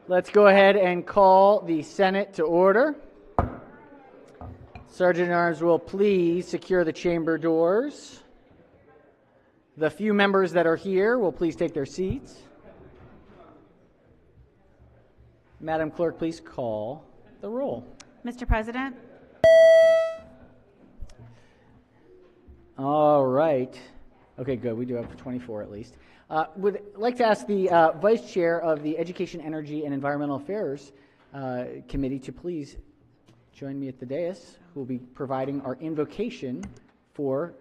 Let's go ahead and call the Senate to order. Sergeant-at-Arms will please secure the chamber doors. The few members that are here will please take their seats. Madam Clerk, please call the roll. Mr. President? All right. Okay, good. We do have 24 at least. Would like to ask the Vice Chair of the Education, Energy, and Environmental Affairs Committee to please join me at the dais, who will be providing our invocation for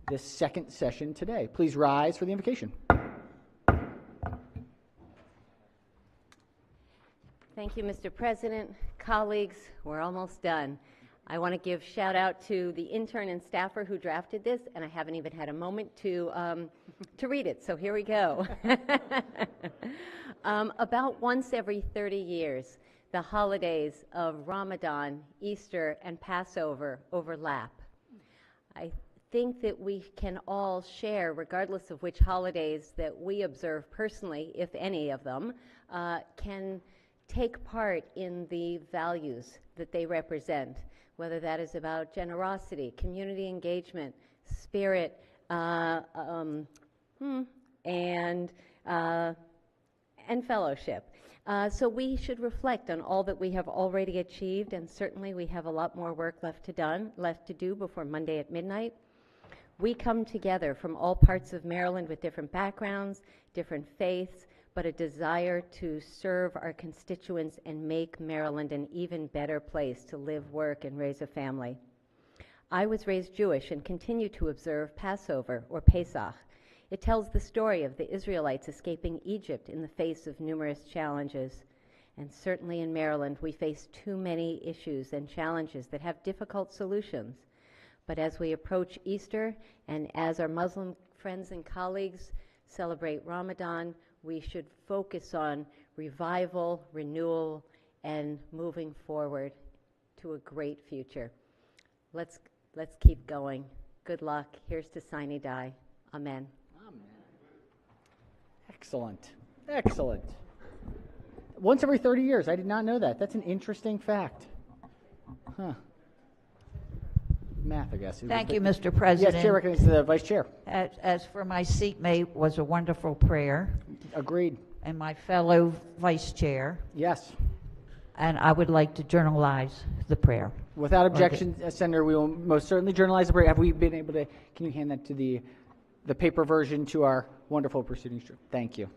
this second session today. Please rise for the invocation. Thank you, Mr. President. Colleagues, we're almost done. I want to give shout out to the intern and staffer who drafted this, and I haven't even had a moment to read it, so here we go. About once every 30 years, the holidays of Ramadan, Easter, and Passover overlap. I think that we can all share, regardless of which holidays that we observe personally, if any of them, can take part in the values that they represent, whether that is about generosity, community engagement, spirit, and fellowship. So we should reflect on all that we have already achieved, and certainly we have a lot more work left to do before Monday at midnight. We come together from all parts of Maryland with different backgrounds, different faiths, but a desire to serve our constituents and make Maryland an even better place to live, work, and raise a family. I was raised Jewish and continue to observe Passover, or Pesach. It tells the story of the Israelites escaping Egypt in the face of numerous challenges. And certainly in Maryland, we face too many issues and challenges that have difficult solutions. But as we approach Easter, and as our Muslim friends and colleagues celebrate Ramadan, we should focus on revival, renewal, and moving forward to a great future. Let's keep going. Good luck. Here's to Sine Die. Amen. Amen. Excellent. Excellent. Once every 30 years. I did not know that. That's an interesting fact. Huh. Math, I guess. Thank you, Mr. President. Yes, Chair recognizes the Vice Chair. As for my seatmate, was a wonderful prayer. Agreed. And my fellow Vice Chair. Yes. And I would like to journalize the prayer. Without objection, Senator, we will most certainly journalize the prayer. Have we been able to, can you hand that to the paper version to our wonderful proceedings? Thank you.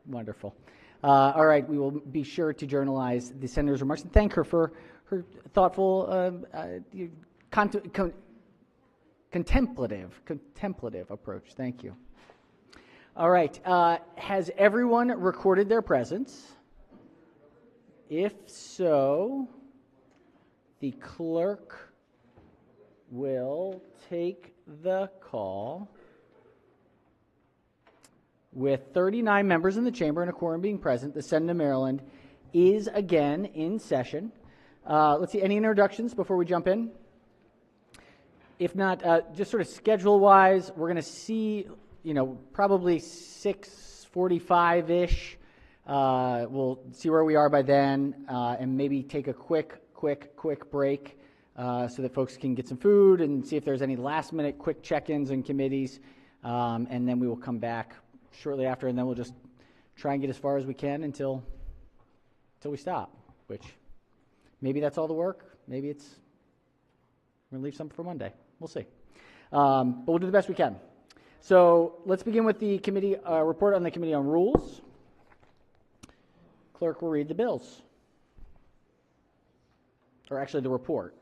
Wonderful. All right, we will be sure to journalize the Senator's remarks and thank her for her thoughtful contemplative approach. Thank you. All right. Has everyone recorded their presence? If so, the clerk will take the call. With 39 members in the chamber and a quorum being present, the Senate of Maryland is again in session. Let's see, any introductions before we jump in? If not, just sort of schedule-wise, we're going to see, probably 6:45-ish. We'll see where we are by then, and maybe take a quick break so that folks can get some food and see if there's any last-minute quick check-ins in committees, and then we will come back shortly after, and then we'll just try and get as far as we can until we stop, which maybe that's all the work. Maybe we're going to leave some for Monday. We'll see. But we'll do the best we can. So let's begin with the committee report on the Committee on Rules. Clerk will read the bills. Or actually the report.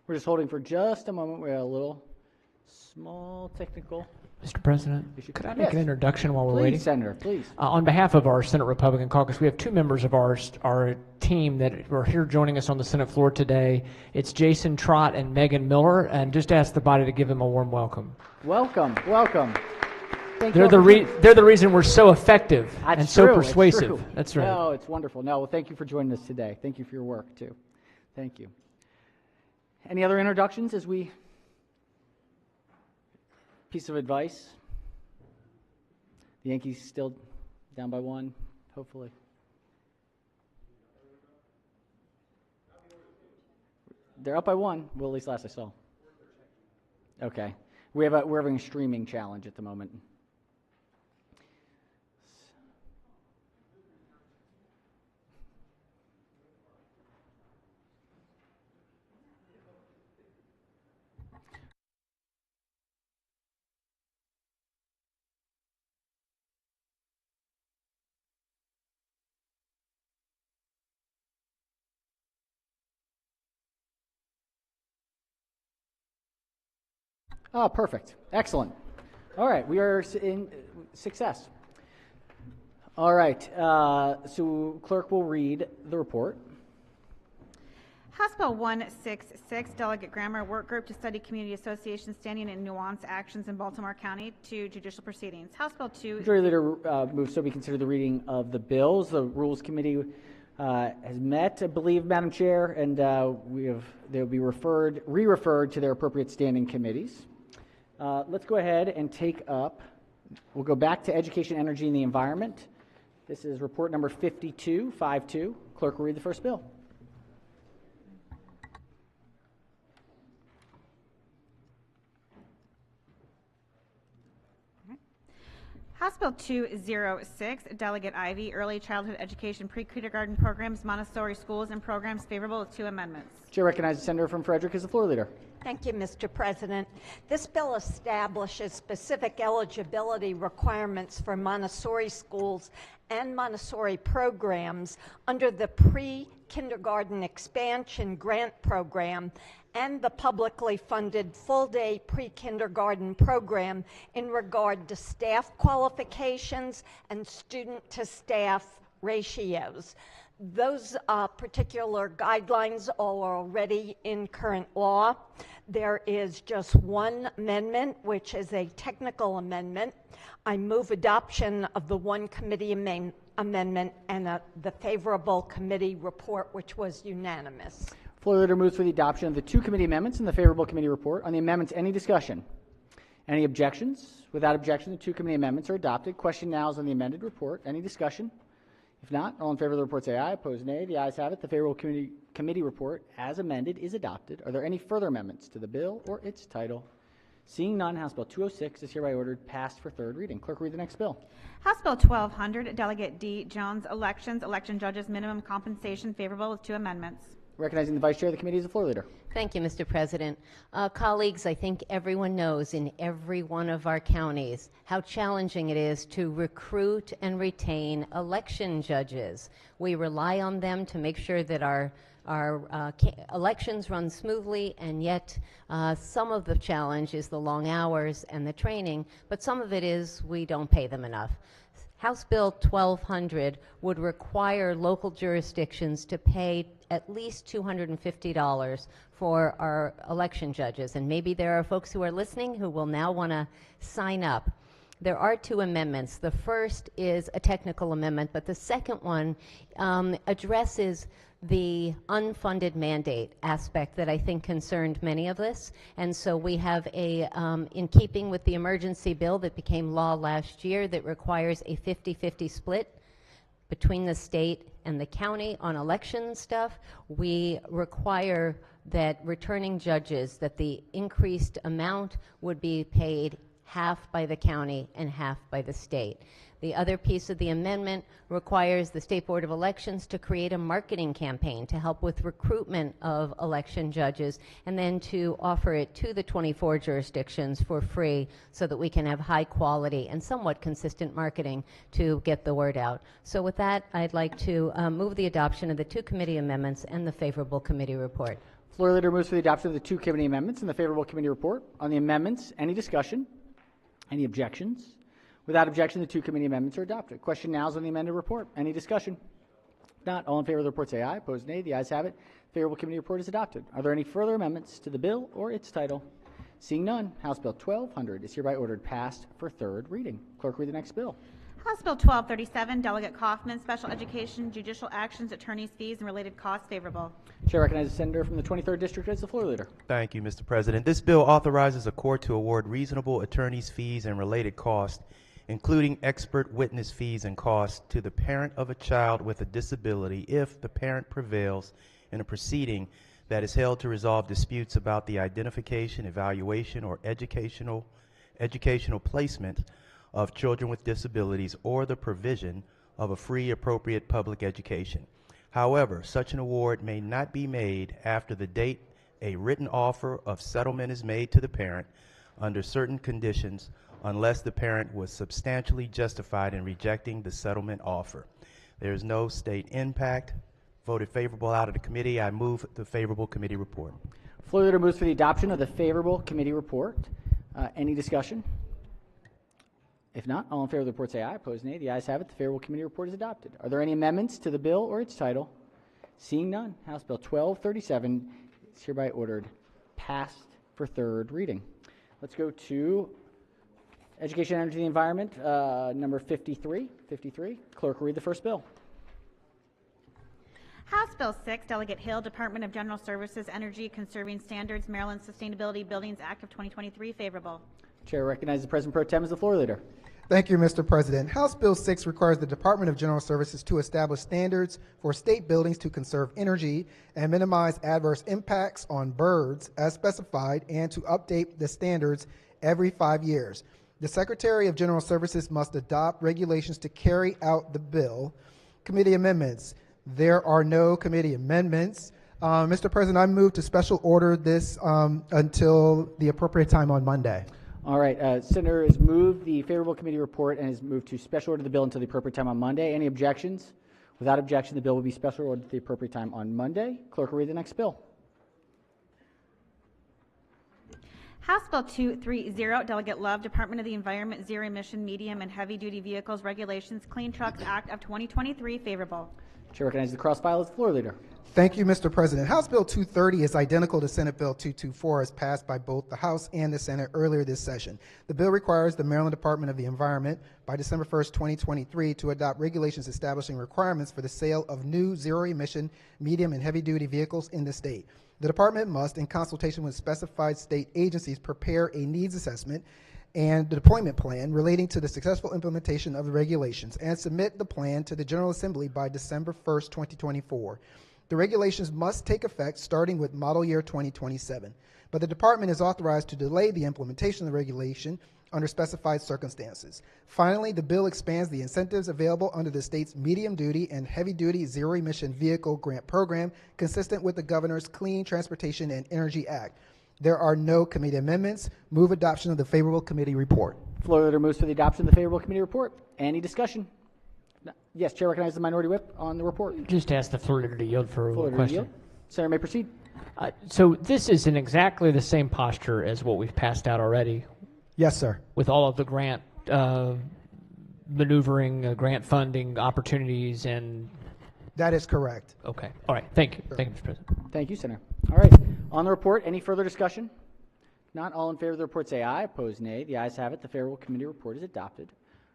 We're just holding for just a moment. We have a little small technical Mr. President, You should- could I make Yes. an introduction while we're Please, waiting? Senator, please. On behalf of our Senate Republican caucus, we have two members of our team that are here joining us on the Senate floor today. It's Jason Trott and Megan Miller, and just ask the body to give them a warm welcome. Welcome, welcome. Thank you They're all the for joining- they're the reason we're so effective That's and so true, it's persuasive. true. That's right. No, it's wonderful. No, well, thank you for joining us today. Thank you for your work, too. Thank you. Any other introductions as we... Piece of advice? The Yankees still down by 1, hopefully. They're up by 1. Well, at least last I saw. Okay. We're having a streaming challenge at the moment. Oh, perfect. Excellent. All right, we are in success. All right, so clerk will read the report. House Bill 166, Delegate Grammar Work Group to Study Community Association Standing and Nuance Actions in Baltimore County to Judicial Proceedings. House Bill 2. Majority Leader moves so we consider the reading of the bills. The Rules Committee has met, I believe, Madam Chair, and they'll be re-referred to their appropriate standing committees. Let's go ahead and take up, we'll go back to Education, Energy, and the Environment. This is report number 5252. Clerk will read the first bill. House Bill 206, Delegate Ivy, Early Childhood Education Pre-Kindergarten Programs, Montessori Schools and Programs, favorable with 2 amendments. Chair recognizes the senator from Frederick as the floor leader. Thank you, Mr. President. This bill establishes specific eligibility requirements for Montessori schools and Montessori programs under the Pre-Kindergarten Expansion Grant Program and the publicly funded full-day pre-kindergarten program in regard to staff qualifications and student-to-staff ratios. Those particular guidelines are already in current law. There is just one amendment, which is a technical amendment. I move adoption of the one committee amendment and the favorable committee report, which was unanimous. Floor leader moves for the adoption of the 2 committee amendments and the favorable committee report. On the amendments, any discussion? Any objections? Without objection, the 2 committee amendments are adopted. Question now is on the amended report. Any discussion? If not, all in favor of the report say aye. Opposed, nay. The ayes have it. The favorable committee report, as amended, is adopted. Are there any further amendments to the bill or its title? Seeing none, House Bill 206 is hereby ordered passed for third reading. Clerk, read the next bill. House Bill 1200, Delegate D. Jones, Elections, Election Judges Minimum Compensation, favorable with 2 amendments. Recognizing the vice chair of the committee is the floor leader. Thank you, Mr. President. Colleagues, I think everyone knows in every one of our counties how challenging it is to recruit and retain election judges. We rely on them to make sure that our elections run smoothly, and yet some of the challenge is the long hours and the training, but some of it is we don't pay them enough. House Bill 1200 would require local jurisdictions to pay at least $250 for our election judges. And maybe there are folks who are listening who will now want to sign up. There are 2 amendments. The first is a technical amendment, but the second one addresses the unfunded mandate aspect that I think concerned many of us. And so we have in keeping with the emergency bill that became law last year that requires a 50-50 split between the state and the county on election stuff, we require that returning judges, that the increased amount would be paid half by the county and half by the state. The other piece of the amendment requires the State Board of Elections to create a marketing campaign to help with recruitment of election judges, and then to offer it to the 24 jurisdictions for free so that we can have high quality and somewhat consistent marketing to get the word out. So with that, I'd like to move the adoption of the 2 committee amendments and the favorable committee report. Floor leader moves for the adoption of the 2 committee amendments and the favorable committee report. On the amendments, any discussion? Any objections? Without objection, the two committee amendments are adopted. Question now is on the amended report. Any discussion? If not, all in favor of the report say aye. Opposed, nay. The ayes have it. Favorable committee report is adopted. Are there any further amendments to the bill or its title? Seeing none, House Bill 1200 is hereby ordered passed for third reading. Clerk, read the next bill. House Bill 1237, Delegate Kaufman, Special Education, Judicial Actions, Attorney's Fees, and Related Costs, favorable. Chair recognizes the senator from the 23rd District as the floor leader. Thank you, Mr. President. This bill authorizes a court to award reasonable attorney's fees and related costs, including expert witness fees and costs, to the parent of a child with a disability if the parent prevails in a proceeding that is held to resolve disputes about the identification, evaluation, or educational placement of children with disabilities or the provision of a free, appropriate public education. However, such an award may not be made after the date a written offer of settlement is made to the parent under certain conditions unless the parent was substantially justified in rejecting the settlement offer. There is no state impact. Voted favorable out of the committee. I move the favorable committee report. Floor leader moves for the adoption of the favorable committee report. Any discussion? If not, all in favor of the report say aye. Opposed, nay. The ayes have it. The favorable committee report is adopted. Are there any amendments to the bill or its title? Seeing none, House Bill 1237 is hereby ordered passed for third reading. Let's go to Education, Energy, and the Environment, number 53. Clerk, read the first bill. House Bill 6, Delegate Hill, Department of General Services, Energy Conserving Standards, Maryland Sustainability Buildings Act of 2023, favorable. Chair recognizes the President Pro Tem as the floor leader. Thank you, Mr. President. House Bill 6 requires the Department of General Services to establish standards for state buildings to conserve energy and minimize adverse impacts on birds as specified, and to update the standards every 5 years. The Secretary of General Services must adopt regulations to carry out the bill. Committee amendments. There are no committee amendments. Mr. President, I move to special order this until the appropriate time on Monday. All right, Senator has moved the favorable committee report and has moved to special order the bill until the appropriate time on Monday. Any objections? Without objection, the bill will be special ordered at the appropriate time on Monday. Clerk will read the next bill. House Bill 230, Delegate Love, Department of the Environment, Zero Emission, Medium, and Heavy Duty Vehicles Regulations, Clean Trucks Act of 2023, favorable. Chair recognizes the cross file as the floor leader. Thank you, Mr. President. House Bill 230 is identical to Senate Bill 224 as passed by both the House and the Senate earlier this session. The bill requires the Maryland Department of the Environment by December 1st, 2023 to adopt regulations establishing requirements for the sale of new zero-emission, medium, and heavy-duty vehicles in the state. The department must, in consultation with specified state agencies, prepare a needs assessment and the deployment plan relating to the successful implementation of the regulations and submit the plan to the General Assembly by December 1st, 2024. The regulations must take effect starting with model year 2027, but the department is authorized to delay the implementation of the regulation under specified circumstances. Finally, the bill expands the incentives available under the state's medium-duty and heavy-duty zero-emission vehicle grant program consistent with the Governor's Clean Transportation and Energy Act. There are no committee amendments. Move adoption of the favorable committee report. Floor leader moves for the adoption of the favorable committee report. Any discussion? No. Yes, Chair recognizes the minority whip on the report. Just ask the floor leader to yield for a question. Senator may proceed. So this is in exactly the same posture as what we've passed out already. Yes, sir. With all of the grant maneuvering, grant funding opportunities, and that is correct. Okay. All right. Thank you. Sure. Thank you, Mr. President. Thank you, Senator. All right. On the report, any further discussion? Not all in favor of the report say aye. Opposed, nay. The ayes have it. The favorable committee report is adopted.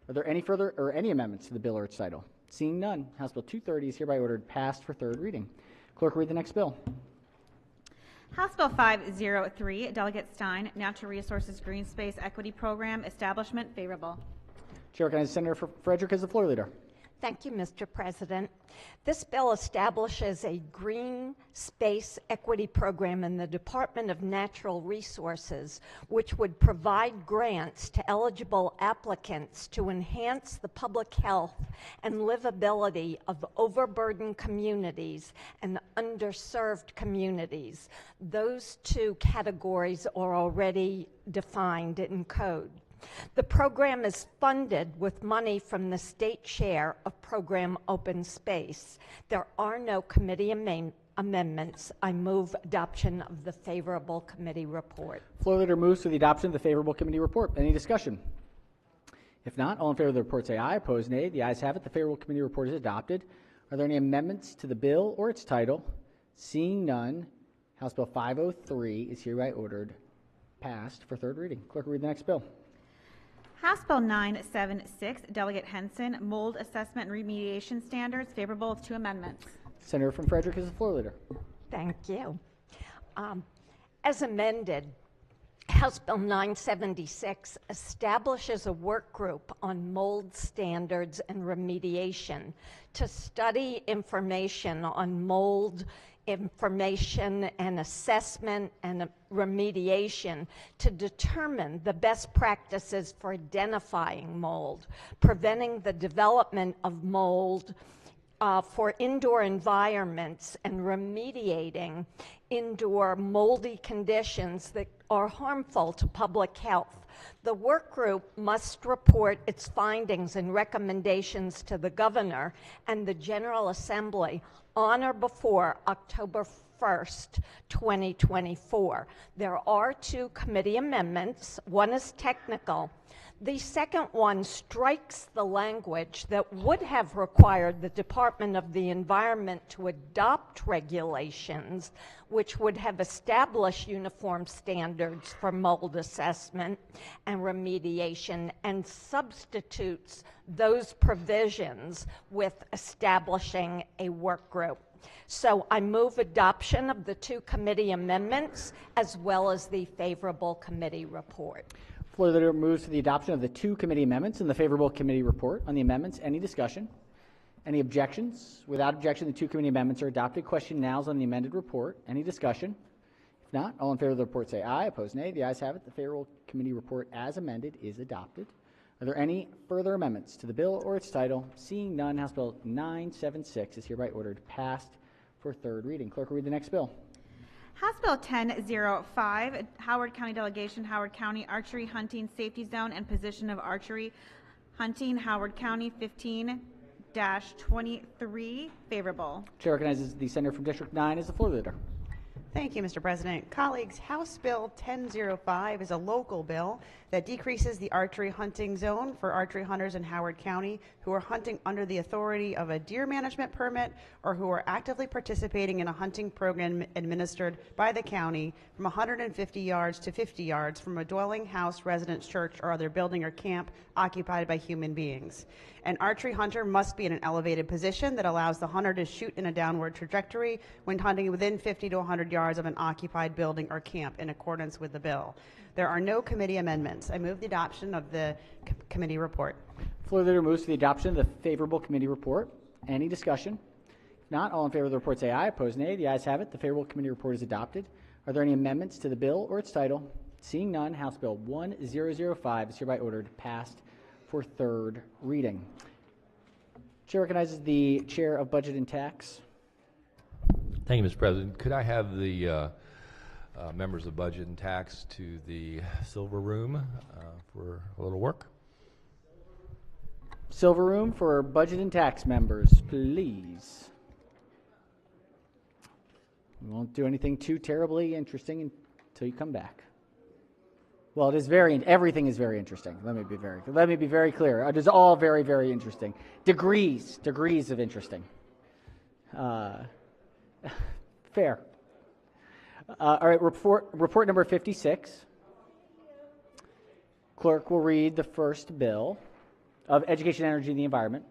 Are there any further or any amendments to the bill or its title? Seeing none, House Bill 230 is hereby ordered passed for third reading. Clerk, read the next bill. House Bill 503, Delegate Stein, Natural Resources Green Space Equity Program, Establishment, favorable. Chair recognizes Senator Frederick as the floor leader. Thank you, Mr. President. This bill establishes a green space equity program in the Department of Natural Resources, which would provide grants to eligible applicants to enhance the public health and livability of overburdened communities and underserved communities. Those two categories are already defined in code. The program is funded with money from the state share of program open space. There are no committee amendments. I move adoption of the favorable committee report. Floor leader moves to the adoption of the favorable committee report. Any discussion? If not, all in favor of the report say aye. Opposed, nay. The ayes have it. The favorable committee report is adopted. Are there any amendments to the bill or its title? Seeing none, House Bill 503 is hereby ordered passed for third reading. Clerk will read the next bill. House Bill 976, Delegate Henson, Mold Assessment and Remediation Standards, favorable with 2 amendments. Senator from Frederick is the floor leader. Thank you. As amended, House Bill 976 establishes a work group on mold standards and remediation to study information on mold information and assessment and remediation to determine the best practices for identifying mold, preventing the development of mold for indoor environments, and remediating indoor moldy conditions that are harmful to public health. The work group must report its findings and recommendations to the governor and the General Assembly on or before October 1st, 2024. There are 2 committee amendments. One is technical. The second one strikes the language that would have required the Department of the Environment to adopt regulations which would have established uniform standards for mold assessment and remediation, and substitutes those provisions with establishing a work group. So I move adoption of the 2 committee amendments as well as the favorable committee report. Floor leader moves to the adoption of the 2 committee amendments and the favorable committee report. On the amendments, any discussion? Any objections? Without objection, the 2 committee amendments are adopted. Question now is on the amended report. Any discussion? If not, all in favor of the report say aye. Opposed, nay. The ayes have it. The favorable committee report as amended is adopted. Are there any further amendments to the bill or its title? Seeing none, House Bill 976 is hereby ordered passed for third reading. Clerk will read the next bill. House Bill 1005, Howard County Delegation, Howard County Archery Hunting Safety Zone and Position of Archery Hunting, Howard County 15-23, favorable. Chair recognizes the senator from District 9 as the floor leader. Thank you, Mr. President. Colleagues, House Bill 1005 is a local bill that decreases the archery hunting zone for archery hunters in Howard County who are hunting under the authority of a deer management permit or who are actively participating in a hunting program administered by the county from 150 yards to 50 yards from a dwelling, house, residence, church, or other building or camp occupied by human beings. An archery hunter must be in an elevated position that allows the hunter to shoot in a downward trajectory when hunting within 50 to 100 yards of an occupied building or camp in accordance with the bill. There are no committee amendments. I move the adoption of the committee report. Floor leader moves to the adoption of the favorable committee report. Any discussion? If not, all in favor of the report say aye. Opposed, nay. The ayes have it. The favorable committee report is adopted. Are there any amendments to the bill or its title? Seeing none, House Bill 1005 is hereby ordered passed for third reading. Chair recognizes the Chair of Budget and Tax. Thank you, Mr. President. Could I have the members of Budget and Tax to the Silver Room for a little work? Silver Room for Budget and Tax members, please. We won't do anything too terribly interesting until you come back. Well, it is everything is very interesting. Let me be very clear. It is all very, very interesting. Degrees of interesting. Fair. All right, report number 56. Clerk will read the first bill of Education, Energy, and the Environment.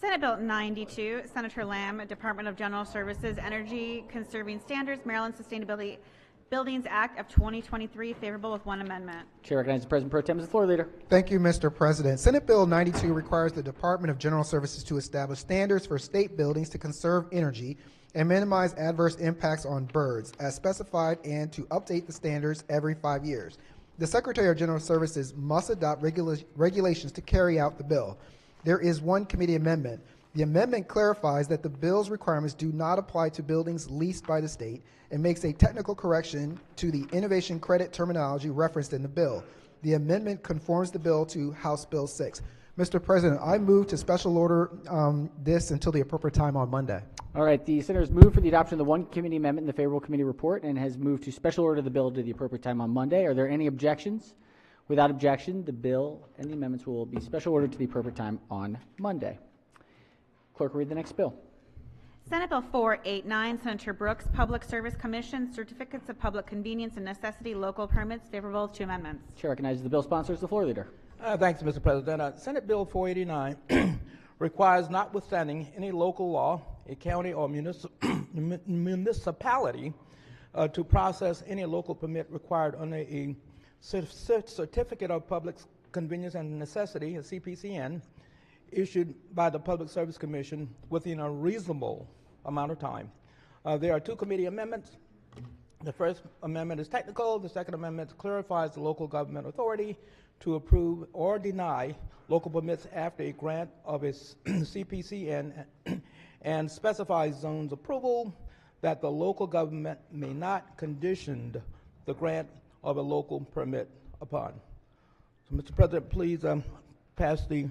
Senate Bill 92, Senator Lamb, Department of General Services, Energy Conserving Standards, Maryland Sustainability Buildings Act of 2023, favorable with 1 amendment. Chair recognizes the President Pro Tem as the floor leader. Thank you, Mr. President. Senate Bill 92 requires the Department of General Services to establish standards for state buildings to conserve energy and minimize adverse impacts on birds, as specified, and to update the standards every 5 years. The Secretary of General Services must adopt regulations to carry out the bill. There is 1 committee amendment. The amendment clarifies that the bill's requirements do not apply to buildings leased by the state and makes a technical correction to the innovation credit terminology referenced in the bill. The amendment conforms the bill to House Bill 6. Mr. President, I move to special order this until the appropriate time on Monday. All right, the senator has moved for the adoption of the one committee amendment in the favorable committee report and has moved to special order the bill to the appropriate time on Monday. Are there any objections? Without objection, the bill and the amendments will be special ordered to the appropriate time on Monday. Clerk will read the next bill. Senate Bill 489, Senator Brooks, Public Service Commission, Certificates of Public Convenience and Necessity, Local Permits, favorable to amendments. Chair recognizes the bill sponsors, the floor leader. Thanks, Mr. President. Senate Bill 489 requires, notwithstanding any local law, a county or municipality to process any local permit required under a Certificate of Public Convenience and Necessity, a CPCN, issued by the Public Service Commission within a reasonable amount of time. There are two committee amendments. The first amendment is technical. The second amendment clarifies the local government authority to approve or deny local permits after a grant of a CPCN and specifies zones approval that the local government may not condition the grant of a local permit upon. So, Mr. President, please pass the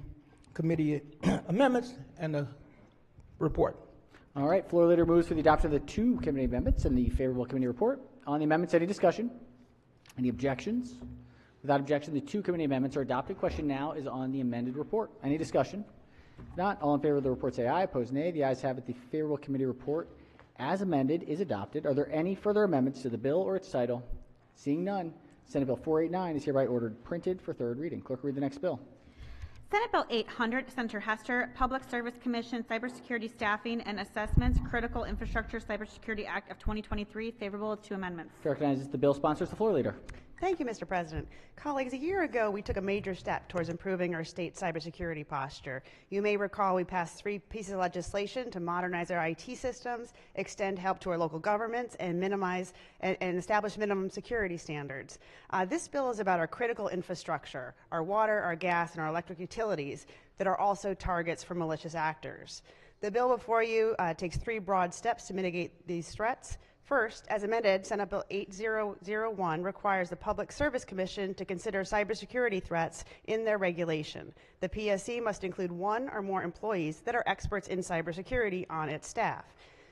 committee amendments and the report. All right, floor leader moves for the adoption of the two committee amendments and the favorable committee report. On the amendments, any discussion? Any objections? Without objection, the two committee amendments are adopted. Question now is on the amended report. Any discussion? If not, all in favor of the report say aye. Opposed, nay. The ayes have it. The favorable committee report as amended is adopted. Are there any further amendments to the bill or its title? Seeing none, Senate Bill 489 is hereby ordered printed for third reading. Clerk, read the next bill. Senate Bill 800, Senator Hester, Public Service Commission, Cybersecurity Staffing and Assessments, Critical Infrastructure Cybersecurity Act of 2023, favorable to amendments. Chair recognizes the bill sponsors, the floor leader. Thank you, Mr. President. Colleagues, a year ago, we took a major step towards improving our state cybersecurity posture. You may recall we passed 3 pieces of legislation to modernize our IT systems, extend help to our local governments, and minimize and establish minimum security standards. This bill is about our critical infrastructure, our water, our gas, and our electric utilities that are also targets for malicious actors. The bill before you takes 3 broad steps to mitigate these threats. First, as amended, Senate Bill 8001 requires the Public Service Commission to consider cybersecurity threats in their regulation. The PSC must include 1 or more employees that are experts in cybersecurity on its staff.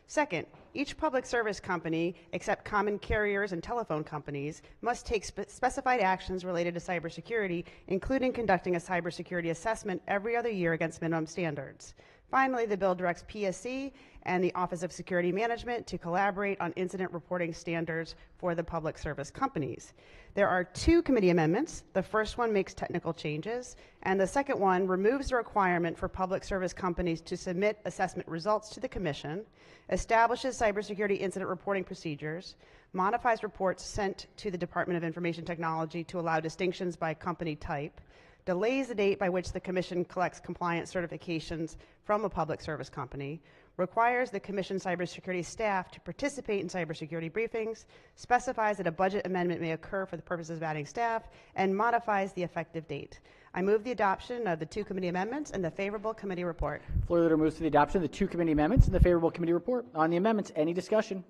Second, each public service company, except common carriers and telephone companies, must take specified actions related to cybersecurity, including conducting a cybersecurity assessment every other year against minimum standards. Finally, the bill directs PSC and the Office of Security Management to collaborate on incident reporting standards for the public service companies. There are 2 committee amendments. The first one makes technical changes, and the second one removes the requirement for public service companies to submit assessment results to the Commission, establishes cybersecurity incident reporting procedures, modifies reports sent to the Department of Information Technology to allow distinctions by company type, delays the date by which the Commission collects compliance certifications from a public service company, requires the Commission cybersecurity staff to participate in cybersecurity briefings, specifies that a budget amendment may occur for the purposes of adding staff, and modifies the effective date. I move the adoption of the 2 committee amendments and the favorable committee report. Floor leader moves to the adoption of the 2 committee amendments and the favorable committee report. On the amendments, any discussion?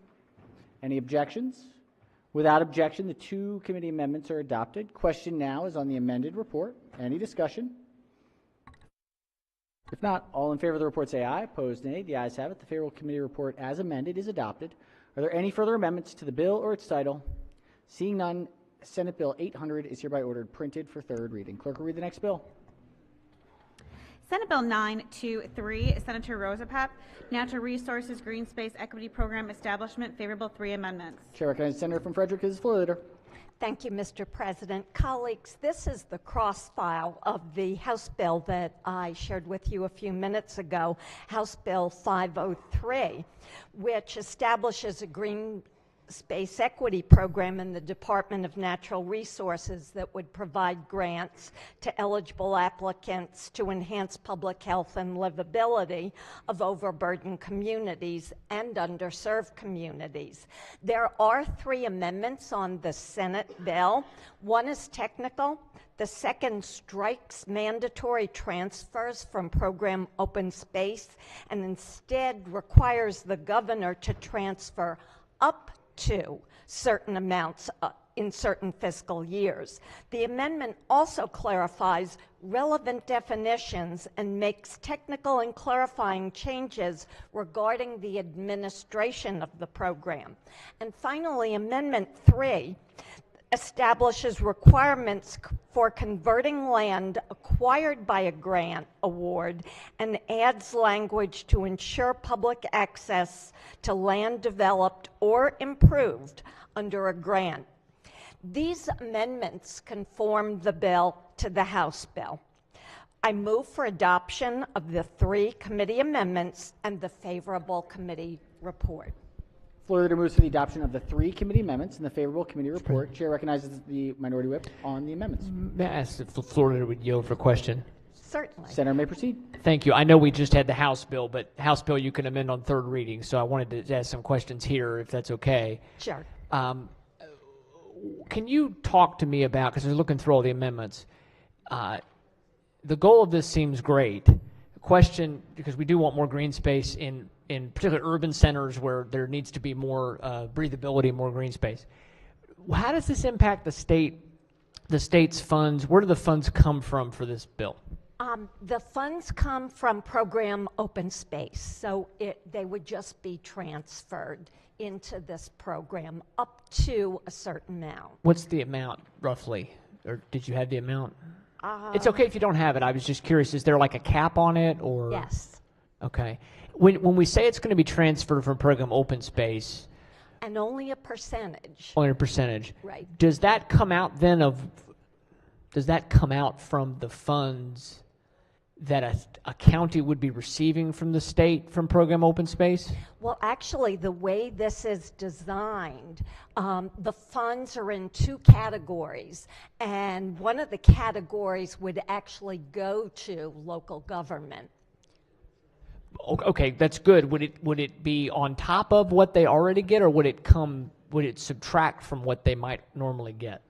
Any objections? Without objection, the 2 committee amendments are adopted. Question now is on the amended report. Any discussion? If not, all in favor of the report say aye. Opposed, nay. The ayes have it. The favorable committee report as amended is adopted. Are there any further amendments to the bill or its title? Seeing none, Senate Bill 800 is hereby ordered printed for third reading. Clerk will read the next bill. Senate Bill 923, Senator Rosapap, Natural Resources Green Space Equity Program Establishment, favorable 3 amendments. Chair recognizes Senator from Frederick as floor leader. Thank you, Mr. President. Colleagues, this is the cross file of the House bill that I shared with you a few minutes ago, House Bill 503, which establishes a green space equity program in the Department of Natural Resources that would provide grants to eligible applicants to enhance public health and livability of overburdened communities and underserved communities. There are 3 amendments on the Senate bill. One is technical. The second strikes mandatory transfers from program open space and instead requires the governor to transfer up to certain amounts in certain fiscal years. The amendment also clarifies relevant definitions and makes technical and clarifying changes regarding the administration of the program. And finally, Amendment 3 establishes requirements for converting land acquired by a grant award and adds language to ensure public access to land developed or improved under a grant. These amendments conform the bill to the House bill. I move for adoption of the 3 committee amendments and the favorable committee report. Floor leader moves for the adoption of the 3 committee amendments and the favorable committee report. Chair recognizes the minority whip on the amendments. May I ask if the floor leader would yield for question? Certainly. Senator may proceed. Thank you. I know we just had the House bill, but House bill you can amend on 3rd reading, so I wanted to ask some questions here, if that's okay. Sure. Can you talk to me about, because I was looking through all the amendments, the goal of this seems great. The question, because we do want more green space in particular urban centers where there needs to be more breathability, more green space. How does this impact the state's funds? Where do the funds come from for this bill? The funds come from program open space, so they would just be transferred into this program up to a certain amount. What's the amount, roughly? Or did you have the amount? It's okay if you don't have it. I was just curious. Is there like a cap on it, or? Yes. Okay. When we say it's going to be transferred from program open space, And only a percentage. only a percentage, Right. does that come out then of? Does that come out from the funds that a county would be receiving from the state from program open space? Well, actually, the way this is designed, the funds are in 2 categories, and one of the categories would actually go to local government. Okay, that's good. Would it be on top of what they already get, or would it subtract from what they might normally get?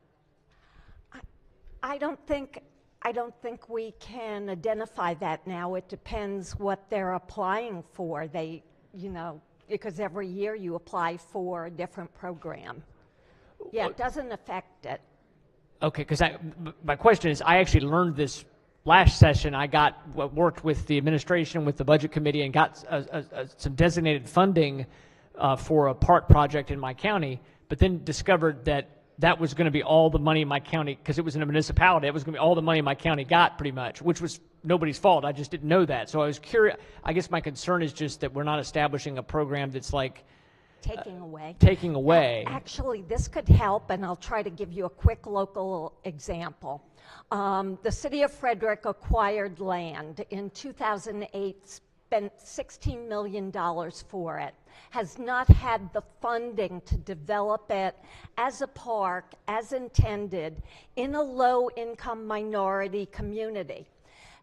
I don't think we can identify that now. It depends what they're applying for. Because every year you apply for a different program. Yeah, it doesn't affect it. Okay, because my question is, I actually learned this last session. I worked with the administration, with the budget committee, and got some designated funding for a park project in my county, but then discovered that was going to be all the money my county, because it was in a municipality, it was going to be all the money my county got pretty much, which was nobody's fault. I just didn't know that. So I was curious. I guess my concern is just that we're not establishing a program that's like Taking away. Actually, this could help, and I'll try to give you a quick local example. The city of Frederick acquired land in 2008, spent $16 million for it, has not had the funding to develop it as a park, as intended, in a low-income minority community.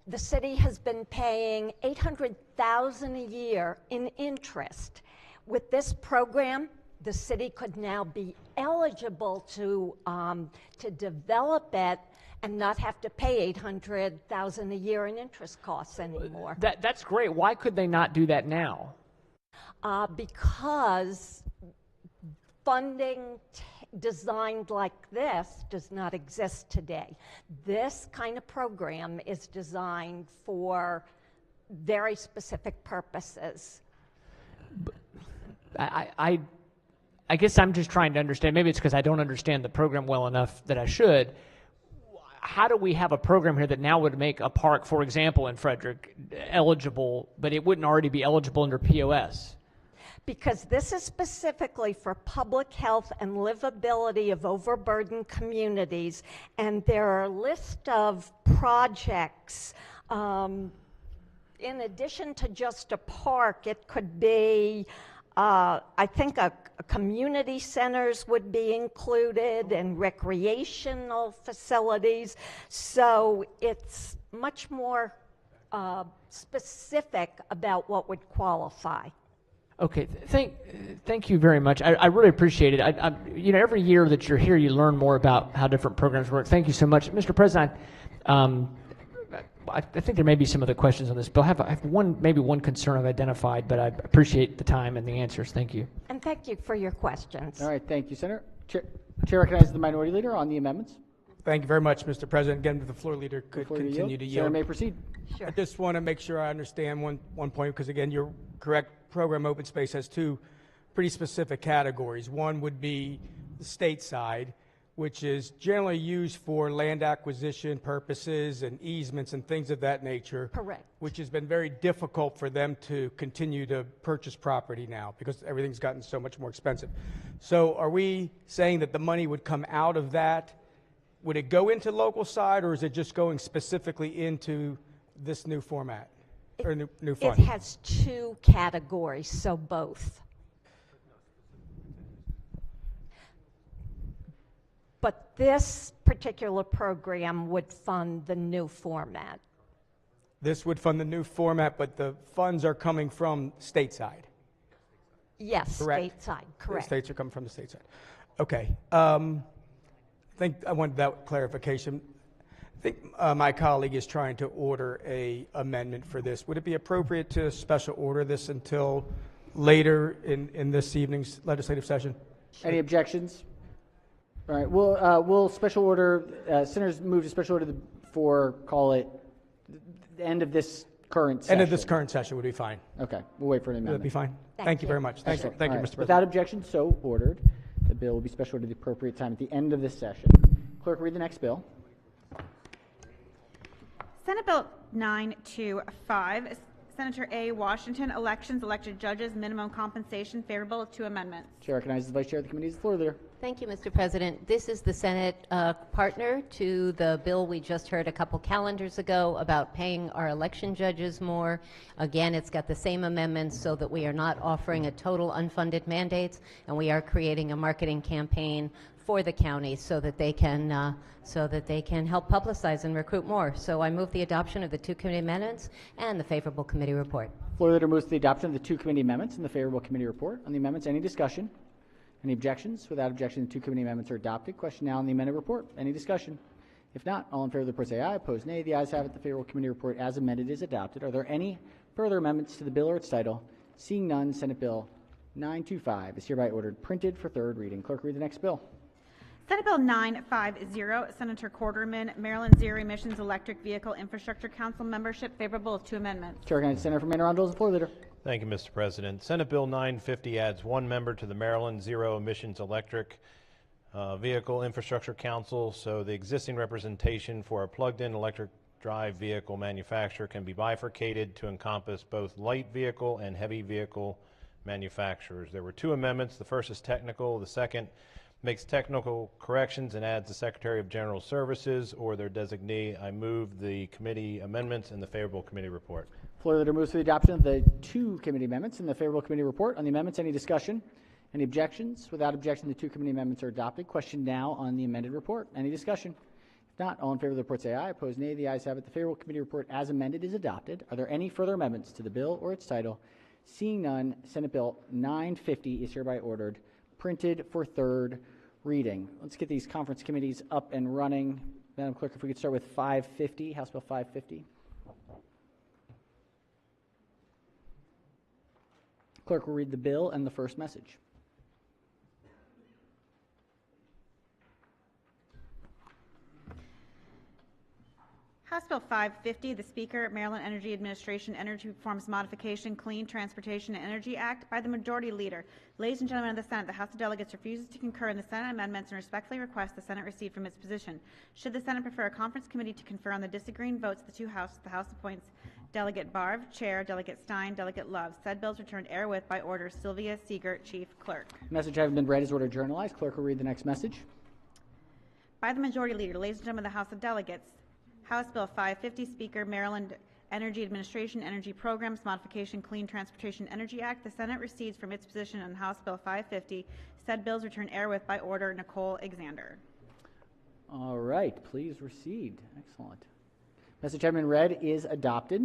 The city has been paying $800,000 a year in interest. With this program, the city could now be eligible to develop it and not have to pay $800,000 a year in interest costs anymore. that's great. Why could they not do that now? Because funding designed like this does not exist today. This kind of program is designed for very specific purposes. I guess I'm just trying to understand. Maybe it's because I don't understand the program well enough that I should. How do we have a program here that now would make a park, for example, in Frederick, eligible, but it wouldn't already be eligible under POS? Because this is specifically for public health and livability of overburdened communities, and there are a list of projects. In addition to just a park, it could be, I think community centers would be included, and recreational facilities. So it's much more specific about what would qualify. Okay, thank you very much. I really appreciate it. Every year that you're here, you learn more about how different programs work. Thank you so much, Mr. President. I think there may be some other questions on this bill. I have one concern I've identified, but I appreciate the time and the answers. Thank you. And thank you for your questions. All right, thank you, Senator. Chair recognizes the minority leader on the amendments. Thank you very much, Mr. President. Again, the floor leader could Floor to continue to Senator yield. may proceed. I just want to make sure I understand one point, because again, you're correct. Program open space has two pretty specific categories. One would be the state side, which is generally used for land acquisition purposes and easements and things of that nature. Correct. Which has been very difficult for them to continue to purchase property now because everything's gotten so much more expensive. So are we saying that the money would come out of that? Would it go into local side, or is it just going specifically into this new format or new fund? It has two categories, so both. But this particular program would fund the new format. This would fund the new format, but the funds are coming from stateside. Yes, Correct. stateside, The correct. states are coming from the stateside. Okay. I think I wanted that clarification. I think my colleague is trying to order a amendment for this. Would it be appropriate to special order this until later in this evening's legislative session? Any objections? All right, we'll special order, senators move to special order for, call it, the end of this current session. End of this current session would be fine. Okay, we'll wait for an Would amendment. that be fine? Thank you you. very much. Thank you, All Mr. right, President. without objection, so ordered. The bill will be special ordered at the appropriate time at the end of this session. Clerk, read the next bill. Senate Bill 925, Senator A. Washington, elections, elected judges, minimum compensation, favorable with two amendments. Chair recognizes the Vice Chair of the Committee, the floor leader. Thank you, Mr. President. This is the Senate partner to the bill we just heard a couple calendars ago about paying our election judges more. Again, it's got the same amendments so that we are not offering a total unfunded mandates, and we are creating a marketing campaign for the county so that they can help publicize and recruit more. So I move the adoption of the two committee amendments and the favorable committee report. Floor leader moves to the adoption of the two committee amendments and the favorable committee report. On the amendments, any discussion? Any objections? Without objection, the two committee amendments are adopted. Question now on the amended report. Any discussion? If not, all in favor of the report say aye. Opposed, nay. The ayes have it. The favorable committee report as amended is adopted. Are there any further amendments to the bill or its title? Seeing none, Senate Bill 925 is hereby ordered printed for third reading. Clerk, read the next bill. Senate Bill 950, Senator Quarterman, Maryland Zero Emissions Electric Vehicle Infrastructure Council membership, favorable with two amendments. Chair recognizes Senator from Anne Arundel as the floor leader. Thank you, Mr. President. Senate Bill 950 adds one member to the Maryland Zero Emissions Electric Vehicle Infrastructure Council, so the existing representation for a plugged-in electric drive vehicle manufacturer can be bifurcated to encompass both light vehicle and heavy vehicle manufacturers. There were two amendments. The first is technical. The second makes technical corrections and adds the Secretary of General Services or their designee. I move the committee amendments and the favorable committee report. Floor leader moves to the adoption of the two committee amendments and the favorable committee report. On the amendments, any discussion? Any objections? Without objection, the two committee amendments are adopted. Question now on the amended report. Any discussion? If not, all in favor of the report say aye. Opposed, nay. The ayes have it. The favorable committee report as amended is adopted. Are there any further amendments to the bill or its title? Seeing none, Senate Bill 950 is hereby ordered printed for third reading. Let's get these conference committees up and running. Madam Clerk, if we could start with 550, House Bill 550. Clerk will read the bill and the first message. House Bill 550, the Speaker, Maryland Energy Administration Energy Reforms Modification, Clean Transportation and Energy Act by the Majority Leader. Ladies and gentlemen of the Senate, the House of Delegates refuses to concur in the Senate amendments and respectfully requests the Senate recede from its position. Should the Senate prefer a conference committee to confer on the disagreeing votes of the two houses, the House appoints Delegate Barv, Chair, Delegate Stein, Delegate Love. Said bills returned herewith by order Sylvia Seeger, Chief Clerk. Message having been read is ordered journalized. Clerk will read the next message. By the Majority Leader, ladies and gentlemen of the House of Delegates, House Bill 550, Speaker, Maryland Energy Administration Energy Programs Modification, Clean Transportation Energy Act. The Senate recedes from its position on House Bill 550. Said bills return herewith by order Nicole Alexander. All right, please recede. Excellent. Message having been read is adopted.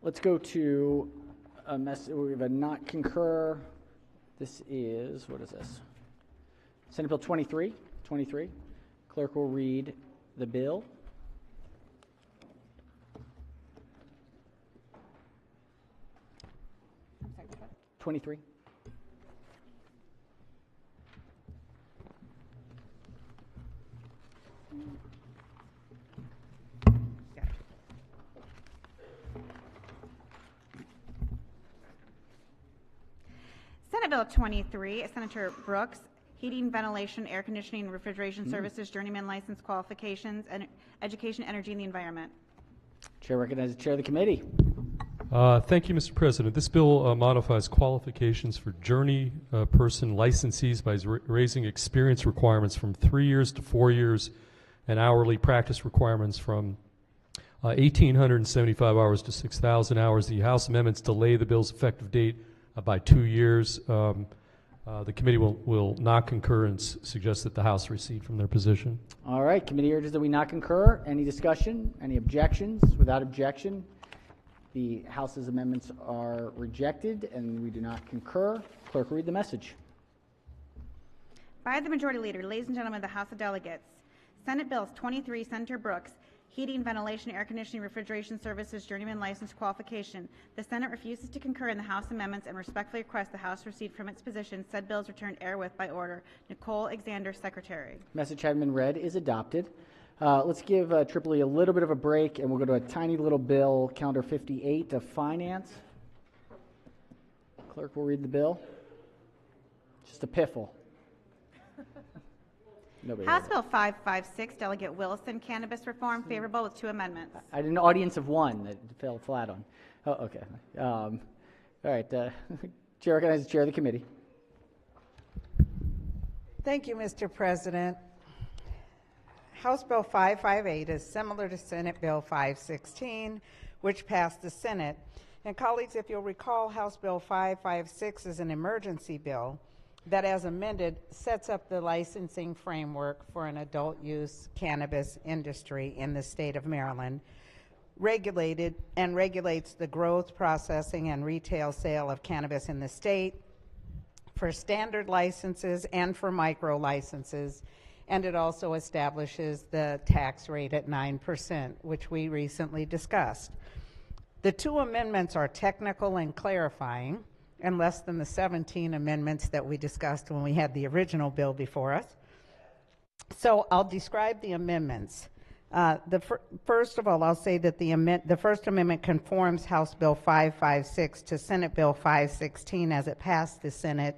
Let's go to a message. We have a not concur. This is, what is this? Senate Bill 23. Clerk will read the bill. Bill 23, Senator Brooks, heating, ventilation, air conditioning, and refrigeration services, journeyman license qualifications, and education, energy, and the environment. Chair recognizes the chair of the committee. Thank you, Mr. President. This bill modifies qualifications for journey person licensees by raising experience requirements from 3 years to 4 years and hourly practice requirements from 1,875 hours to 6,000 hours. The House amendments delay the bill's effective date by 2 years. The committee will not concur and suggest that the House recede from their position. All right, committee urges that we not concur. Any discussion? Any objections? Without objection, the House's amendments are rejected and we do not concur. Clerk will read the message. By the Majority Leader, ladies and gentlemen of the House of Delegates, Senate Bills 23, Senator Brooks, heating, ventilation, air conditioning, refrigeration services, journeyman license qualification. The Senate refuses to concur in the House amendments and respectfully requests the House recede from its position. Said bills returned herewith by order. Nicole Alexander, Secretary. Message having been read is adopted. Let's give Tripoli a little bit of a break and we'll go to a tiny little bill, calendar 58 of finance. Clerk will read the bill. Just a piffle. House Bill 556, Delegate Wilson, Cannabis Reform, favorable with 2 amendments. I had an audience of 1 that fell flat on. Oh, okay. All right. Chair recognizes the chair of the committee. Thank you, Mr. President. House Bill 558 is similar to Senate Bill 516, which passed the Senate. And colleagues, if you'll recall, House Bill 556 is an emergency bill that, as amended, sets up the licensing framework for an adult use cannabis industry in the state of Maryland, regulates the growth, processing, and retail sale of cannabis in the state for standard licenses and for micro licenses, and it also establishes the tax rate at 9%, which we recently discussed. The 2 amendments are technical and clarifying, and less than the 17 amendments that we discussed when we had the original bill before us. So I'll describe the amendments. First of all, I'll say that the First Amendment conforms House Bill 556 to Senate Bill 516 as it passed the Senate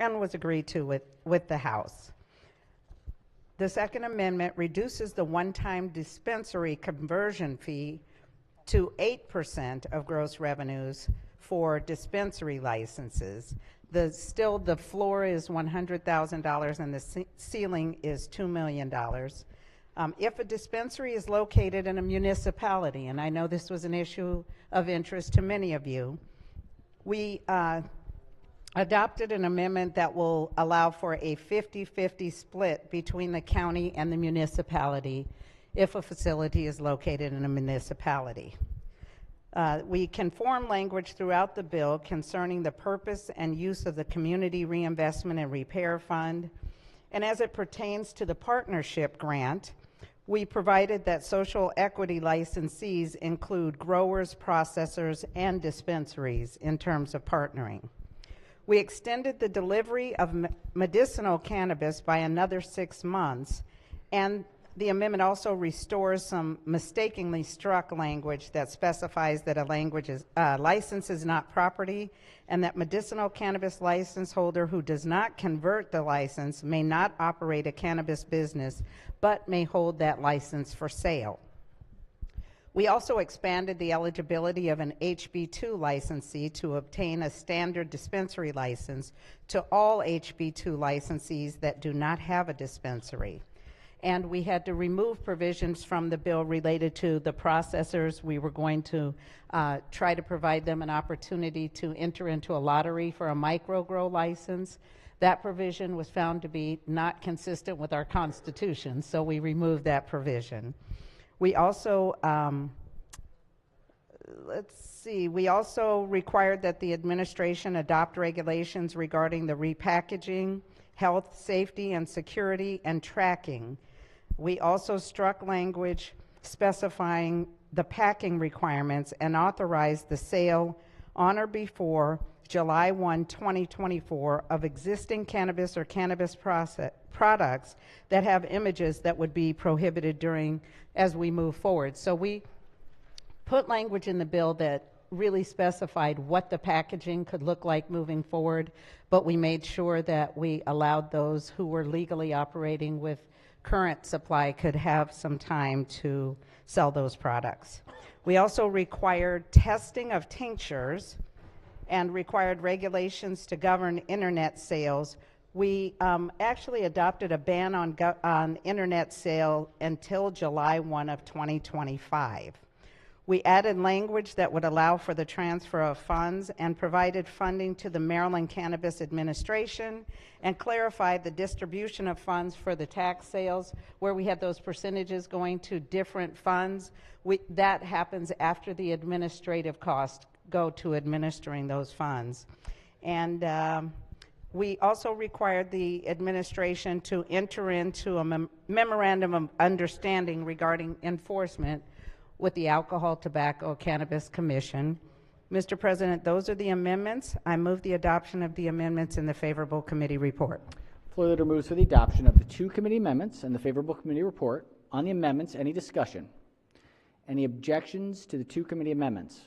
and was agreed to with the House. The Second Amendment reduces the one-time dispensary conversion fee to 8% of gross revenues for dispensary licenses. The floor is $100,000 and the ceiling is $2 million. If a dispensary is located in a municipality, and I know this was an issue of interest to many of you, we adopted an amendment that will allow for a 50-50 split between the county and the municipality if a facility is located in a municipality. We conform language throughout the bill concerning the purpose and use of the Community Reinvestment and Repair Fund. And as it pertains to the partnership grant, we provided that social equity licensees include growers, processors, and dispensaries in terms of partnering. We extended the delivery of medicinal cannabis by another 6 months, and the amendment also restores some mistakenly struck language that specifies that a license is not property, and that medicinal cannabis license holder who does not convert the license may not operate a cannabis business, but may hold that license for sale. We also expanded the eligibility of an HB2 licensee to obtain a standard dispensary license to all HB2 licensees that do not have a dispensary. And we had to remove provisions from the bill related to the processors. We were going to try to provide them an opportunity to enter into a lottery for a micro-grow license. That provision was found to be not consistent with our Constitution, so we removed that provision. We also, we also required that the administration adopt regulations regarding the repackaging, health, safety, and security, and tracking. We also struck language specifying the packing requirements and authorized the sale on or before July 1, 2024 of existing cannabis or cannabis products that have images that would be prohibited as we move forward. So we put language in the bill that really specified what the packaging could look like moving forward, but we made sure that we allowed those who were legally operating with current supply could have some time to sell those products. We also required testing of tinctures and required regulations to govern internet sales. We actually adopted a ban on internet sale until July 1 of 2025. We added language that would allow for the transfer of funds and provided funding to the Maryland Cannabis Administration and clarified the distribution of funds for the tax sales where we had those percentages going to different funds. That happens after the administrative costs go to administering those funds. And we also required the administration to enter into a memorandum of understanding regarding enforcement with the Alcohol, Tobacco, Cannabis Commission. Mr. President, those are the amendments. I move the adoption of the amendments in the favorable committee report. Floor leader moves for the adoption of the 2 committee amendments and the favorable committee report. On the amendments, any discussion? Any objections to the 2 committee amendments?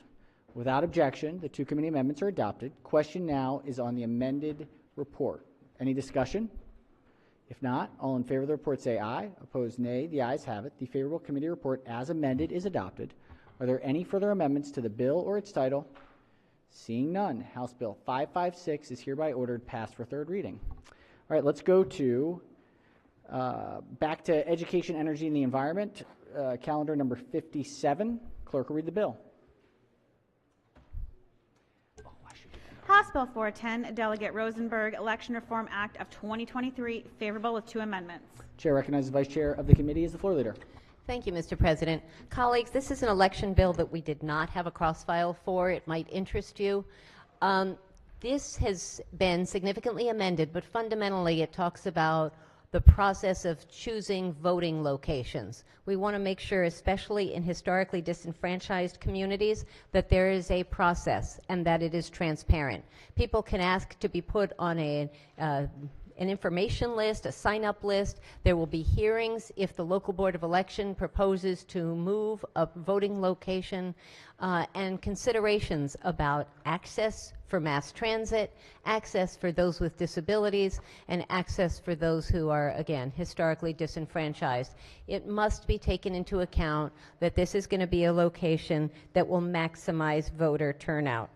Without objection, the 2 committee amendments are adopted. Question now is on the amended report. Any discussion? If not, all in favor of the report say aye. Opposed, nay. The ayes have it. The favorable committee report as amended is adopted. Are there any further amendments to the bill or its title? Seeing none, House Bill 556 is hereby ordered passed for 3rd reading. All right, let's go to back to Education, Energy, and the Environment, calendar number 57. Clerk will read the bill. House Bill 410, Delegate Rosenberg, Election Reform Act of 2023, favorable with 2 amendments. Chair recognizes the Vice Chair of the committee as the floor leader. Thank you, Mr. President. Colleagues, this is an election bill that we did not have a cross-file for. It might interest you. This has been significantly amended, but fundamentally it talks about the process of choosing voting locations. We want to make sure, especially in historically disenfranchised communities, that there is a process and that it is transparent. People can ask to be put on an information list, a sign-up list. There will be hearings if the local board of election proposes to move a voting location, and considerations about access for mass transit, access for those with disabilities, and access for those who are, again, historically disenfranchised. It must be taken into account that this is going to be a location that will maximize voter turnout.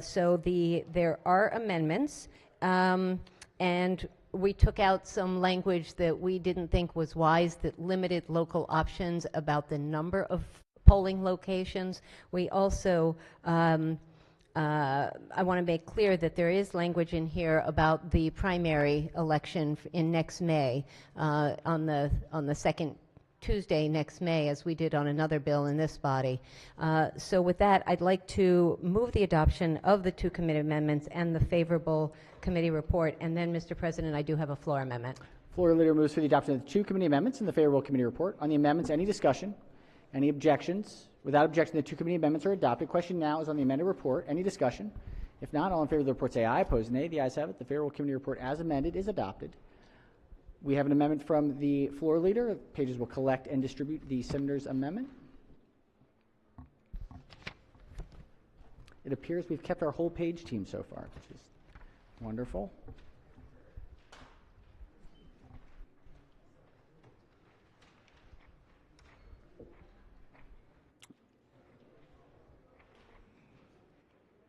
So there are amendments, and we took out some language that we didn't think was wise that limited local options about the number of polling locations. We also I want to make clear that there is language in here about the primary election in next May, on the second Tuesday next May, as we did on another bill in this body. So with that, I'd like to move the adoption of the 2 committee amendments and the favorable committee report. And then, Mr. President, I do have a floor amendment. Floor leader moves for the adoption of the 2 committee amendments and the favorable committee report. On the amendments, any discussion? Any objections? Without objection, the 2 committee amendments are adopted. Question now is on the amended report. Any discussion? If not, all in favor of the report say aye. Opposed, nay. The ayes have it. The favorable committee report as amended is adopted. We have an amendment from the floor leader. Pages will collect and distribute the senator's amendment. It appears we've kept our whole page team so far, which is wonderful.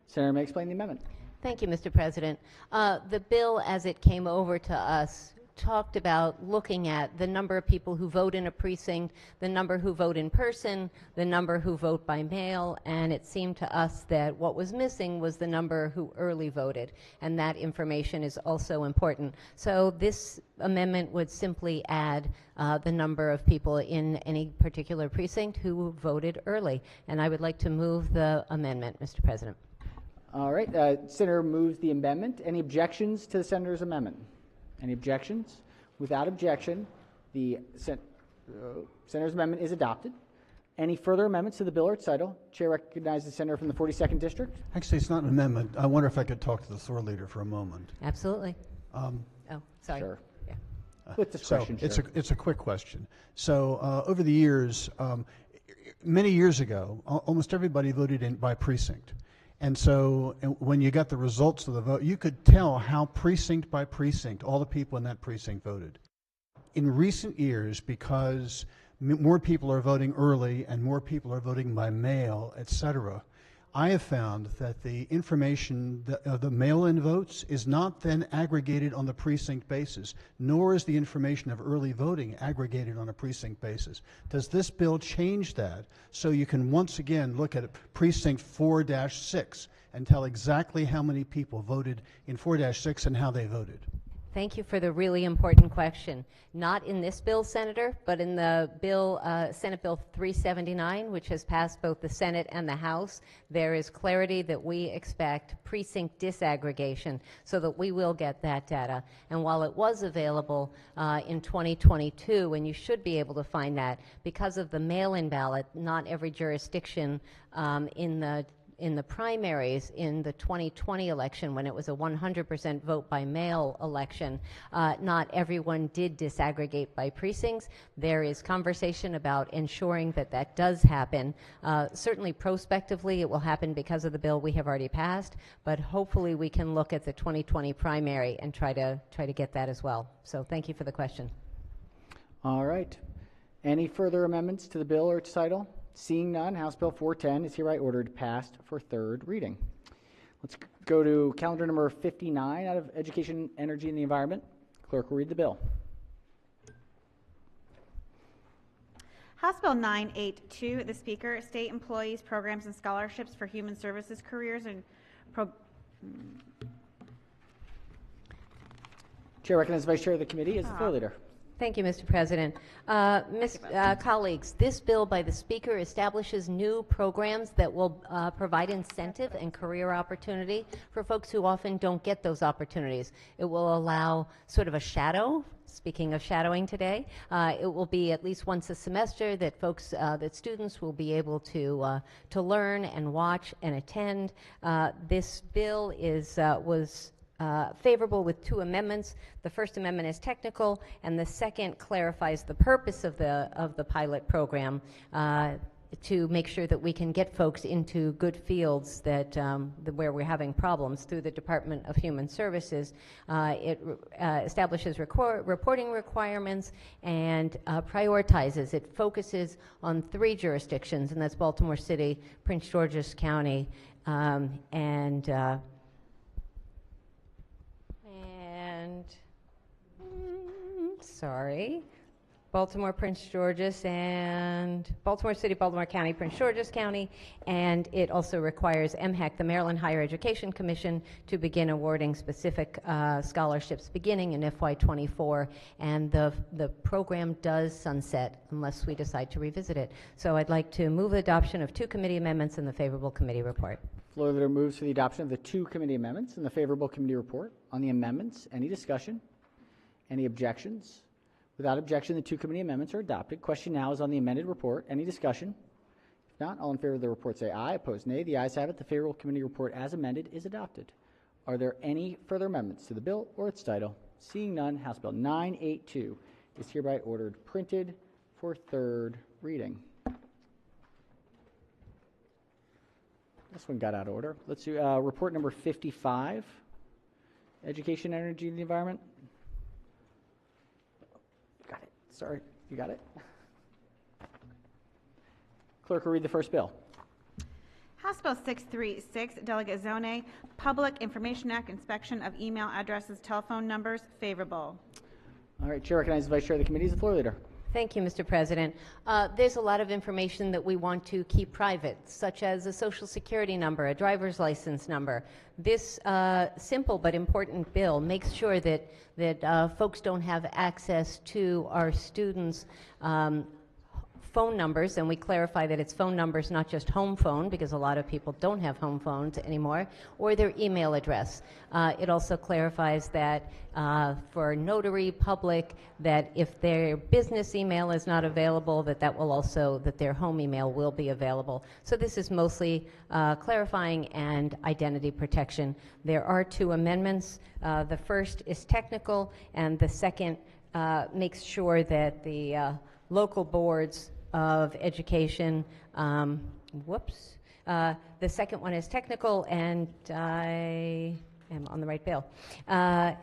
Senator may explain the amendment. Thank you, Mr. President. The bill, as it came over to us, talked about looking at the number of people who vote in a precinct, the number who vote in person, the number who vote by mail, and it seemed to us that what was missing was the number who early voted, and that information is also important. So this amendment would simply add the number of people in any particular precinct who voted early, and I would like to move the amendment, Mr. President. All right, Senator moves the amendment. Any objections to the senator's amendment? Any objections? Without objection, the senator's amendment is adopted. Any further amendments to the bill or its title? Chair recognizes the senator from the 42nd District. Actually, it's not an amendment. I wonder if I could talk to the floor leader for a moment. Absolutely. Oh, sorry. Sure. Yeah. With discretion, so it's a quick question. So over the years, many years ago, almost everybody voted in by precinct. And so when you got the results of the vote, you could tell how precinct by precinct all the people in that precinct voted. In recent years, because more people are voting early and more people are voting by mail, et cetera, I have found that the information, the mail-in votes, is not then aggregated on the precinct basis, nor is the information of early voting aggregated on a precinct basis. Does this bill change that so you can once again look at precinct 4-6 and tell exactly how many people voted in 4-6 and how they voted? Thank you for the really important question. Not in this bill, Senator, but in the bill, Senate Bill 379, which has passed both the Senate and the House, there is clarity that we expect precinct disaggregation so that we will get that data. And while it was available in 2022, and you should be able to find that, because of the mail-in ballot, not every jurisdiction in the primaries in the 2020 election, when it was a 100% vote by mail election, not everyone did disaggregate by precincts. There is conversation about ensuring that that does happen. Certainly prospectively it will happen because of the bill we have already passed, but hopefully we can look at the 2020 primary and try to get that as well. So thank you for the question. All right. Any further amendments to the bill or its title? Seeing none, House Bill 410 is hereby ordered passed for third reading. Let's go to calendar number 59 out of Education, Energy, and the Environment. Clerk will read the bill. House Bill 982, the Speaker, State Employees, Programs, and Scholarships for Human Services Careers and Chair recognizes Vice Chair of the Committee as the floor leader. Thank you, Mr. President. Colleagues, this bill by the Speaker establishes new programs that will provide incentive and career opportunity for folks who often don't get those opportunities. It will allow sort of a shadow. Speaking of shadowing today, it will be at least once a semester that folks, that students will be able to learn and watch and attend. This bill was favorable with two amendments. The first amendment is technical, and the second clarifies the purpose of the pilot program to make sure that we can get folks into good fields that where we're having problems through the Department of Human Services. It establishes reporting requirements and prioritizes. It focuses on 3 jurisdictions, and that's Baltimore City, Prince George's County, Baltimore, Prince George's, and Baltimore City, Baltimore County, Prince George's County, and it also requires MHEC, the Maryland Higher Education Commission, to begin awarding specific scholarships beginning in FY24, and the program does sunset unless we decide to revisit it. So I'd like to move the adoption of 2 committee amendments and the favorable committee report. Floor leader moves for the adoption of the 2 committee amendments and the favorable committee report. On the amendments, any discussion? Any objections? Without objection, the 2 committee amendments are adopted. Question now is on the amended report. Any discussion? If not, all in favor of the report say aye. Opposed, nay. The ayes have it. The favorable committee report as amended is adopted. Are there any further amendments to the bill or its title? Seeing none, House Bill 982 is hereby ordered printed for third reading. This one got out of order. Let's do report number 55, Education, Energy, and the Environment. Got it. Sorry, you got it? Clerk will read the first bill. House Bill 636, Delegate Zone, Public Information Act, Inspection of Email Addresses, Telephone Numbers, favorable. All right, Chair recognizes the Vice Chair of the Committee as the floor leader. Thank you, Mr. President. There's a lot of information that we want to keep private, such as a social security number, a driver's license number. This simple but important bill makes sure that folks don't have access to our students' phone numbers, and we clarify that it's phone numbers, not just home phone, because a lot of people don't have home phones anymore, or their email address. It also clarifies that for notary public, that if their business email is not available, that their home email will be available. So this is mostly clarifying and identity protection. There are 2 amendments. The first is technical, and the second makes sure that the local boards of Education. Whoops. The second one is technical, and I am on the right bill. I'm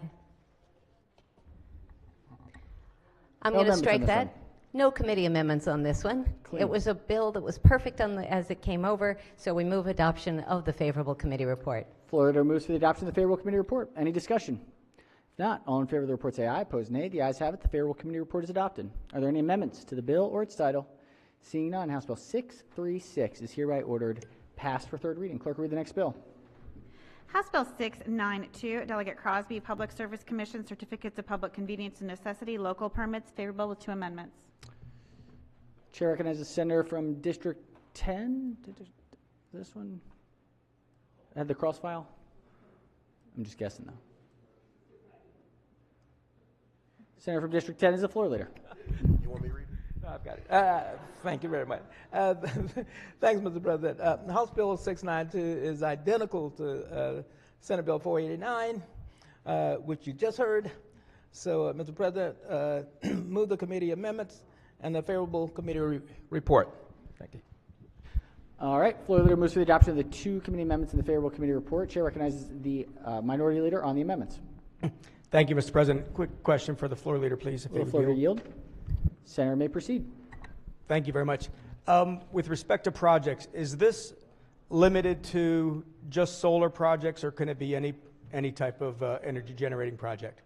going to strike that. No committee amendments on this one. Clean. It was a bill that was perfect as it came over, so we move adoption of the favorable committee report. Floor leader moves for the adoption of the favorable committee report. Any discussion? If not, all in favor of the report say aye. Opposed, nay. The ayes have it. The favorable committee report is adopted. Are there any amendments to the bill or its title? Seeing none, House Bill 636 is hereby ordered passed for third reading. Clerk, read the next bill. House Bill 692, Delegate Crosby, Public Service Commission Certificates of Public Convenience and Necessity, Local Permits, favorable with 2 amendments. Chair recognizes the senator from District 10. This one? I had the cross file? I'm just guessing, though. Senator from District 10 is the floor leader. You want me to read it? No, I've got it. Thank you very much. Thanks, Mr. President. House Bill 692 is identical to Senate Bill 489, which you just heard. So, Mr. President, move the committee amendments and the favorable committee report. Thank you. All right. Floor leader moves for the adoption of the 2 committee amendments in the favorable committee report. Chair recognizes the minority leader on the amendments. Thank you, Mr. President. Quick question for the floor leader, please. Will the floor leader yield? Senator may proceed. Thank you very much. With respect to projects, is this limited to just solar projects, or can it be any type of energy generating project?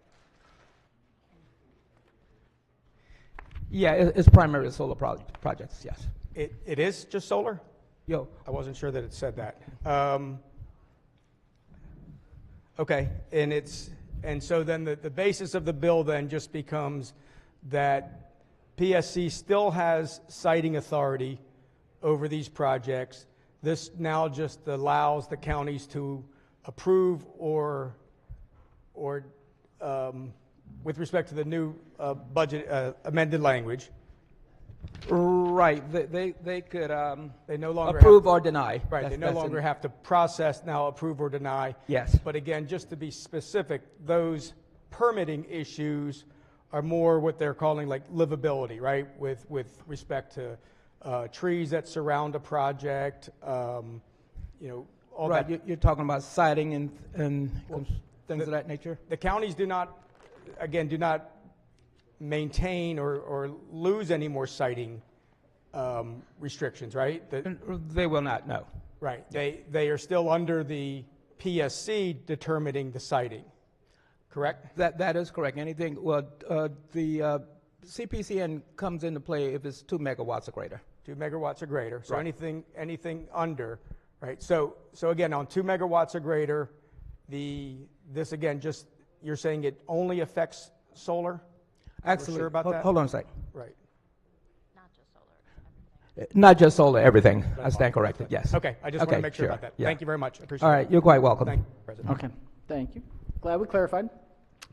Yeah, it's primarily solar projects, yes. It is just solar? Yo. I wasn't sure that it said that. Okay, and so then the basis of the bill then just becomes that PSC still has siting authority over these projects. This now just allows the counties to approve or with respect to the new budget amended language. Right. They could they no longer approve or deny. Right. They no longer have to process now, approve or deny. Yes. But again, just to be specific, those permitting issues are more what they're calling like livability, right? With respect to trees that surround a project, all right. that. You're talking about siting and things of that nature? The counties do not maintain or lose any more siting restrictions, right? They will not, no. Right. They are still under the PSC determining the siting, correct? That is correct. Anything, the CPCN comes into play if it's 2 megawatts or greater. 2 megawatts or greater. So Right. anything under, right? So again, on 2 megawatts or greater, this again, just you're saying it only affects solar? Absolutely. We're sure about that? Hold on a second. Right. Not just solar, everything. I stand corrected, yes. Okay, I just want to make sure about that. Yeah. Thank you very much. I appreciate All it. right, you're quite welcome. Thank you, President. Okay. Thank you. Glad we clarified.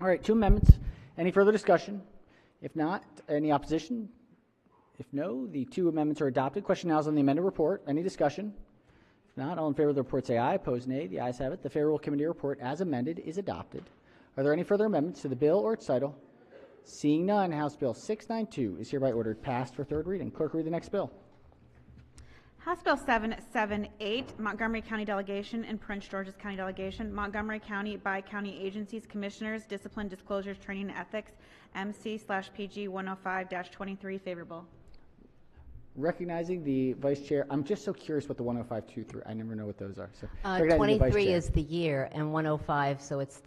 All right. 2 amendments. Any further discussion? If not, any opposition? If no, the 2 amendments are adopted. Question now is on the amended report. Any discussion? If not, all in favor of the report say aye. Opposed, nay. The ayes have it. The favorable committee report as amended is adopted. Are there any further amendments to the bill or its title? Seeing none, House Bill 692 is hereby ordered passed for third reading. Clerk, read the next bill. House Bill 778, Montgomery County Delegation and Prince George's County Delegation, Montgomery County by County Agencies, Commissioners, Discipline, Disclosures, Training, and Ethics, MC/PG 105-23, favorable. Recognizing the Vice Chair, I'm just so curious what the 105-23, I never know what those are. So 23 is the year, and 105, so that's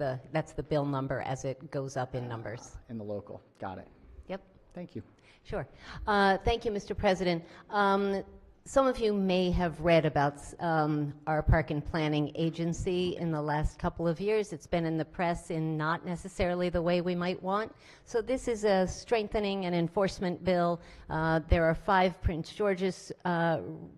the bill number as it goes up in numbers. In the local. Got it. Yep. Thank you. Sure. Thank you, Mr. President. Some of you may have read about our Park and Planning Agency in the last couple of years. It's been in the press in not necessarily the way we might want. So this is a strengthening and enforcement bill. There are 5 Prince George's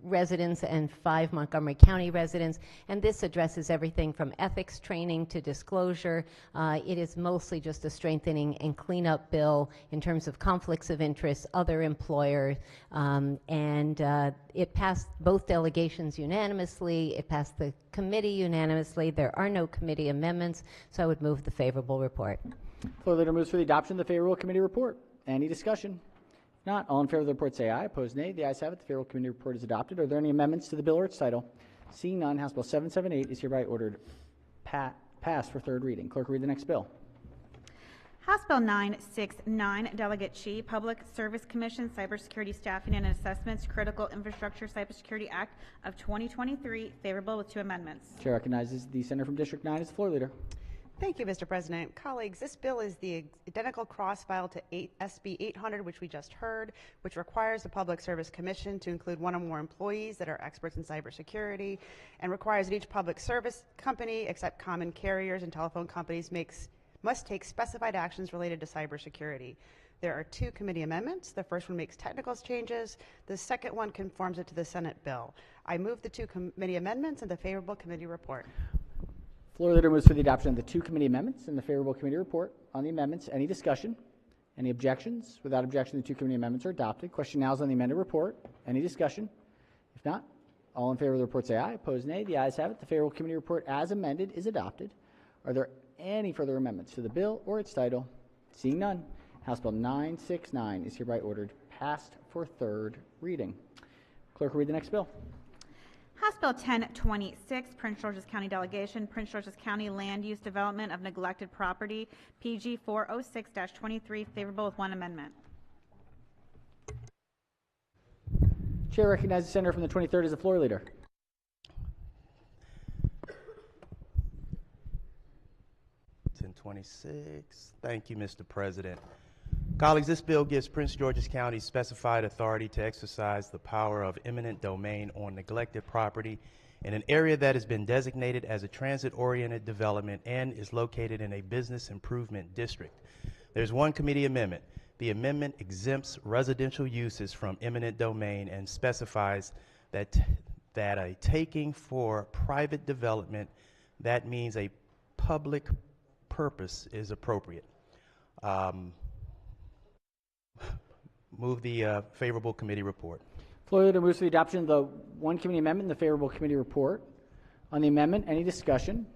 residents and 5 Montgomery County residents, and this addresses everything from ethics training to disclosure. It is mostly just a strengthening and cleanup bill in terms of conflicts of interest, other employers, and it passed both delegations unanimously. It passed the committee unanimously. There are no committee amendments, so I would move the favorable report. Floor leader moves for the adoption of the favorable committee report. Any discussion? If not, all in favor of the report say aye. Opposed, nay. The ayes have it. The favorable committee report is adopted. Are there any amendments to the bill or its title? Seeing none, House Bill 778 is hereby ordered passed for third reading. Clerk, read the next bill. House Bill 969, Delegate Chi, Public Service Commission, Cybersecurity Staffing and Assessments, Critical Infrastructure Cybersecurity Act of 2023, favorable with 2 amendments. Chair recognizes the senator from District 9 as the floor leader. Thank you, Mr. President. Colleagues, this bill is the identical cross-file to SB 800, which we just heard, which requires the Public Service Commission to include 1 or more employees that are experts in cybersecurity, and requires that each public service company, except common carriers and telephone companies, must take specified actions related to cybersecurity. There are 2 committee amendments. The first one makes technical changes. The second one conforms it to the Senate bill. I move the 2 committee amendments and the favorable committee report. Floor leader moves for the adoption of the 2 committee amendments and the favorable committee report. On the amendments, any discussion? Any objections? Without objection, the 2 committee amendments are adopted. Question now is on the amended report. Any discussion? If not, all in favor of the report say aye. Opposed, nay. The ayes have it. The favorable committee report as amended is adopted. Are there any further amendments to the bill or its title? Seeing none, House Bill 969 is hereby ordered passed for third reading. Clerk will read the next bill. House Bill 1026, Prince George's County Delegation, Prince George's County Land Use Development of Neglected Property, PG 406-23, favorable with 1 amendment. Chair recognizes the senator from the 23rd as the floor leader. Thank you, Mr. President. Colleagues, this bill gives Prince George's County specified authority to exercise the power of eminent domain on neglected property in an area that has been designated as a transit-oriented development and is located in a business improvement district. There's 1 committee amendment. The amendment exempts residential uses from eminent domain and specifies that a taking for private development, that means a public purpose, is appropriate. Move the favorable committee report. Floor leader moves for the adoption of the 1 committee amendment and the favorable committee report. On the amendment, any discussion?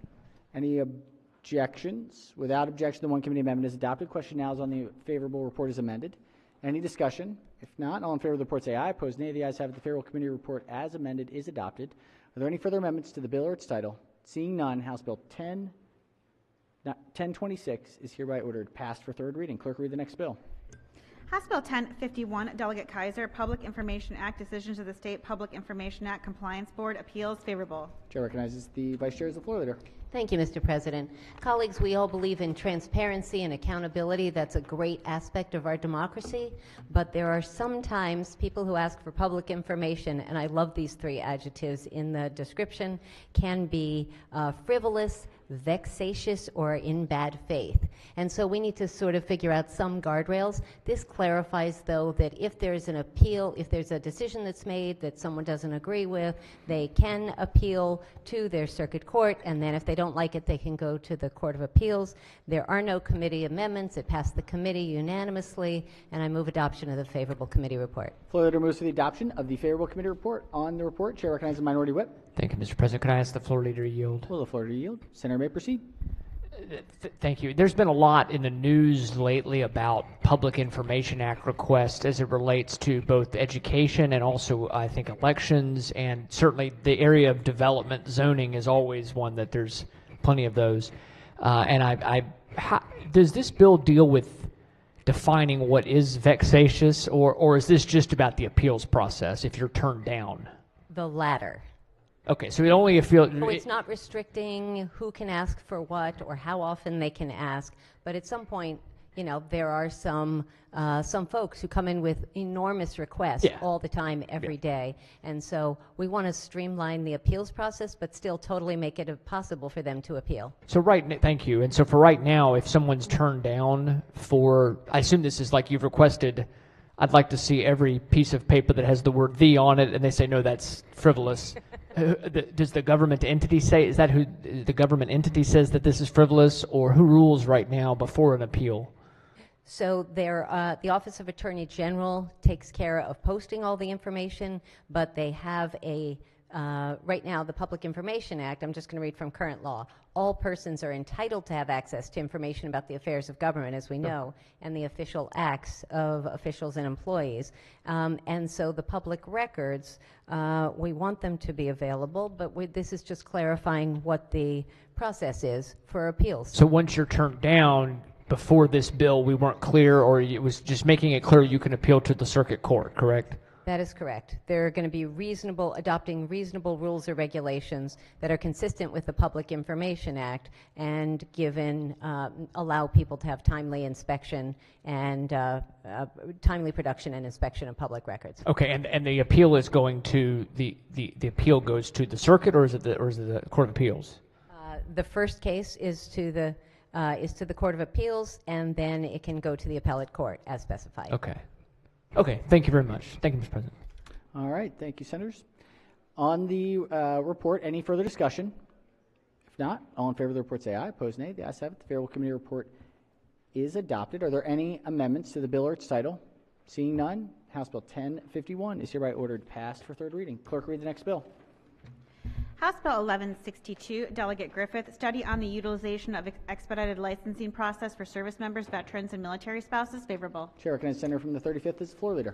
Any objections? Without objection, the 1 committee amendment is adopted. Question now is on the favorable report as amended. Any discussion? If not, all in favor of the report say aye. Opposed, nay. The ayes have it. The favorable committee report as amended is adopted. Are there any further amendments to the bill or its title? Seeing none, House Bill 1026 is hereby ordered passed for third reading. Clerk, read the next bill. House Bill 1051, Delegate Kaiser, Public Information Act, Decisions of the State Public Information Act Compliance Board, Appeals, favorable. Chair recognizes the Vice Chair as the floor leader. Thank you, Mr. President. Colleagues, we all believe in transparency and accountability. That's a great aspect of our democracy. But there are sometimes people who ask for public information, and I love these 3 adjectives in the description, can be frivolous, vexatious, or in bad faith. And so we need to sort of figure out some guardrails. This clarifies, though, that if there's an appeal, if there's a decision that's made that someone doesn't agree with, they can appeal to their circuit court, and then if they don't like it, they can go to the Court of Appeals. There are no committee amendments. It passed the committee unanimously, and I move adoption of the favorable committee report. Floor leader moves for the adoption of the favorable committee report. On the report, Chair recognizes the minority whip. Thank you, Mr. President. Could I ask the floor leader to yield? Will the floor leader yield? Senator may proceed. Thank you. There's been a lot in the news lately about Public Information Act requests as it relates to both education and also, I think, elections, and certainly the area of development zoning is always one that there's plenty of those. Does this bill deal with defining what is vexatious, or is this just about the appeals process if you're turned down? The latter. Okay, so it only appeals. So it's not restricting who can ask for what or how often they can ask, but at some point, you know, there are some folks who come in with enormous requests all the time, every day, and so we want to streamline the appeals process, but still totally make it possible for them to appeal. So thank you. And so for right now, if someone's turned down for, I assume this is like you've requested, I'd like to see every piece of paper that has the word "the" on it, and they say no, that's frivolous. Does the government entity say, is that who the government entity says that this is frivolous, or who rules right now before an appeal? So the Office of Attorney General takes care of posting all the information, but they have a right now, the Public Information Act, I'm just going to read from current law, all persons are entitled to have access to information about the affairs of government, as we know, and the official acts of officials and employees. And so the public records, we want them to be available, but this is just clarifying what the process is for appeals. So once you're turned down, before this bill, we weren't clear, or it was just making it clear you can appeal to the circuit court, correct? That is correct. They're going to be adopting reasonable rules or regulations that are consistent with the Public Information Act and allow people to have timely inspection and timely production and inspection of public records. Okay, and the appeal is going to, the appeal goes to the circuit, or is it the Court of Appeals? The first case is to the Court of Appeals, and then it can go to the appellate court as specified. Okay. Okay, thank you very much. Thank you, Mr. President. All right, thank you, Senators. On the report, any further discussion? If not, all in favor of the report say aye. Opposed, nay. The ayes have it. The Favorable Committee report is adopted. Are there any amendments to the bill or its title? Seeing none, House Bill 1051 is hereby ordered passed for third reading. Clerk, read the next bill. House Bill 1162, Delegate Griffith, study on the utilization of expedited licensing process for service members, veterans, and military spouses. Favorable. Chair recognizes Senator from the 35th as the floor leader.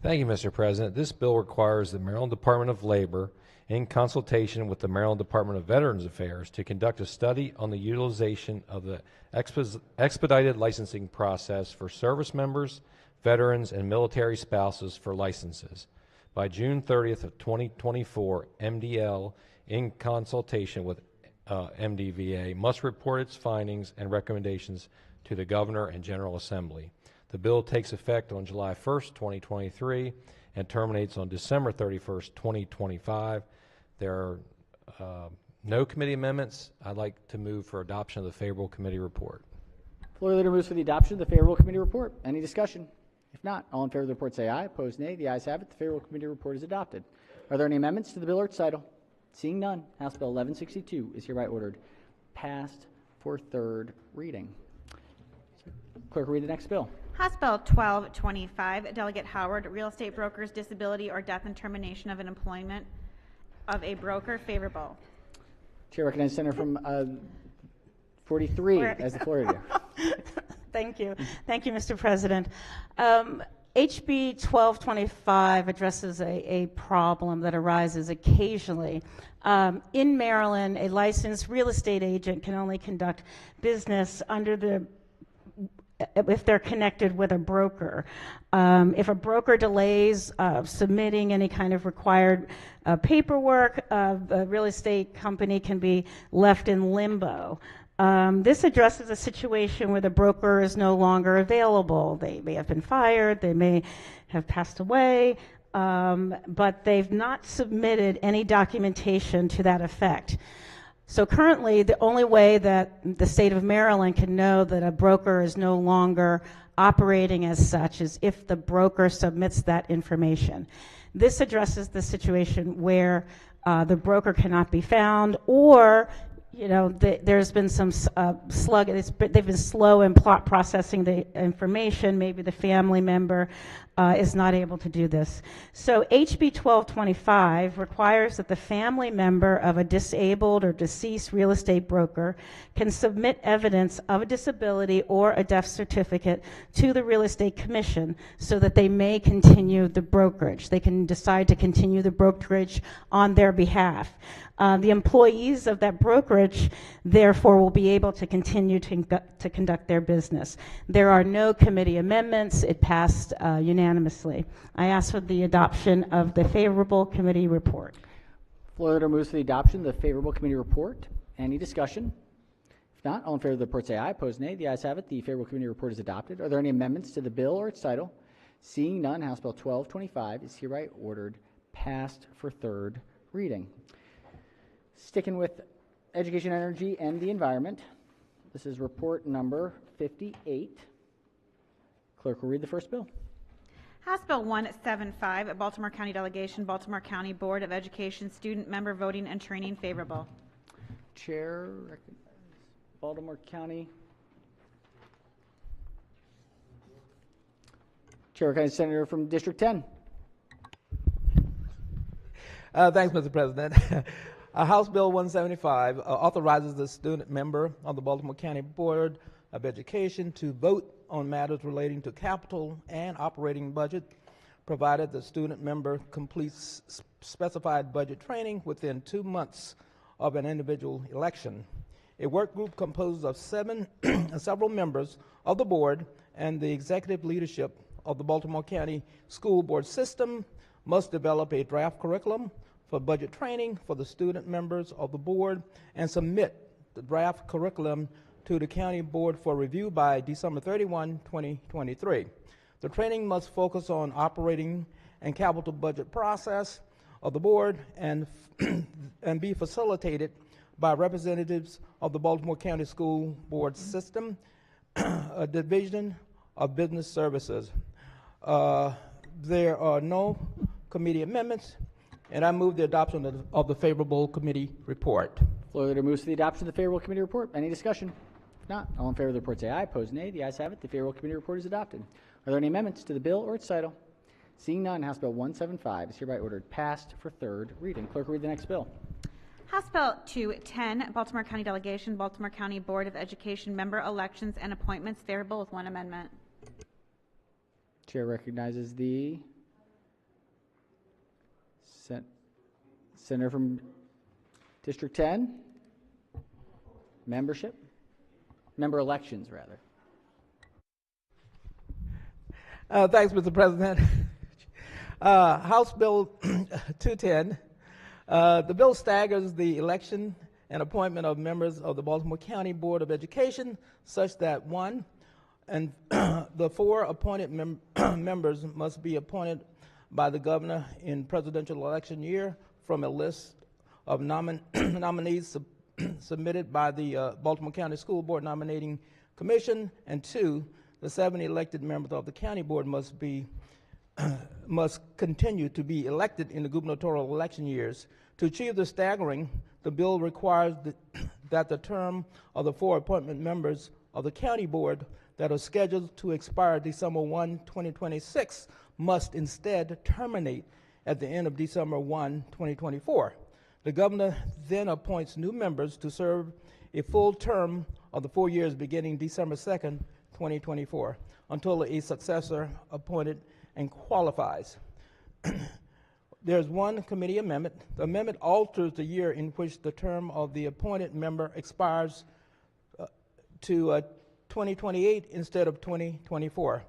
Thank you, Mr. President. This bill requires the Maryland Department of Labor, in consultation with the Maryland Department of Veterans Affairs, to conduct a study on the utilization of the expedited licensing process for service members, veterans, and military spouses for licenses. By June 30th of 2024, MDL, in consultation with MDVA, must report its findings and recommendations to the Governor and General Assembly. The bill takes effect on July 1st, 2023, and terminates on December 31st, 2025. There are no committee amendments. I'd like to move for adoption of the favorable committee report. Floor leader moves for the adoption of the favorable committee report. Any discussion? If not, all in favor of the report say aye. Opposed, nay. The ayes have it. The favorable committee report is adopted. Are there any amendments to the bill or its title? Seeing none, House Bill 1162 is hereby ordered passed for third reading. Clerk, read the next bill. House Bill 1225, Delegate Howard, real estate brokers, disability, or death and termination of an employment of a broker. Favorable. Chair recognizes Senator from 43 as the floor leader. Thank you. Thank you, Mr. President. HB 1225 addresses a problem that arises occasionally. In Maryland, a licensed real estate agent can only conduct business if they're connected with a broker. If a broker delays submitting any kind of required paperwork, the real estate company can be left in limbo. This addresses a situation where the broker is no longer available. They may have been fired, they may have passed away, but they've not submitted any documentation to that effect. So currently, the only way that the state of Maryland can know that a broker is no longer operating as such is if the broker submits that information. This addresses the situation where the broker cannot be found, or there's been some they've been slow in processing the information. Maybe the family member is not able to do this. So HB 1225 requires that the family member of a disabled or deceased real estate broker can submit evidence of a disability or a death certificate to the Real Estate Commission so that they may continue the brokerage. They can decide to continue the brokerage on their behalf. The employees of that brokerage, therefore, will be able to continue to conduct their business. There are no committee amendments. It passed unanimously. I ask for the adoption of the favorable committee report. Floor leader moves for the adoption of the favorable committee report. Any discussion? If not, all in favor of the report say aye. Opposed, nay. The ayes have it. The favorable committee report is adopted. Are there any amendments to the bill or its title? Seeing none, House Bill 1225 is hereby ordered passed for third reading. Sticking with education, energy, and the environment, this is report number 58. Clerk will read the first bill. House Bill 175, Baltimore County Delegation, Baltimore County Board of Education, Student Member Voting and Training. Favorable. Chair recognizes Baltimore County. Chair recognizes Senator from District 10. Thanks, Mr. President. House Bill 175 authorizes the student member of the Baltimore County Board of Education to vote on matters relating to capital and operating budget, provided the student member completes specified budget training within 2 months of an individual election. A work group composed of several members of the board and the executive leadership of the Baltimore County School Board system must develop a draft curriculum for budget training for the student members of the board and submit the draft curriculum to the county board for review by December 31, 2023. The training must focus on operating and capital budget process of the board and be facilitated by representatives of the Baltimore County School Board system, a division of business services. There are no committee amendments, and I move the adoption of the favorable committee report. Floor leader moves to the adoption of the favorable committee report. Any discussion? If not, all in favor of the report say aye. Opposed, nay. The ayes have it. The favorable committee report is adopted. Are there any amendments to the bill or its title? Seeing none, House Bill 175 is hereby ordered passed for third reading. Clerk will read the next bill. House Bill 210, Baltimore County Delegation, Baltimore County Board of Education member elections and appointments, favorable with one amendment. Chair recognizes the senator from District 10. Member elections, rather. Thanks, Mr. President. House Bill 210. The bill staggers the election and appointment of members of the Baltimore County Board of Education such that one, and the 4 appointed members must be appointed by the governor in presidential election year from a list of nominees submitted by the Baltimore County School Board Nominating Commission, and 2, the 7 elected members of the county board must continue to be elected in the gubernatorial election years. To achieve the staggering, the bill requires that the term of the 4 appointment members of the county board that are scheduled to expire December 1, 2026 must instead terminate at the end of December 1, 2024. The governor then appoints new members to serve a full term of the 4 years beginning December 2nd, 2024, until a successor appointed and qualifies. There's one committee amendment. The amendment alters the year in which the term of the appointed member expires to 2028 instead of 2024.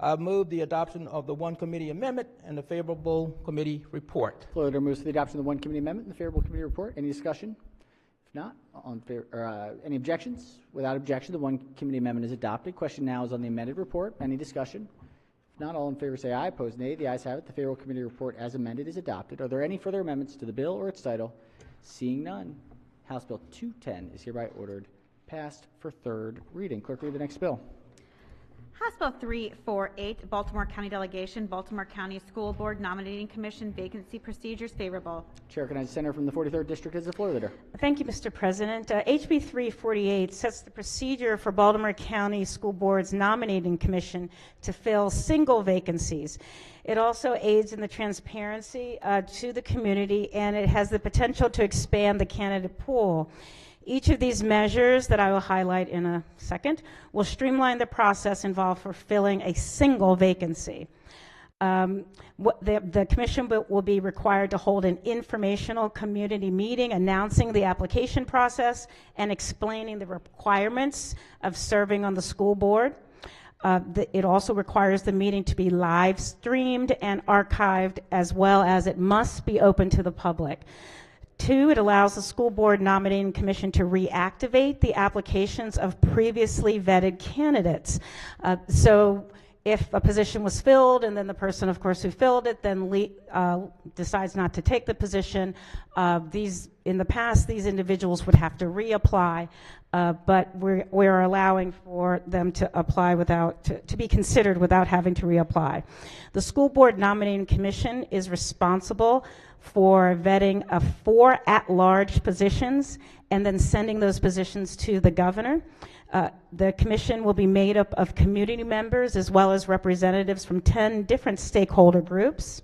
I move the adoption of the one committee amendment and the favorable committee report. Floor leader moves to the adoption of the one committee amendment and the favorable committee report. Any discussion? If not, all in favor, any objections? Without objection, the one committee amendment is adopted. Question now is on the amended report. Any discussion? If not, all in favor say aye. Opposed, nay. The ayes have it. The favorable committee report as amended is adopted. Are there any further amendments to the bill or its title? Seeing none, House Bill 210 is hereby ordered passed for third reading. Clerk, read the next bill. House Bill 348, Baltimore County Delegation, Baltimore County School Board Nominating Commission vacancy procedures, favorable. Chair recognizes the senator from the 43rd District as the floor leader. Thank you, Mr. President. HB 348 sets the procedure for Baltimore County School Board's Nominating Commission to fill single vacancies. It also aids in the transparency to the community, and it has the potential to expand the candidate pool. Each of these measures that I will highlight in a second will streamline the process involved for filling a single vacancy. The commission will be required to hold an informational community meeting announcing the application process and explaining the requirements of serving on the school board. It also requires the meeting to be live streamed and archived, as well as it must be open to the public. 2, it allows the school board nominating commission to reactivate the applications of previously vetted candidates. So if a position was filled and then the person, of course, who filled it then decides not to take the position, in the past, these individuals would have to reapply, but we're allowing for them to apply to be considered without having to reapply. The school board nominating commission is responsible for vetting 4 at-large positions and then sending those positions to the governor. The commission will be made up of community members as well as representatives from 10 different stakeholder groups.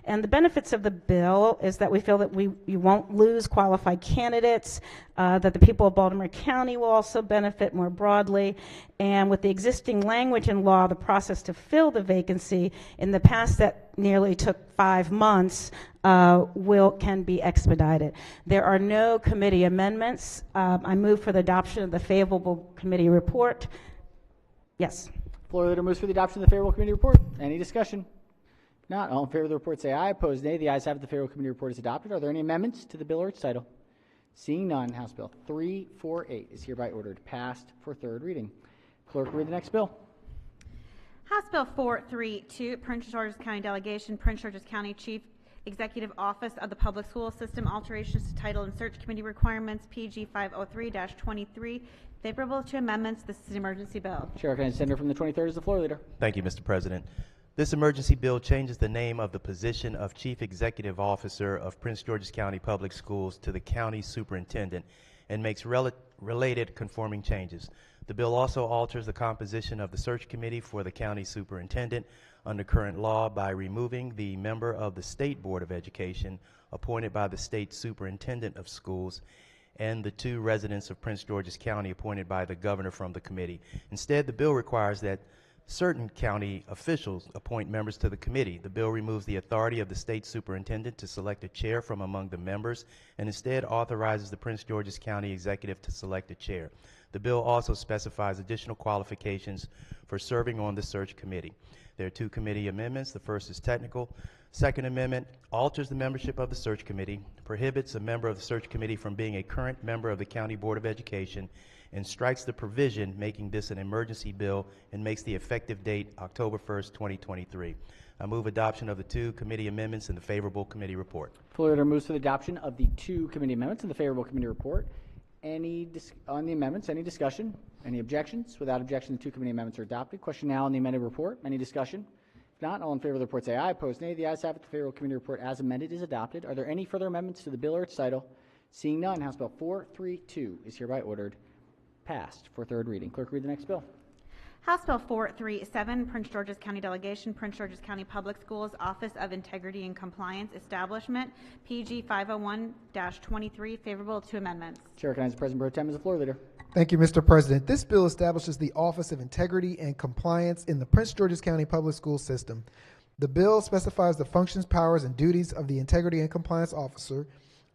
And the benefits of the bill is that we feel that you won't lose qualified candidates, that the people of Baltimore County will also benefit more broadly, and with the existing language in law, the process to fill the vacancy in the past that nearly took 5 months can be expedited. There are no committee amendments. I move for the adoption of the favorable committee report. Yes. Floor leader moves for the adoption of the favorable committee report. Any discussion? If not, all in favor of the report say aye. Opposed, nay. The ayes have it. The favorable committee report is adopted. Are there any amendments to the bill or its title? Seeing none, House Bill 348 is hereby ordered passed for third reading. Clerk, read the next bill. House Bill 432, Prince George's County Delegation, Prince George's County Chief Executive Office of the Public School System, alterations to title and search committee requirements, PG 503-23. Favorable to amendments. This is an emergency bill. Chair recognizes the senator from the 23rd as the floor leader. Thank you, Mr. President. This emergency bill changes the name of the position of Chief Executive Officer of Prince George's County Public Schools to the County Superintendent and makes related conforming changes. The bill also alters the composition of the search committee for the County Superintendent under current law by removing the member of the State Board of Education appointed by the State Superintendent of Schools and the 2 residents of Prince George's County appointed by the governor from the committee. Instead, the bill requires that certain county officials appoint members to the committee. The bill removes the authority of the state superintendent to select a chair from among the members and instead authorizes the Prince George's County executive to select a chair. The bill also specifies additional qualifications for serving on the search committee. There are 2 committee amendments. The first is technical. Second amendment alters the membership of the search committee, prohibits a member of the search committee from being a current member of the County Board of Education, and strikes the provision making this an emergency bill and makes the effective date October 1st, 2023. I move adoption of the 2 committee amendments and the favorable committee report. Floor leader moves for the adoption of the 2 committee amendments and the favorable committee report. On the amendments, any discussion? Any objections? Without objection, the 2 committee amendments are adopted. Question now on the amended report. Any discussion? If not, all in favor of the report say aye. Opposed, nay. The ayes have it. The favorable committee report as amended is adopted. Are there any further amendments to the bill or its title? Seeing none, House Bill 432 is hereby ordered passed for third reading. Clerk, read the next bill. House Bill 437, Prince George's County Delegation, Prince George's County Public Schools, Office of Integrity and Compliance Establishment, PG 501-23, favorable to amendments. Chair recognizes President Pro Tem as the floor leader. Thank you, Mr. President. This bill establishes the Office of Integrity and Compliance in the Prince George's County Public School System. The bill specifies the functions, powers, and duties of the Integrity and Compliance Officer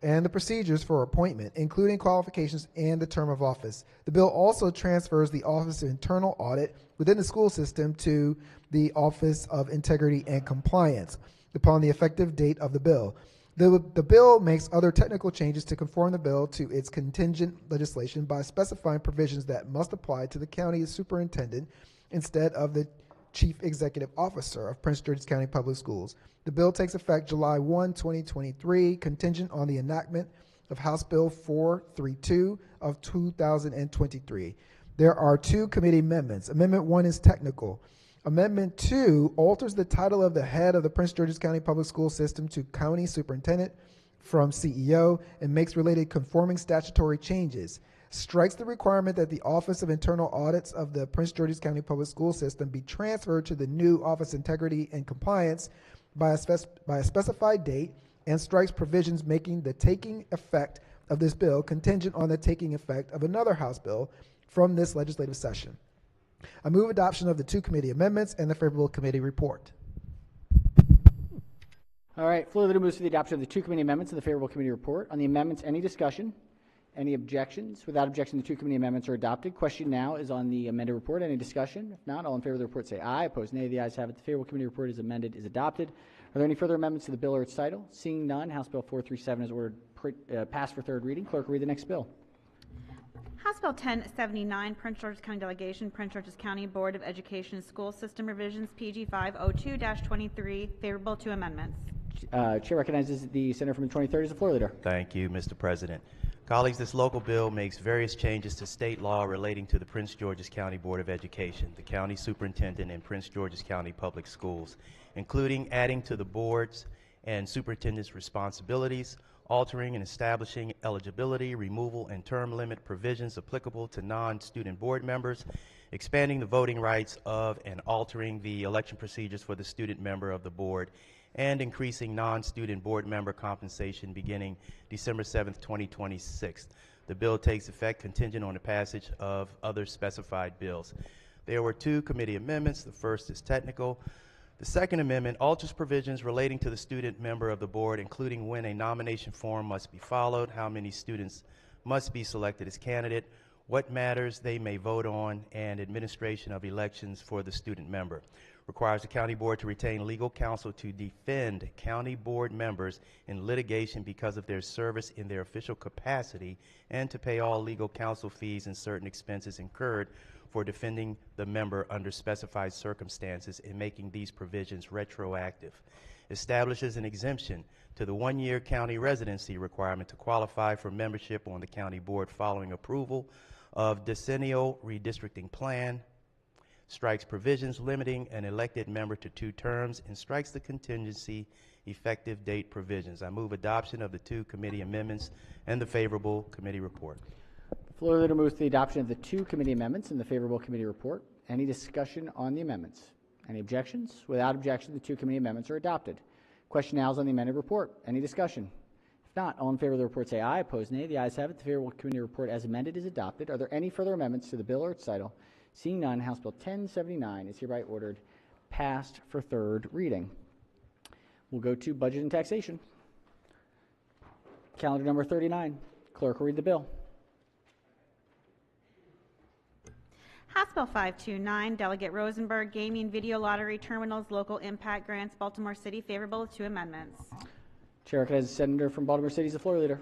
and the procedures for appointment, including qualifications and the term of office. The bill also transfers the Office of Internal Audit within the school system to the Office of Integrity and Compliance upon the effective date of the bill. The bill makes other technical changes to conform the bill to its contingent legislation by specifying provisions that must apply to the county superintendent instead of the Chief Executive Officer of Prince George's County Public Schools. The bill takes effect July 1, 2023, contingent on the enactment of House Bill 432 of 2023. There are 2 committee amendments. Amendment 1 is technical. Amendment 2 alters the title of the head of the Prince George's County Public School System to County Superintendent from CEO and makes related conforming statutory changes. Strikes the requirement that the Office of Internal Audits of the Prince George's County Public School System be transferred to the new Office of Integrity and Compliance by a specified date, and strikes provisions making the taking effect of this bill contingent on the taking effect of another House bill from this legislative session. I move adoption of the 2 committee amendments and the favorable committee report. All right, floor leader moves for the adoption of the 2 committee amendments and the favorable committee report. On the amendments, any discussion? Any objections? Without objection, the 2 committee amendments are adopted. Question now is on the amended report. Any discussion? If not, all in favor of the report say aye. Opposed, nay. The ayes have it. The favorable committee report is amended, is adopted. Are there any further amendments to the bill or its title? Seeing none, House Bill 437 is ordered passed for third reading. Clerk, read the next bill. House Bill 1079, Prince George's County Delegation, Prince George's County Board of Education School System Revisions, PG 502-23, favorable to amendments. Chair recognizes the senator from the 23rd as the floor leader. Thank you, Mr. President. Colleagues, this local bill makes various changes to state law relating to the Prince George's County Board of Education, the county superintendent, and Prince George's County Public Schools, including adding to the board's and superintendent's responsibilities, altering and establishing eligibility, removal, and term limit provisions applicable to non-student board members, expanding the voting rights of and altering the election procedures for the student member of the board, and increasing non-student board member compensation beginning December 7th, 2026. The bill takes effect contingent on the passage of other specified bills. There were 2 committee amendments. The first is technical. The second amendment alters provisions relating to the student member of the board, including when a nomination form must be followed, how many students must be selected as candidate, what matters they may vote on, and administration of elections for the student member. Requires the county board to retain legal counsel to defend county board members in litigation because of their service in their official capacity, and to pay all legal counsel fees and certain expenses incurred for defending the member under specified circumstances, and making these provisions retroactive. Establishes an exemption to the 1-year county residency requirement to qualify for membership on the county board following approval of decennial redistricting plan. Strikes provisions limiting an elected member to 2 terms, and strikes the contingency effective date provisions. I move adoption of the 2 committee amendments and the favorable committee report. Floor leader moves to the adoption of the 2 committee amendments and the favorable committee report. Any discussion on the amendments? Any objections? Without objection, the 2 committee amendments are adopted. Question now is on the amended report. Any discussion? If not, all in favor of the report say aye. Opposed, nay. The ayes have it. The favorable committee report as amended is adopted. Are there any further amendments to the bill or its title? Seeing none, House Bill 1079 is hereby ordered passed for 3rd reading. We'll go to budget and taxation. Calendar number 39. Clerk will read the bill. House Bill 529, Delegate Rosenberg, Gaming Video Lottery Terminals, Local Impact Grants, Baltimore City, favorable with 2 amendments. Chair recognizes the senator from Baltimore City as the floor leader.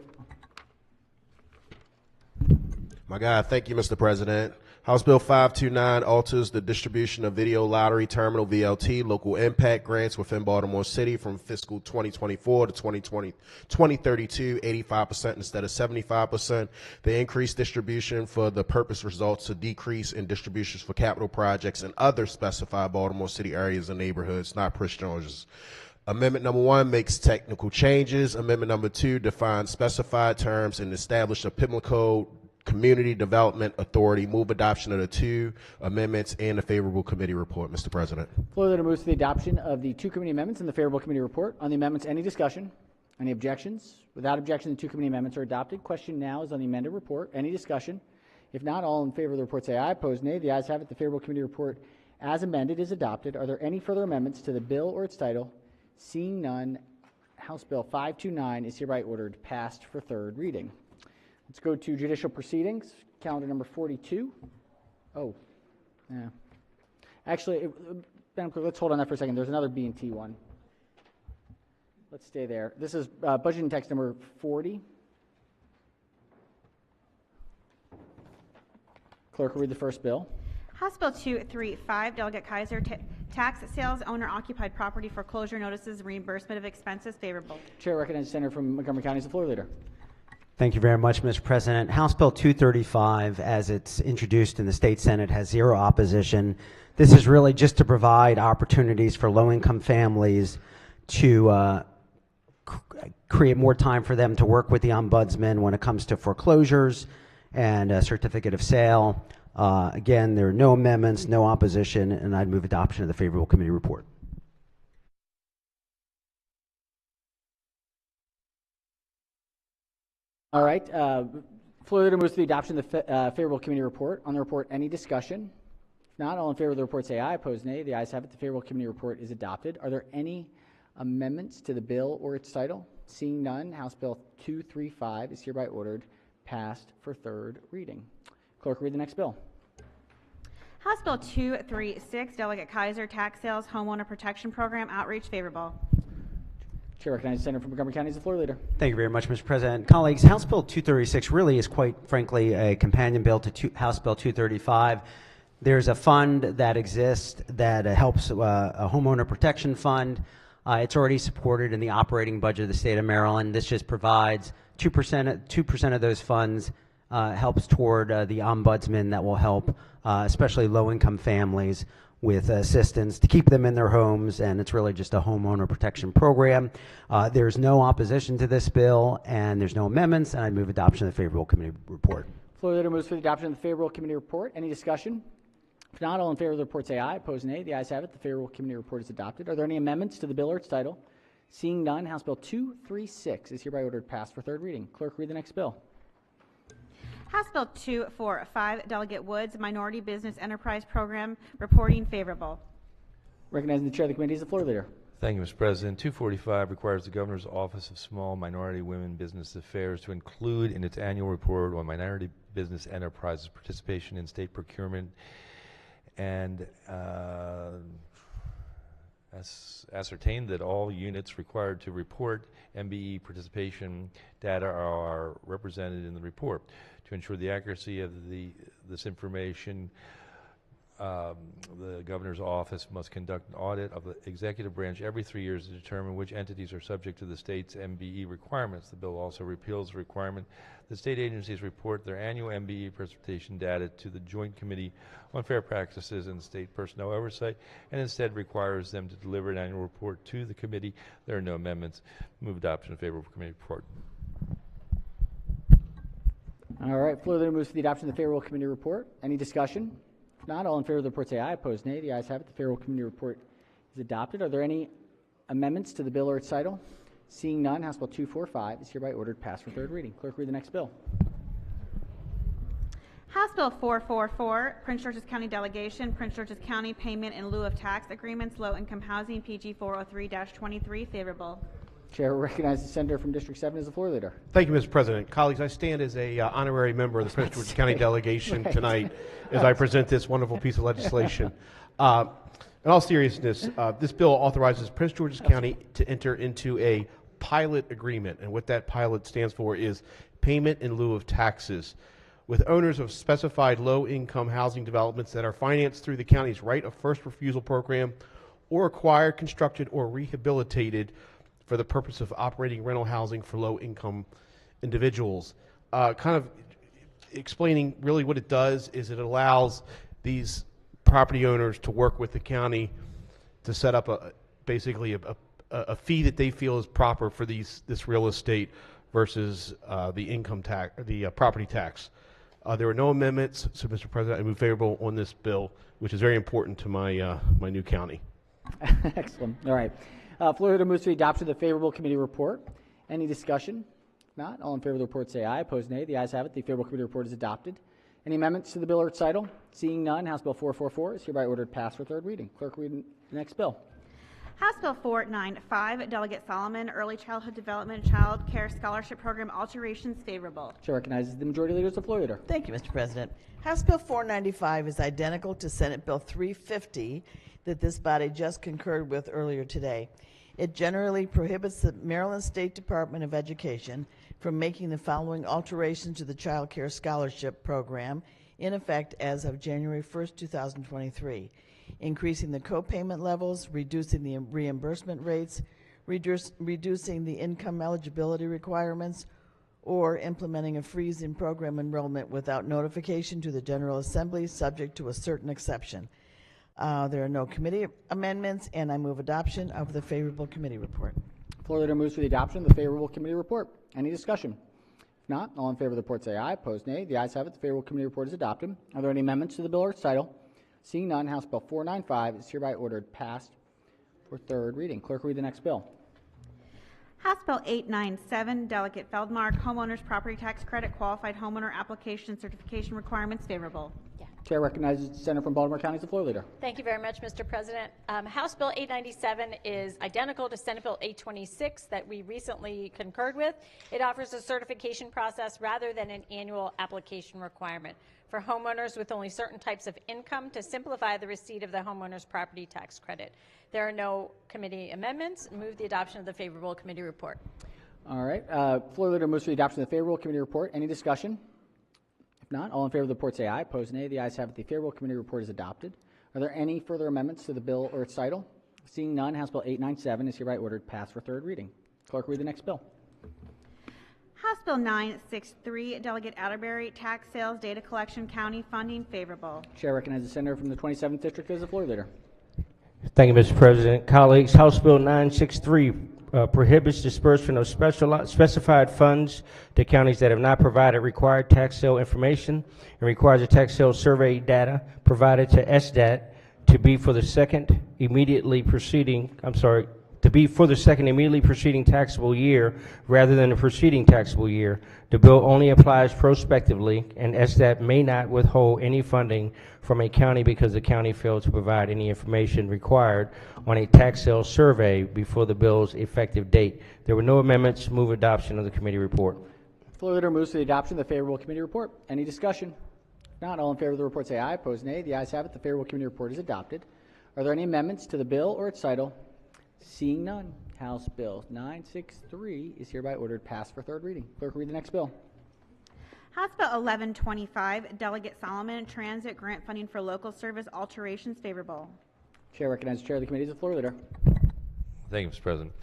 My God, thank you, Mr. President. House Bill 529 alters the distribution of video lottery terminal VLT local impact grants within Baltimore City from fiscal 2024 to 2032, 85% instead of 75%. The increased distribution for the purpose results to decrease in distributions for capital projects and other specified Baltimore City areas and neighborhoods, not Prince George's. Amendment number 1 makes technical changes. Amendment number 2 defines specified terms and establishes a Pimlico Community Development Authority. Move adoption of the 2 amendments and the favorable committee report, Mr. President. Floor leader moves to the adoption of the 2 committee amendments and the favorable committee report. On the amendments, any discussion? Any objections? Without objection, the 2 committee amendments are adopted. Question now is on the amended report. Any discussion? If not, all in favor of the report say aye. Opposed, nay. The ayes have it. The favorable committee report as amended is adopted. Are there any further amendments to the bill or its title? Seeing none, House Bill 529 is hereby ordered passed for 3rd reading. Let's go to judicial proceedings, calendar number 42. Oh, yeah. Actually, Madam Clerk, let's hold on that for a second. There's another B&T one. Let's stay there. This is budget and text number 40. Clerk will read the first bill. House Bill 235, Delegate Kaiser, tax sales owner occupied property foreclosure notices, reimbursement of expenses, favorable. Chair recognizes the senator from Montgomery County as the floor leader. Thank you very much, Mr. President. House Bill 235, as it's introduced in the State Senate, has 0 opposition. This is really just to provide opportunities for low-income families to create more time for them to work with the ombudsman when it comes to foreclosures and a certificate of sale. Again, there are no amendments, no opposition, and I'd move adoption of the favorable committee report. All right. Floor leader moves to the adoption of the favorable committee report. On the report, any discussion? If not, all in favor of the report say aye. Opposed, nay. The ayes have it. The favorable committee report is adopted. Are there any amendments to the bill or its title? Seeing none, House Bill 235 is hereby ordered passed for 3rd reading. Clerk, read the next bill. House Bill 236, Delegate Kaiser, tax sales homeowner protection program, outreach, favorable. Chair recognizes the senator from Montgomery County as the floor leader. Thank you very much, Mr. President. Colleagues, House Bill 236 really is quite frankly a companion bill to House Bill 235. There's a fund that exists that helps a homeowner protection fund. It's already supported in the operating budget of the state of Maryland. This just provides 2% of those funds helps toward the ombudsman that will help especially low-income families with assistance to keep them in their homes, and it's really just a homeowner protection program. There's no opposition to this bill, and there's no amendments, and I move adoption of the favorable committee report. Floor leader moves for the adoption of the favorable committee report. Any discussion? If not, all in favor of the report say aye. Opposed, nay. The ayes have it. The favorable committee report is adopted. Are there any amendments to the bill or its title? Seeing none, House Bill 236 is hereby ordered passed for third reading. Clerk, read the next bill. House Bill 245, Delegate Woods, Minority Business Enterprise Program, reporting favorable. Recognizing the chair of the committee is the floor leader. Thank you, Mr. President. 245 requires the Governor's Office of Small Minority Women Business Affairs to include in its annual report on minority business enterprises' participation in state procurement and ascertain that all units required to report MBE participation data are represented in the report. To ensure the accuracy of this information, the Governor's Office must conduct an audit of the executive branch every 3 years to determine which entities are subject to the state's MBE requirements. The bill also repeals the requirement that state agencies report their annual MBE participation data to the Joint Committee on Fair Practices and State Personnel Oversight, and instead requires them to deliver an annual report to the committee. There are no amendments. Move adoption of favorable committee report. All right, floor leader moves for the adoption of the favorable committee report. Any discussion? If not, all in favor of the report say aye. Opposed, nay. The ayes have it. The favorable committee report is adopted. Are there any amendments to the bill or its title? Seeing none, House Bill 245 is hereby ordered passed for third reading. Clerk, read the next bill. House Bill 444, Prince George's County Delegation, Prince George's County Payment in lieu of Tax Agreements, Low Income Housing, PG 403-23, favorable. Chair will recognize the senator from District 7 as the floor leader. Thank you, Mr. President. Colleagues, I stand as a honorary member of the Prince George's County Delegation Right. tonight as I present this wonderful piece of legislation. In all seriousness, this bill authorizes Prince George's County to enter into a pilot agreement, and what that pilot stands for is payment in lieu of taxes, with owners of specified low-income housing developments that are financed through the county's right of first refusal program or acquired, constructed, or rehabilitated for the purpose of operating rental housing for low-income individuals. Kind of explaining really what it does is it allows these property owners to work with the county to set up basically a fee that they feel is proper for this real estate versus the income tax, the property tax. There are no amendments, so Mr. President, I move favorable on this bill, which is very important to my my new county. Excellent. All right. Floor leader moves to the adoption of the favorable committee report. Any discussion? If not, all in favor of the report say aye. Opposed, nay. The ayes have it. The favorable committee report is adopted. Any amendments to the bill or its title? Seeing none, House Bill 444 is hereby ordered passed for third reading. Clerk, read the next bill. House Bill 495, Delegate Solomon, Early Childhood Development Child Care Scholarship Program alterations, favorable. Chair recognizes the majority leader as the floor leader. Thank you, Mr. President. House Bill 495 is identical to Senate Bill 350 that this body just concurred with earlier today. It generally prohibits the Maryland State Department of Education from making the following alterations to the Child Care Scholarship Program in effect as of January 1st, 2023. Increasing the co-payment levels, reducing the reimbursement rates, reducing the income eligibility requirements, or implementing a freeze in program enrollment without notification to the General Assembly, subject to a certain exception. There are no committee amendments, and I move adoption of the favorable committee report. Floor leader moves for the adoption of the favorable committee report. Any discussion? If not, all in favor of the report say aye. Opposed, nay. The ayes have it. The favorable committee report is adopted. Are there any amendments to the bill or its title? Seeing none, House Bill 495 is hereby ordered passed for third reading. Clerk, read the next bill. House Bill 897, Delegate Feldmark, Homeowners Property Tax Credit Qualified Homeowner Application Certification Requirements, favorable. Chair recognizes the senator from Baltimore County as the floor leader. Thank you very much, Mr. President. House Bill 897 is identical to Senate Bill 826 that we recently concurred with. It offers a certification process rather than an annual application requirement for homeowners with only certain types of income to simplify the receipt of the homeowner's property tax credit. There are no committee amendments. Move the adoption of the favorable committee report. All right. Floor leader moves for the adoption of the favorable committee report. Any discussion? If not, all in favor of the report say aye. Opposed, nay. The ayes have it. The favorable committee report is adopted. Are there any further amendments to the bill or its title? Seeing none, House Bill 897 is hereby ordered passed for third reading. Clerk, read the next bill. House Bill 963, Delegate Atterbury, Tax Sales Data Collection County Funding, favorable. Chair recognizes the senator from the 27th District as the floor leader. Thank you, Mr. President. Colleagues, House Bill 963 prohibits disbursement of specified funds to counties that have not provided required tax sale information and requires the tax sale survey data provided to SDAT to be for the second immediately preceding, to be for the second immediately preceding taxable year rather than the preceding taxable year. The bill only applies prospectively, and SDAP may not withhold any funding from a county because the county failed to provide any information required on a tax sale survey before the bill's effective date. There were no amendments. Move adoption of the committee report. Floor leader moves for the adoption of the favorable committee report. Any discussion? If not, all in favor of the report say aye. Opposed, nay. The ayes have it. The favorable committee report is adopted. Are there any amendments to the bill or its title? Seeing none, House Bill 963 is hereby ordered passed for third reading. Clerk, read the next bill. House Bill 1125, Delegate Solomon, Transit Grant Funding for Local Service Alterations, favorable. Chair recognizes the chair of the committee as the floor leader. Thank you, Mr. President.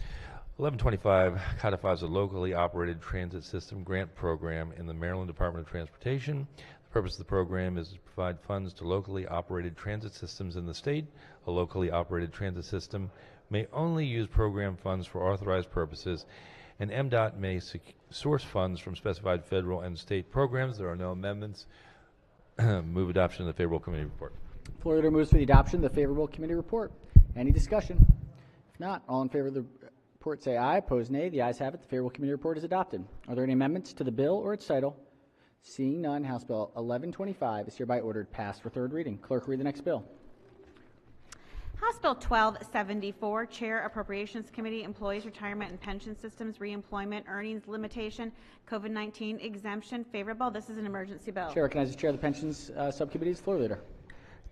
1125 codifies a locally operated transit system grant program in the Maryland Department of Transportation. The purpose of the program is to provide funds to locally operated transit systems in the state. A locally operated transit system may only use program funds for authorized purposes, and MDOT may source funds from specified federal and state programs. There are no amendments. Move adoption of the favorable committee report. Floor leader moves for the adoption of the favorable committee report. Any discussion? If not, all in favor of the report say aye. Opposed, nay. The ayes have it. The favorable committee report is adopted. Are there any amendments to the bill or its title? Seeing none, House Bill 1125 is hereby ordered passed for third reading. Clerk, read the next bill. House Bill 1274, Chair Appropriations Committee, Employees Retirement and Pension Systems, Reemployment, Earnings Limitation, COVID-19 Exemption, favorable. This is an emergency bill. Chair recognizes the chair of the Pensions Subcommittee's floor leader.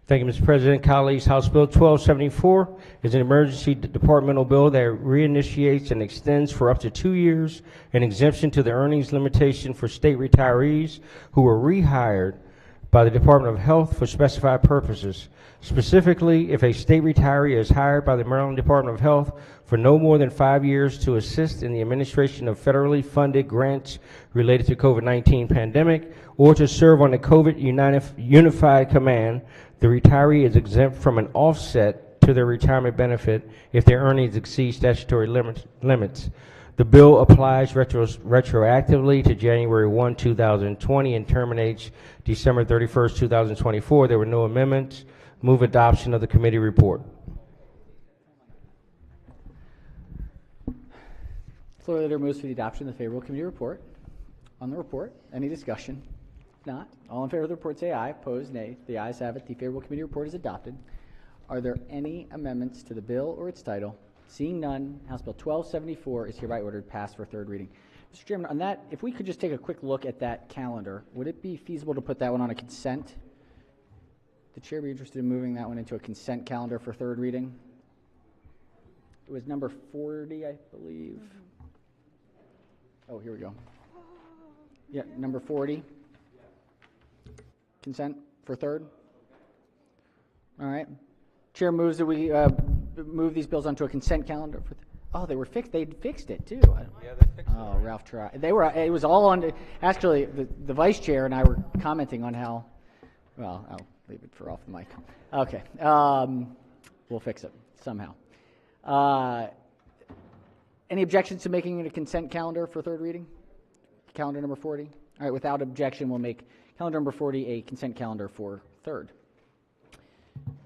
Thank you, Mr. President. Colleagues, House Bill 1274 is an emergency departmental bill that reinitiates and extends for up to 2 years an exemption to the earnings limitation for state retirees who were rehired by the Department of Health for specified purposes. Specifically, if a state retiree is hired by the Maryland Department of Health for no more than 5 years to assist in the administration of federally funded grants related to COVID-19 pandemic or to serve on the COVID Unified Command, the retiree is exempt from an offset to their retirement benefit if their earnings exceed statutory limits. The bill applies retroactively to January 1, 2020 and terminates December 31st, 2024. There were no amendments. Move adoption of the committee report. Floor leader moves for the adoption of the favorable committee report. On the report, any discussion? If not, all in favor of the report say aye. Opposed, nay. The ayes have it. The favorable committee report is adopted. Are there any amendments to the bill or its title? Seeing none, House Bill 1274 is hereby ordered passed for third reading. Mr. Chairman, on that, if we could just take a quick look at that calendar, would it be feasible to put that one on a consent? The chair be interested in moving that one into a consent calendar for third reading? It was number 40, I believe. Oh, here we go. Yeah, number 40. Consent for third? All right. Chair moves that we move these bills onto a consent calendar. Oh, they were fixed. They'd fixed it too. Yeah, they fixed it. Oh, Ralph tried. They were. It was all on. Actually, the vice chair and I were commenting on how. Well, I'll leave it for off the mic. Okay. We'll fix it somehow. Any objections to making it a consent calendar for third reading? Calendar number 40. All right. Without objection, we'll make calendar number 40 a consent calendar for third.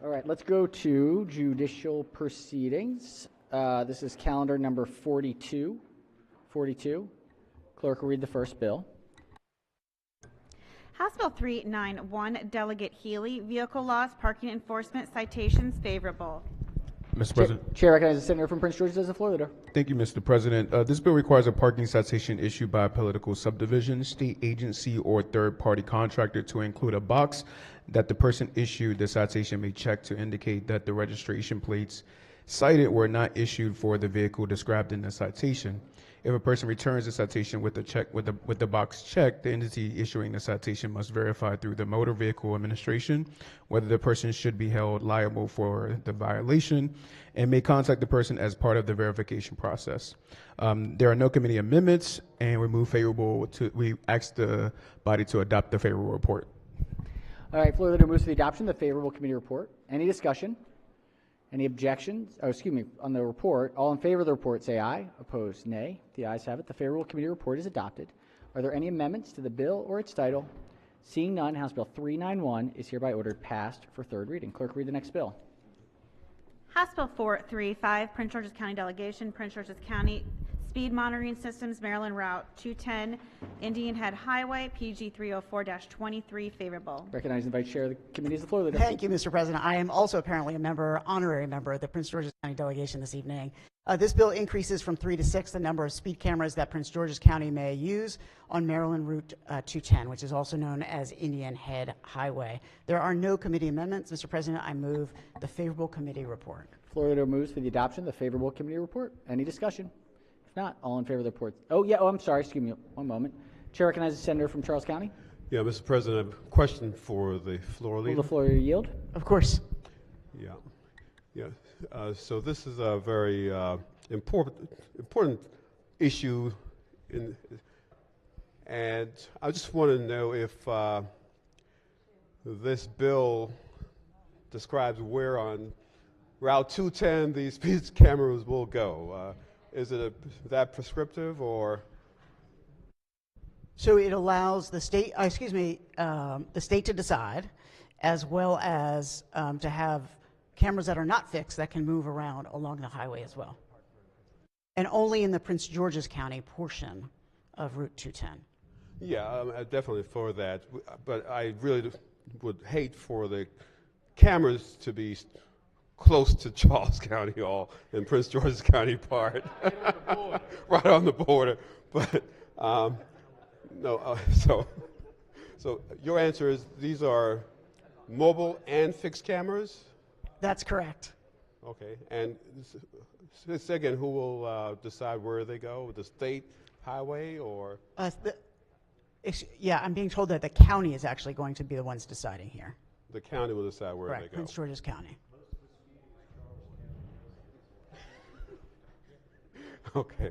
All right, let's go to judicial proceedings. This is calendar number 42. Clerk will read the first bill. House Bill 391, Delegate Healy, Vehicle Laws, Parking Enforcement, Citations, favorable. Mr. President. Chair recognizes the senator from Prince George's as the floor leader. Thank you, Mr. President. This bill requires a parking citation issued by a political subdivision, state agency, or third-party contractor to include a box that the person issued the citation may check to indicate that the registration plates cited were not issued for the vehicle described in the citation. If a person returns the citation with the box checked, the entity issuing the citation must verify through the Motor Vehicle Administration whether the person should be held liable for the violation and may contact the person as part of the verification process. There are no committee amendments, and we ask the body to adopt the favorable report. All right, floor leader moves to the adoption of the favorable committee report. Any discussion? Any objections? Oh, excuse me, on the report. All in favor of the report say aye. Opposed, nay. The ayes have it. The favorable committee report is adopted. Are there any amendments to the bill or its title? Seeing none, House Bill 391 is hereby ordered passed for third reading. Clerk, read the next bill. House Bill 435, Prince George's County Delegation, Prince George's County Speed Monitoring Systems, Maryland Route 210, Indian Head Highway, PG 304-23, favorable. Recognize and Vice Chair of the committee is the floor leader. Thank you, Mr. President. I am also apparently a member, honorary member of the Prince George's County Delegation this evening. This bill increases from 3 to 6 the number of speed cameras that Prince George's County may use on Maryland Route 210, which is also known as Indian Head Highway. There are no committee amendments. Mr. President, I move the favorable committee report. Floor leader moves for the adoption of the favorable committee report. Any discussion? If not, all in favor of the report. I'm sorry, excuse me, one moment. Chair recognizes the senator from Charles County. Yeah, Mr. President, I have a question for the floor leader. Will the floor leader yield? Of course. Yeah. So this is a very important issue, and I just want to know if this bill describes where on Route 210 these speed cameras will go. Is it that prescriptive, or? So it allows the state, the state to decide, as well as to have cameras that are not fixed that can move around along the highway as well. And only in the Prince George's County portion of Route 210. Yeah, I'm definitely for that, but I really would hate for the cameras to be close to Charles County Hall and Prince George's County part. Right on the border. But no, so your answer is these are mobile and fixed cameras? That's correct. Okay, and again, who will decide where they go? The state highway or? Yeah, I'm being told that the county is actually going to be the ones deciding here. The county will decide where they go. Prince George's County. Okay.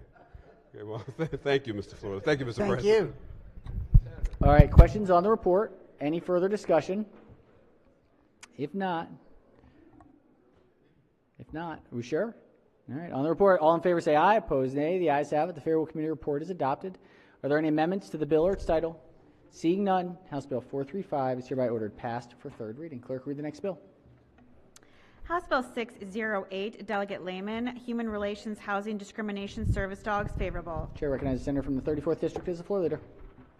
Well, thank you, Mr. Flores. Thank you, Mr. President. Thank you. All right, questions on the report? Any further discussion? If not, are we sure? All right, on the report, all in favor say aye, opposed nay. The ayes have it. The favorable committee report is adopted. Are there any amendments to the bill or its title? Seeing none, House Bill 435 is hereby ordered passed for third reading. Clerk, read the next bill. House Bill 608, Delegate Lehman, Human Relations Housing Discrimination Service Dogs, favorable. Chair recognizes the senator from the 34th District as the floor leader.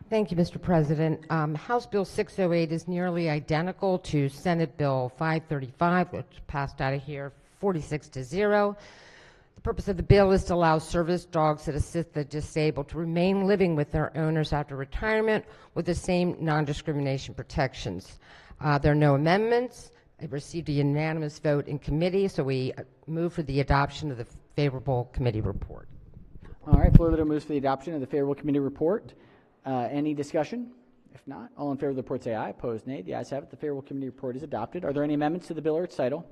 Thank you, Mr. President. House Bill 608 is nearly identical to Senate Bill 535, which passed out of here 46-0. The purpose of the bill is to allow service dogs that assist the disabled to remain living with their owners after retirement with the same non-discrimination protections. There are no amendments. It received a unanimous vote in committee, so we move for the adoption of the favorable committee report. All right, floor leader moves for the adoption of the favorable committee report. Any discussion? If not, all in favor of the report say aye. Opposed, nay. The ayes have it. The favorable committee report is adopted. Are there any amendments to the bill or its title?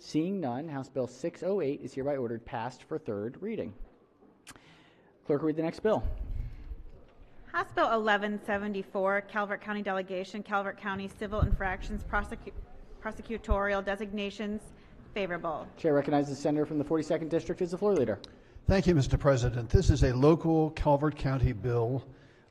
Seeing none, House Bill 608 is hereby ordered passed for third reading. Clerk, read the next bill. House Bill 1174, Calvert County Delegation, Calvert County Civil Infractions Prosecutorial Designations, favorable. Chair recognizes the senator from the 42nd District as the floor leader. Thank you, Mr. President. This is a local Calvert County bill.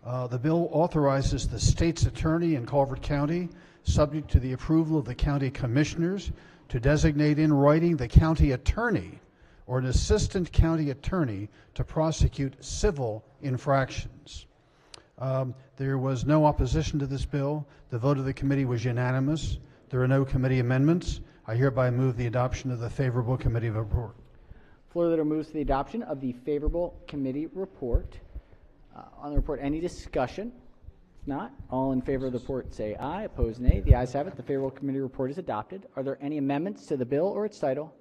The bill authorizes the state's attorney in Calvert County, subject to the approval of the county commissioners, to designate in writing the county attorney or an assistant county attorney to prosecute civil infractions. There was no opposition to this bill. The vote of the committee was unanimous. There are no committee amendments. I hereby move the adoption of the favorable committee report. Floor leader moves to the adoption of the favorable committee report. On the report, any discussion? If not, all in favor of the report say aye. Opposed, nay. The ayes have it. The favorable committee report is adopted. Are there any amendments to the bill or its title?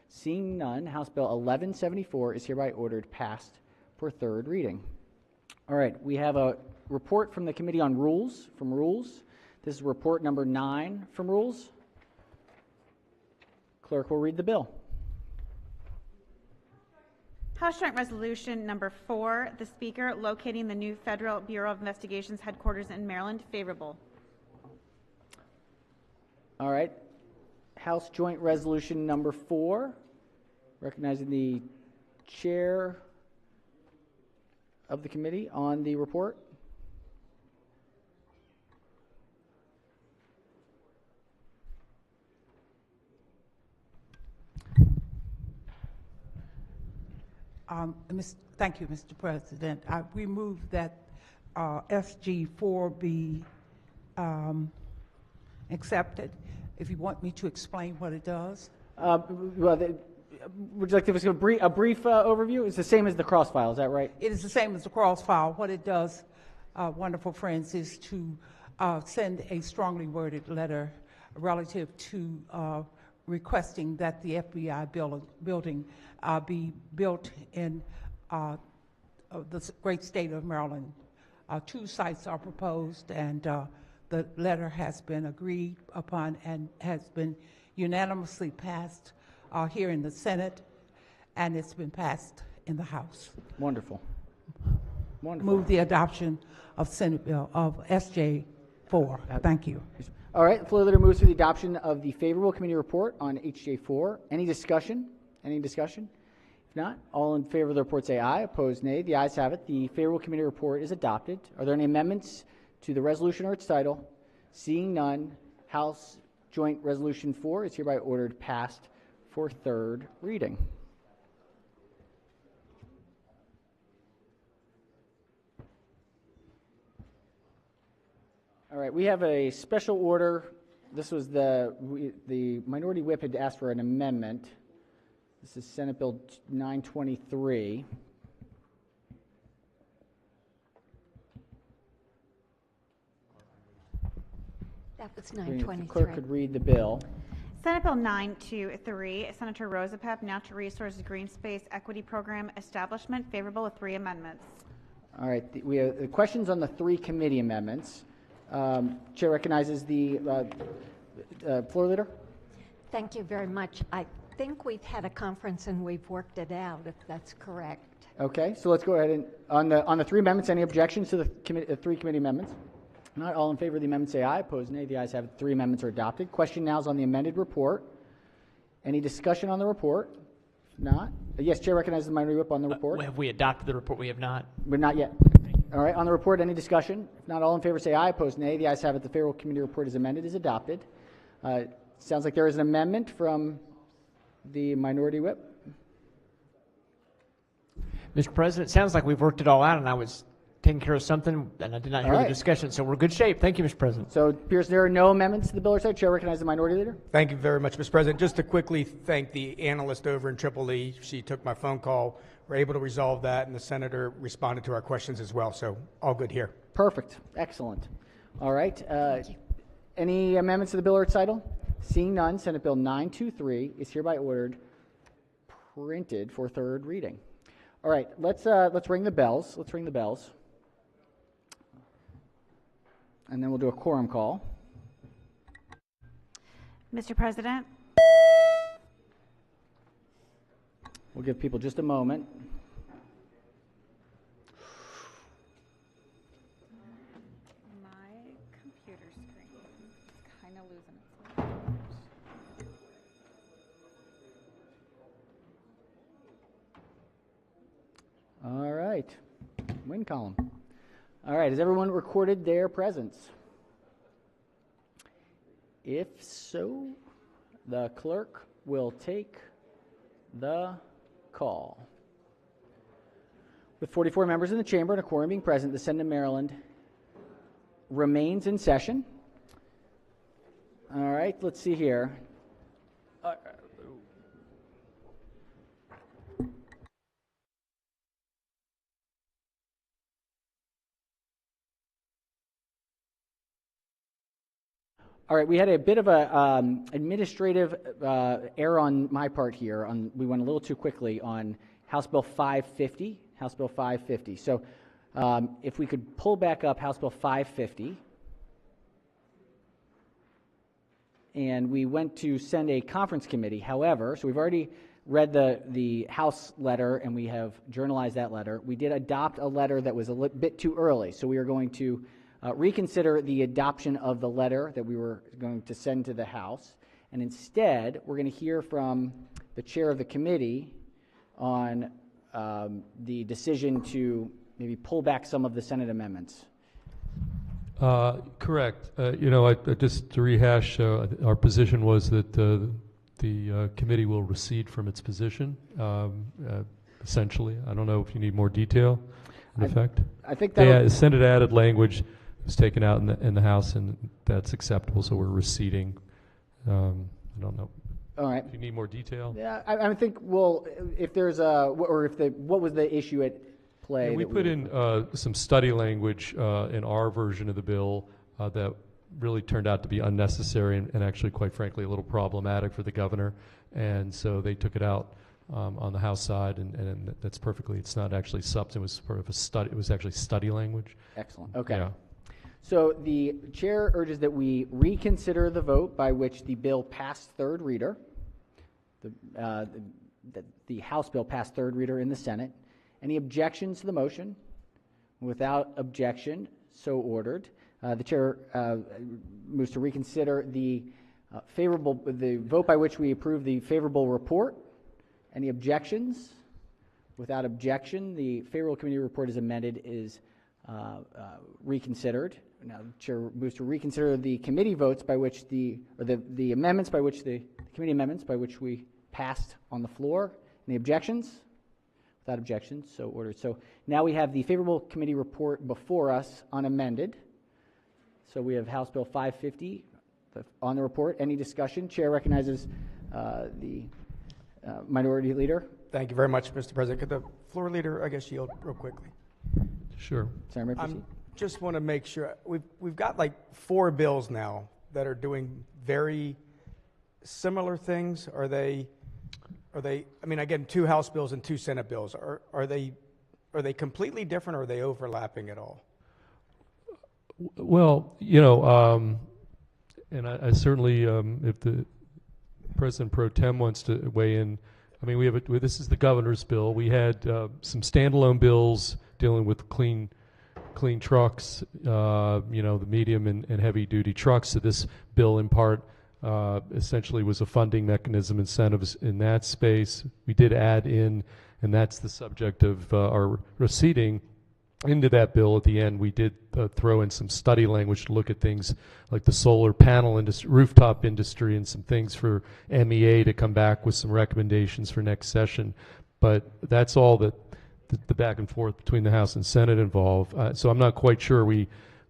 Seeing none, House Bill 1174 is hereby ordered passed for third reading. All right, we have a report from the Committee on Rules, from Rules. This is report number 9 from Rules. Clerk will read the bill. House Joint Resolution number 4, the Speaker locating the new Federal Bureau of Investigations headquarters in Maryland, favorable. All right. House Joint Resolution number 4, recognizing the chair of the committee on the report. Thank you, Mr. President. We move that SG4 be accepted. If you want me to explain what it does. Would you like to give us a brief overview? It's the same as the cross file, is that right? It is the same as the cross file. What it does, wonderful friends, is to send a strongly worded letter relative to requesting that the FBI building be built in the great state of Maryland. 2 sites are proposed, and the letter has been agreed upon and has been unanimously passed here in the Senate, and it's been passed in the House. Wonderful. Wonderful. Move the adoption of Senate Bill of SJ4. Thank you. All right, the floor leader moves to the adoption of the favorable committee report on HJ4. Any discussion? Any discussion? If not, all in favor of the report say aye. Opposed, nay. The ayes have it. The favorable committee report is adopted. Are there any amendments to the resolution or its title? Seeing none, House Joint Resolution 4 is hereby ordered passed for third reading. All right, we have a special order. This was the minority whip had asked for an amendment. This is Senate Bill 923. That was If 923. the clerk could read the bill. Senate Bill 923, Senator Rosapep, Natural Resources Green Space Equity Program Establishment, favorable with 3 amendments. All right, we have questions on the 3 committee amendments. Chair recognizes the floor leader. Thank you very much. I think we've had a conference and we've worked it out, if that's correct. Okay, so let's go ahead and on the 3 amendments. Any objections to the 3 committee amendments? Not all in favor of the amendment say aye. Opposed, nay. The ayes have it. 3 amendments are adopted. Question now is on the amended report. Any discussion on the report? If not, yes. Chair recognizes the minority whip on the report. Have we adopted the report? We have not. But not yet. All right, on the report, any discussion? If not, all in favor say aye. Opposed, nay. The ayes have it. The favorable committee report is amended, is adopted. Sounds like there is an amendment from the minority whip. Mr. President, it sounds like we've worked it all out, and I was taking care of something, and I did not hear the discussion, so we're in good shape. Thank you, Mr. President. So, it appears there are no amendments to the bill or side. Chair recognizes the minority leader. Thank you very much, Mr. President. Just to quickly thank the analyst over in Triple E. She took my phone call. We're able to resolve that, and the senator responded to our questions as well, so all good here. Perfect. Excellent. All right. Any amendments to the bill or its title? Seeing none, Senate Bill 923 is hereby ordered printed for third reading. All right, let's ring the bells. Let's ring the bells. And then we'll do a quorum call. Mr. President. We'll give people just a moment. My computer screen is kind of losing its light. All right. Win column. All right. Has everyone recorded their presence? If so, the clerk will take the call. With 44 members in the chamber and a quorum being present, the Senate of Maryland remains in session. All right. Let's see here. All right, we had a bit of a administrative error on my part here. We went a little too quickly on House Bill 550. House Bill 550. So, if we could pull back up House Bill 550, and we went to send a conference committee. However, so we've already read the House letter and we have journalized that letter. We did adopt a letter that was a bit too early, so we are going to reconsider the adoption of the letter that we were going to send to the House, and instead we're going to hear from the chair of the committee on the decision to maybe pull back some of the Senate amendments. Correct. Just to rehash, our position was that the committee will recede from its position essentially. I don't know if you need more detail, in effect. I think the Senate added language was taken out in the House, and that's acceptable, so we're receding. I don't know. All right. If you need more detail. Yeah, I think, well, if there's what was the issue at play? Yeah, we put in some study language in our version of the bill that really turned out to be unnecessary and actually, quite frankly, a little problematic for the governor. And so they took it out on the House side, and that's perfectly. It's not actually substance. It was part of a study. It was actually study language. Excellent. Okay. Yeah. So the chair urges that we reconsider the vote by which the bill passed third reader. The House bill passed third reader in the Senate. Any objections to the motion? Without objection, so ordered. The chair moves to reconsider the vote by which we approve the favorable report. Any objections? Without objection, the favorable committee report as amended is reconsidered. Now the chair moves to reconsider the committee votes by which the amendments by which the committee amendments by which we passed on the floor. Any objections? Without objections, so ordered. So now we have the favorable committee report before us unamended. So we have House Bill 550 on the report. Any discussion? Chair recognizes the minority leader. Thank you very much, Mr. President. Could the floor leader, I guess, yield real quickly? Sure. Sorry, proceed. Just want to make sure we've got like 4 bills now that are doing very similar things. Are they? I mean, again, 2 House bills and 2 Senate bills. Are they completely different, or are they overlapping at all? Well, and I certainly, if the President Pro Tem wants to weigh in, I mean, this is the governor's bill. We had some standalone bills dealing with clean trucks, the medium and heavy duty trucks. So this bill, in part, essentially was a funding mechanism, incentives in that space. We did add in, and that's the subject of our receding into that bill at the end. We did throw in some study language to look at things like the solar panel industry, rooftop industry, and some things for MEA to come back with some recommendations for next session. But that's all that the back and forth between the House and Senate involved. So I'm not quite sure. We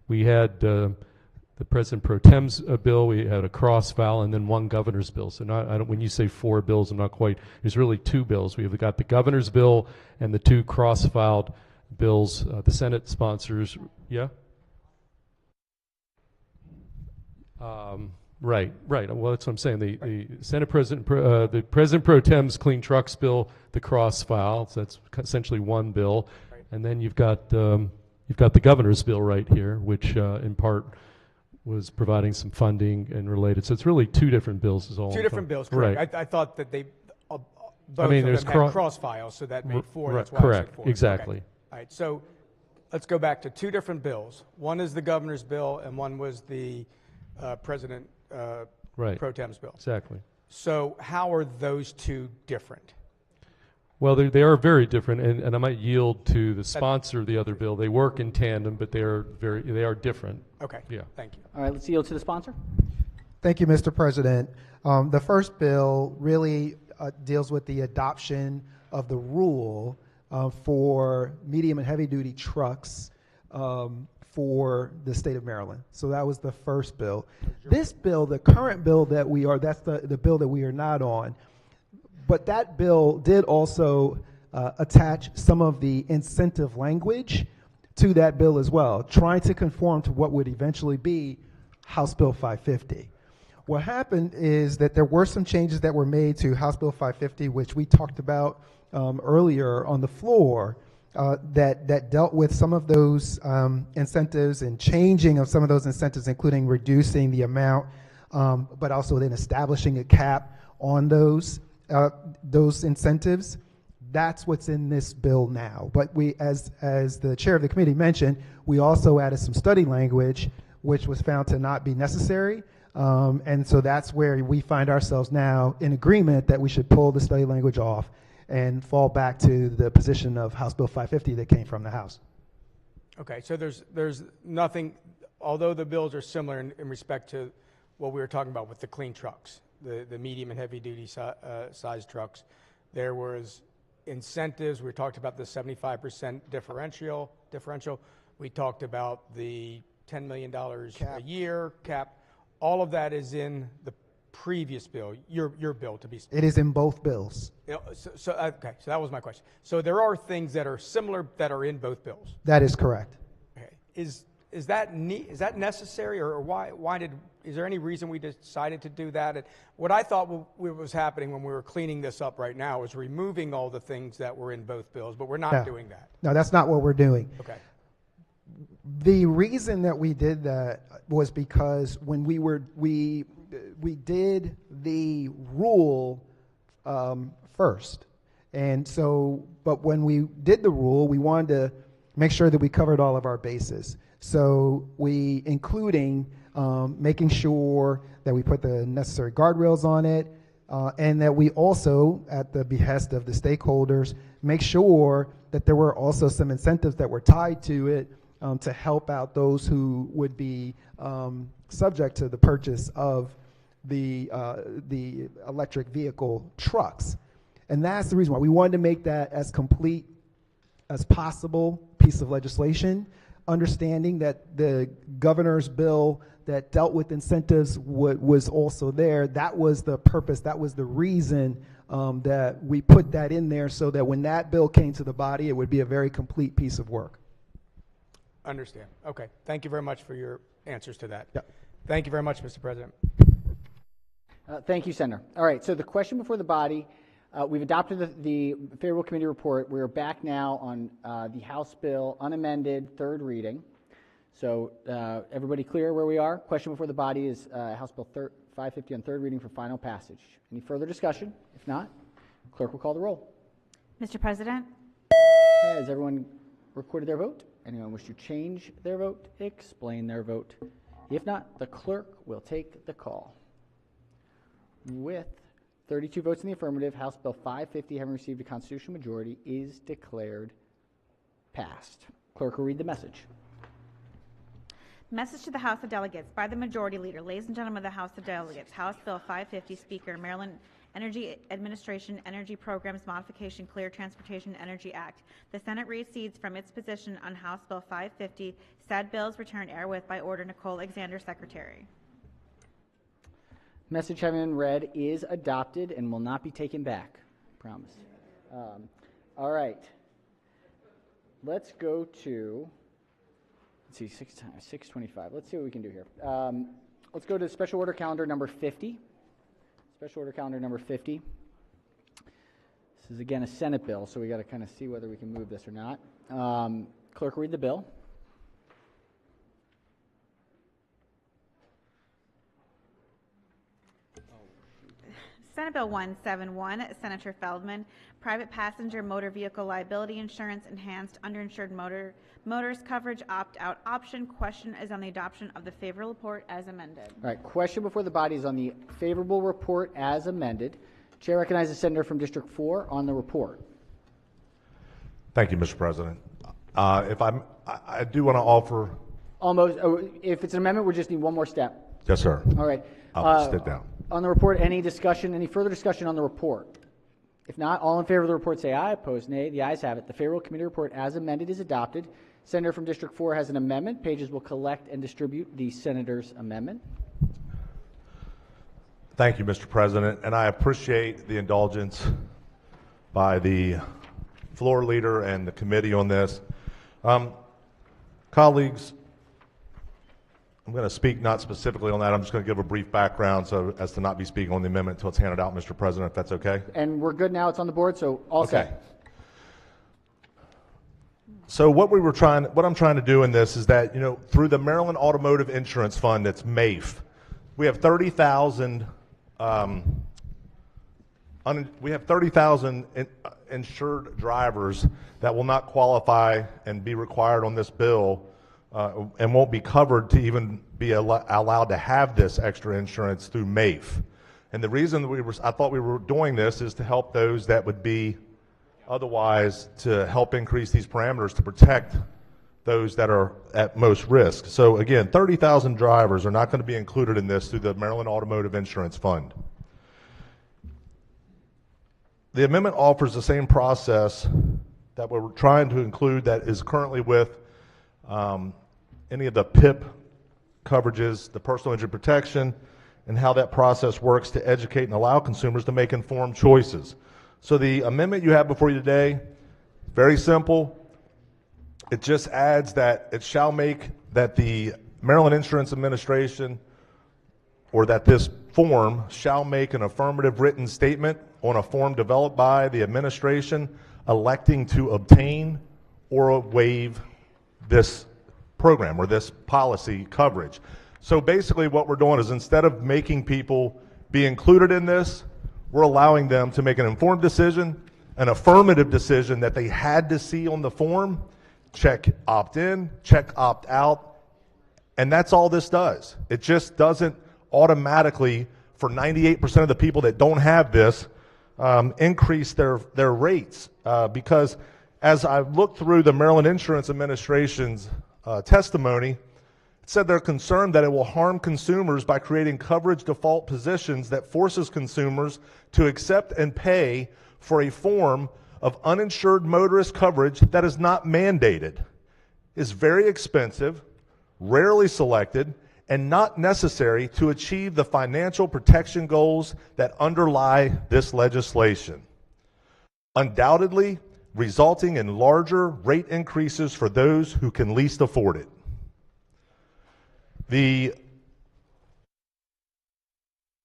had the President Pro Tem's bill, we had a cross file, and then 1 governor's bill. So when you say 4 bills, I'm not quite. There's really 2 bills. We've got the governor's bill and the 2 cross-filed bills. The Senate sponsors. Yeah. Right. Well, that's what I'm saying. The Senate President, the President Pro Tem's Clean Trucks bill, the cross file. So that's essentially 1 bill, and then you've got the governor's bill right here, which in part was providing some funding and related. So it's really 2 different bills. Is all. 2 different bills, correct? Right. I thought that they both of them had cross files, so that made 4. That's why correct. I said 4. Exactly. Okay. All right. So let's go back to 2 different bills. One is the governor's bill, and one was the President Pro Tem's bill. Exactly. So how are those 2 different? Well, they are very different, and I might yield to the sponsor of the other bill. They work in tandem, but they are different. Okay. Yeah. Thank you. All right, let's yield to the sponsor. Thank you, Mr. President. The first bill really deals with the adoption of the rule for medium and heavy duty trucks for the state of Maryland. So that was the first bill. This bill, the current bill that's the bill that we are not on, but that bill did also attach some of the incentive language to that bill as well, trying to conform to what would eventually be House Bill 550. What happened is that there were some changes that were made to House Bill 550, which we talked about earlier on the floor, that dealt with some of those incentives and changing of some of those incentives, including reducing the amount, but also then establishing a cap on those incentives. That's what's in this bill now. But we, as the chair of the committee mentioned, we also added some study language, which was found to not be necessary. And so that's where we find ourselves now in agreement that we should pull the study language off and fall back to the position of House Bill 550 that came from the House. Okay, so there's nothing, although the bills are similar in respect to what we were talking about with the clean trucks, the medium and heavy duty size trucks, there was incentives. We talked about the 75% differential. We talked about the $10 million a year cap. All of that is in the previous bill, your bill to be. It is in both bills. Okay, so that was my question. So there are things that are similar that are in both bills. That is correct. Okay, is that necessary, or is there any reason we decided to do that? And what I thought was happening when we were cleaning this up right now was removing all the things that were in both bills, but we're not doing that. No, that's not what we're doing. Okay. The reason that we did that was because when we did the rule first, and so, but when we did the rule, we wanted to make sure that we covered all of our bases. So including making sure that we put the necessary guardrails on it, and that we also, at the behest of the stakeholders, make sure that there were also some incentives that were tied to it to help out those who would be subject to the purchase of the electric vehicle trucks. And that's the reason why we wanted to make that as complete as possible piece of legislation, understanding that the governor's bill that dealt with incentives was also there. That was the purpose, that was the reason that we put that in there, so that when that bill came to the body, it would be a very complete piece of work. Understand. Okay. Thank you very much for your answers to that. Yep. Thank you very much, Mr. President. Thank you, Senator. All right, so the question before the body, we've adopted the favorable committee report. We're back now on the House bill unamended, third reading. So everybody clear where we are? Question before the body is House Bill 550 on third reading for final passage. Any further discussion? If not, clerk will call the roll. Mr. President? Has everyone recorded their vote? Anyone wish to change their vote? Explain their vote. If not, the clerk will take the call. With 32 votes in the affirmative, House Bill 550, having received a constitutional majority, is declared passed. Clerk will read the message. Message to the House of Delegates by the Majority Leader. Ladies and gentlemen of the House of Delegates, House Bill 550, Speaker, Maryland Energy Administration Energy Programs Modification Clear Transportation Energy Act. The Senate recedes from its position on House Bill 550. Said bills return herewith by order Nicole Alexander, Secretary. Message having been read is adopted and will not be taken back. Promise. All right. Let's go to, let's see, 625. Let's see what we can do here. Let's go to special order calendar number 50. Special order calendar number 50. This is again a Senate bill, so we got to kind of see whether we can move this or not. Clerk, read the bill. Senate Bill 171, Senator Feldman, Private Passenger Motor Vehicle Liability Insurance Enhanced Underinsured Motors Coverage Opt-out Option. Question is on the adoption of the favorable report as amended. All right, question before the body is on the favorable report as amended. Chair recognizes the senator from District 4 on the report. Thank you, Mr. President. I do want to offer. Almost, if it's an amendment, we just need one more step. Yes, sir. All right. I'll sit down. On the report, any further discussion on the report? If not, all in favor of the report say aye. Opposed, nay. The ayes have it. The favorable committee report as amended is adopted. Senator from District 4 has an amendment. Pages will collect and distribute the senator's amendment. Thank you, Mr. President, and I appreciate the indulgence by the floor leader and the committee on this. Colleagues, I'm going to speak not specifically on that. I'm just going to give a brief background so as to not be speaking on the amendment until it's handed out, Mr. President, if that's okay. And we're good now. It's on the board, so all set. So what I'm trying to do in this is that, through the Maryland Automotive Insurance Fund, that's MAIF, we have 30,000 insured drivers that will not qualify and be required on this bill and won't be covered to even be allowed to have this extra insurance through MAIF. And the reason I thought we were doing this is to help those that would be otherwise, to help increase these parameters to protect those that are at most risk. So again, 30,000 drivers are not going to be included in this through the Maryland Automotive Insurance Fund. the amendment offers the same process that we're trying to include that is currently with any of the PIP coverages, the personal injury protection, and how that process works to educate and allow consumers to make informed choices. So the amendment you have before you today, very simple. It just adds that it shall make that the Maryland Insurance Administration, or that this form shall make an affirmative written statement on a form developed by the administration electing to obtain or waive this program or this policy coverage. So basically what we're doing is, instead of making people be included in this, we're allowing them to make an informed decision, an affirmative decision that they had to see on the form, check opt-in, check opt-out, and that's all this does. It just doesn't automatically, for 98% of the people that don't have this, increase their rates. Because as I looked through the Maryland Insurance Administration's testimony, it said they're concerned that it will harm consumers by creating coverage default positions that forces consumers to accept and pay for a form of uninsured motorist coverage that is not mandated, is very expensive, rarely selected, and not necessary to achieve the financial protection goals that underlie this legislation, undoubtedly resulting in larger rate increases for those who can least afford it.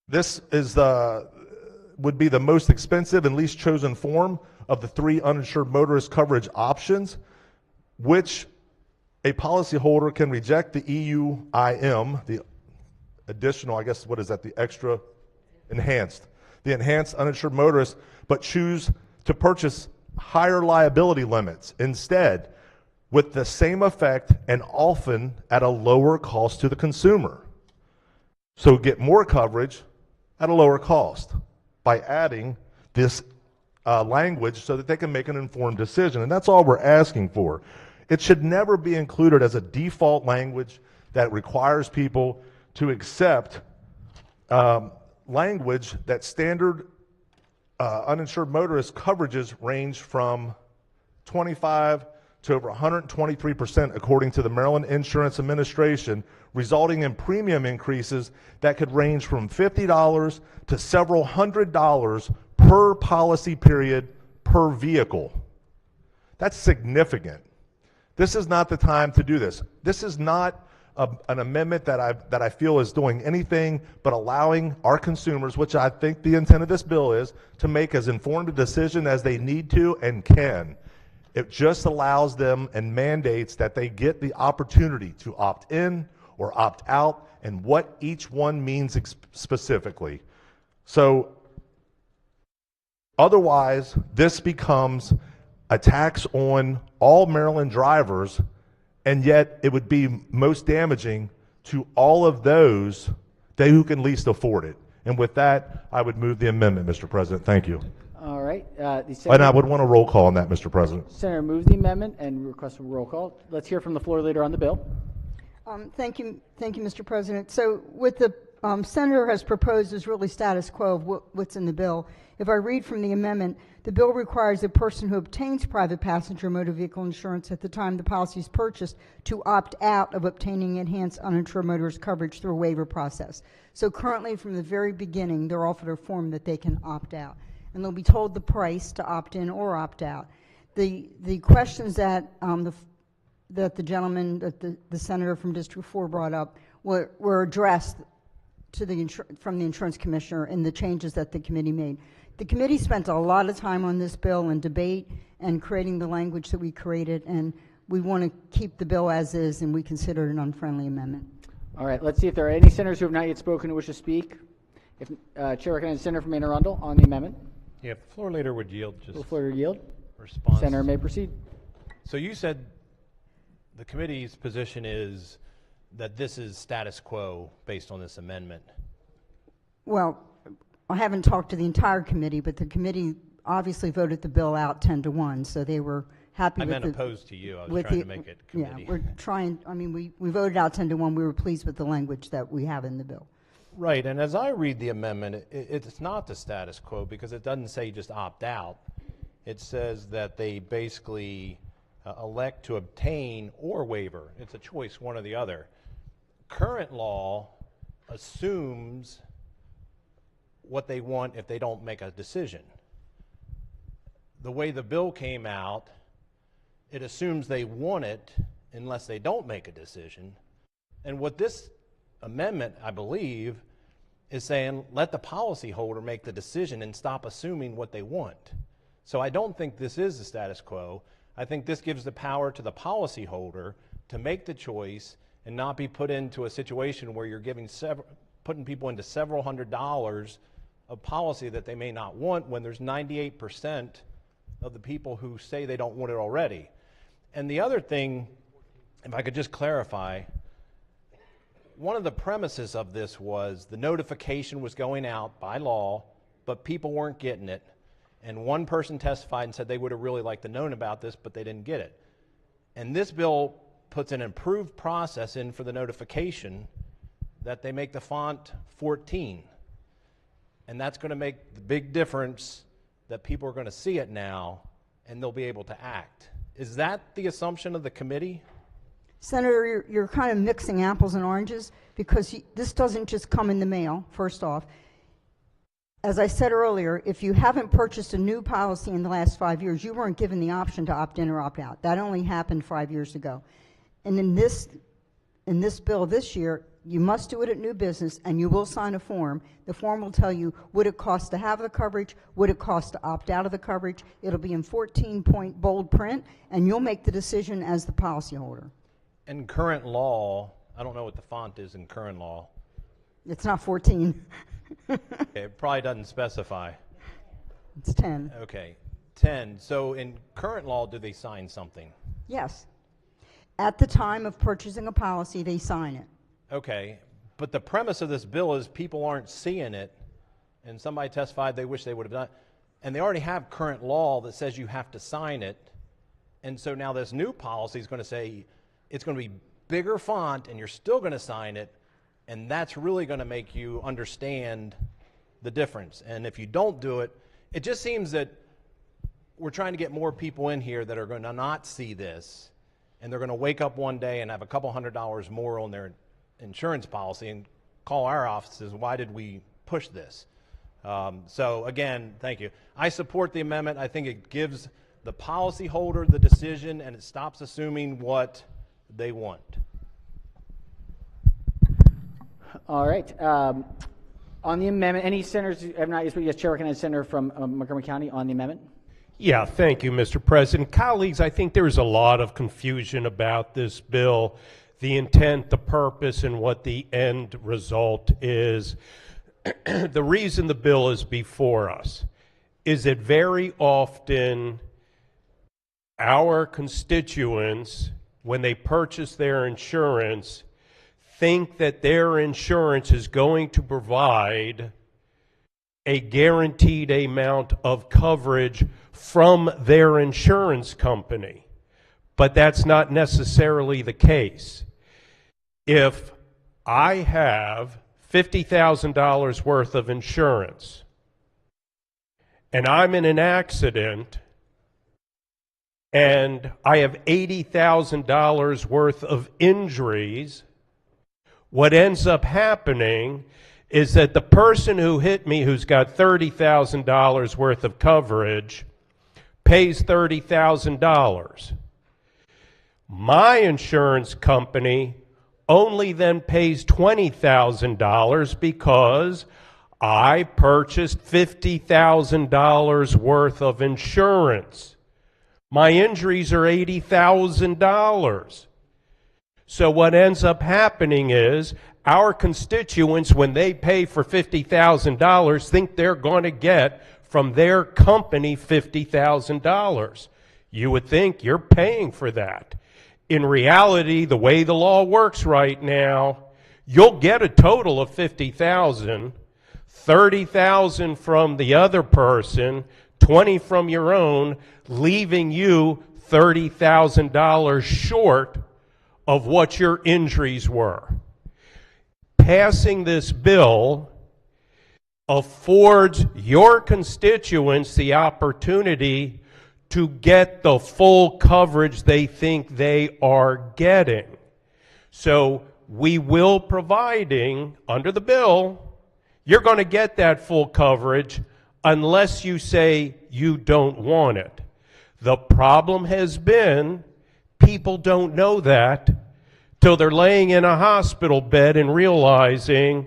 This would be the most expensive and least chosen form of the three uninsured motorist coverage options, which a policyholder can reject the EUIM, the additional, I guess, what is that, the extra enhanced, the enhanced uninsured motorist, but choose to purchase higher liability limits instead, with the same effect and often at a lower cost to the consumer. So get more coverage at a lower cost by adding this language so that they can make an informed decision. And that's all we're asking for. It should never be included as a default language that requires people to accept language that standard uninsured motorist coverages range from 25 to over 123% according to the Maryland Insurance Administration, resulting in premium increases that could range from $50 to several $100s per policy period per vehicle. That's significant. This is not the time to do this. This is not an amendment that I feel is doing anything but allowing our consumers, which I think the intent of this bill is, to make as informed a decision as they need to and can. It just allows them and mandates that they get the opportunity to opt in or opt out and what each one means specifically. So otherwise, this becomes a tax on all Maryland drivers, and yet it would be most damaging to all of those who can least afford it. And with that, I would move the amendment, Mr. President. Thank you. All right. And I would want a roll call on that, Mr. President. Senator moves the amendment and requests a roll call. Let's hear from the floor leader on the bill. Thank you, Mr. President. So what the senator has proposed is really status quo of what's in the bill. If I read from the amendment, the bill requires a person who obtains private passenger motor vehicle insurance at the time the policy is purchased to opt out of obtaining enhanced uninsured motorist coverage through a waiver process. So currently, from the very beginning, they're offered a form that they can opt out, and they'll be told the price to opt in or opt out. The questions that the gentleman, the senator from District 4 brought up were addressed to from the insurance commissioner in the changes that the committee made. The committee spent a lot of time on this bill and debate and creating the language that we created, and we want to keep the bill as is, and we consider it an unfriendly amendment. All right, let's see if there are any senators who have not yet spoken who wish to speak. If Chair recognizes Senator from Maine Arundel on the amendment. Yeah, if the floor leader would yield just. The floor leader yield. Response. Senator may proceed. So you said the committee's position is that this is status quo based on this amendment. Well, I haven't talked to the entire committee, but the committee obviously voted the bill out 10-1, so they were happy I with meant the, opposed to you. I was trying to make it committee. Yeah, we're trying, I mean, we voted out 10-1. We were pleased with the language that we have in the bill. Right, and as I read the amendment, it's not the status quo because it doesn't say just opt out. It says that they basically elect to obtain or waiver. It's a choice, one or the other. Current law assumes what they want if they don't make a decision. The way the bill came out, it assumes they want it unless they don't make a decision. And what this amendment, I believe, is saying let the policyholder make the decision and stop assuming what they want. So I don't think this is the status quo. I think this gives the power to the policyholder to make the choice and not be put into a situation where you're putting people into several $100s of policy that they may not want when there's 98% of the people who say they don't want it already. And the other thing, if I could just clarify, one of the premises of this was the notification was going out by law, but people weren't getting it. And one person testified and said they would have really liked to known about this, but they didn't get it. And this bill puts an improved process in for the notification that they make the font 14. And that's going to make the big difference that people are going to see it now and they'll be able to act. Is that the assumption of the committee? Senator, you're kind of mixing apples and oranges because this doesn't just come in the mail, first off. As I said earlier, if you haven't purchased a new policy in the last 5 years, you weren't given the option to opt in or opt out. That only happened 5 years ago. And in this bill this year, you must do it at new business and you will sign a form. The form will tell you, would it cost to have the coverage? Would it cost to opt out of the coverage? It'll be in 14-point bold print and you'll make the decision as the policyholder. In current law, I don't know what the font is in current law. It's not 14. It probably doesn't specify. It's 10. Okay, 10. So in current law, do they sign something? Yes. At the time of purchasing a policy, they sign it. Okay, but the premise of this bill is people aren't seeing it, and somebody testified they wish they would have done it, and they already have current law that says you have to sign it, and so now this new policy is going to say it's going to be bigger font, and you're still going to sign it, and that's really going to make you understand the difference. And if you don't do it, it just seems that we're trying to get more people in here that are going to not see this, and they're going to wake up one day and have a couple $100s more on their insurance policy and call our offices, why did we push this? So again, thank you. I support the amendment. I think it gives the policyholder the decision and it stops assuming what they want. All right. On the amendment, any senators who have not yet spoken? Yes, Chair recognizes Senator from Montgomery County on the amendment. Yeah, thank you, Mr. President. Colleagues, I think there's a lot of confusion about this bill, the intent, the purpose, and what the end result is. The reason the bill is before us is that very often our constituents, when they purchase their insurance, think that their insurance is going to provide a guaranteed amount of coverage from their insurance company. But that's not necessarily the case. If I have $50,000 worth of insurance and I'm in an accident and I have $80,000 worth of injuries, what ends up happening is that the person who hit me, who's got $30,000 worth of coverage, pays $30,000. My insurance company only then pays $20,000 because I purchased $50,000 worth of insurance. My injuries are $80,000. So what ends up happening is our constituents, when they pay for $50,000, think they're going to get from their company $50,000. You would think you're paying for that. In reality, the way the law works right now, you'll get a total of $50,000, $30,000 from the other person, $20,000 from your own, leaving you $30,000 short of what your injuries were. passing this bill affords your constituents the opportunity to get the full coverage they think they are getting. So we will providing, under the bill, you're going to get that full coverage unless you say you don't want it. The problem has been people don't know that till they're laying in a hospital bed and realizing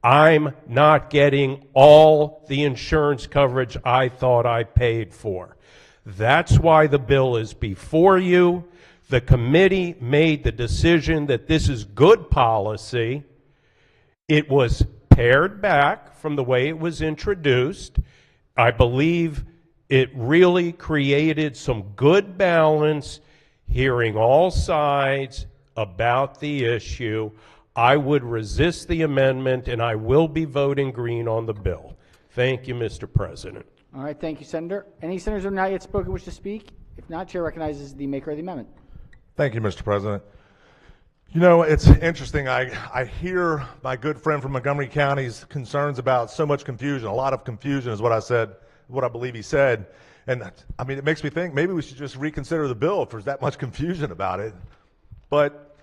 I'm not getting all the insurance coverage I thought I paid for. That's why the bill is before you. The committee made the decision that this is good policy. It was pared back from the way it was introduced. I believe it really created some good balance, hearing all sides about the issue. I would resist the amendment, and I will be voting green on the bill. Thank you, Mr. President. All right, thank you, Senator. Any senators who have not yet spoken wish to speak? If not, Chair recognizes the maker of the amendment. Thank you, Mr. President. You know, it's interesting. I hear my good friend from Montgomery County's concerns about so much confusion. A lot of confusion is what I said, what I believe he said. And I mean, it makes me think maybe we should just reconsider the bill if there's that much confusion about it. But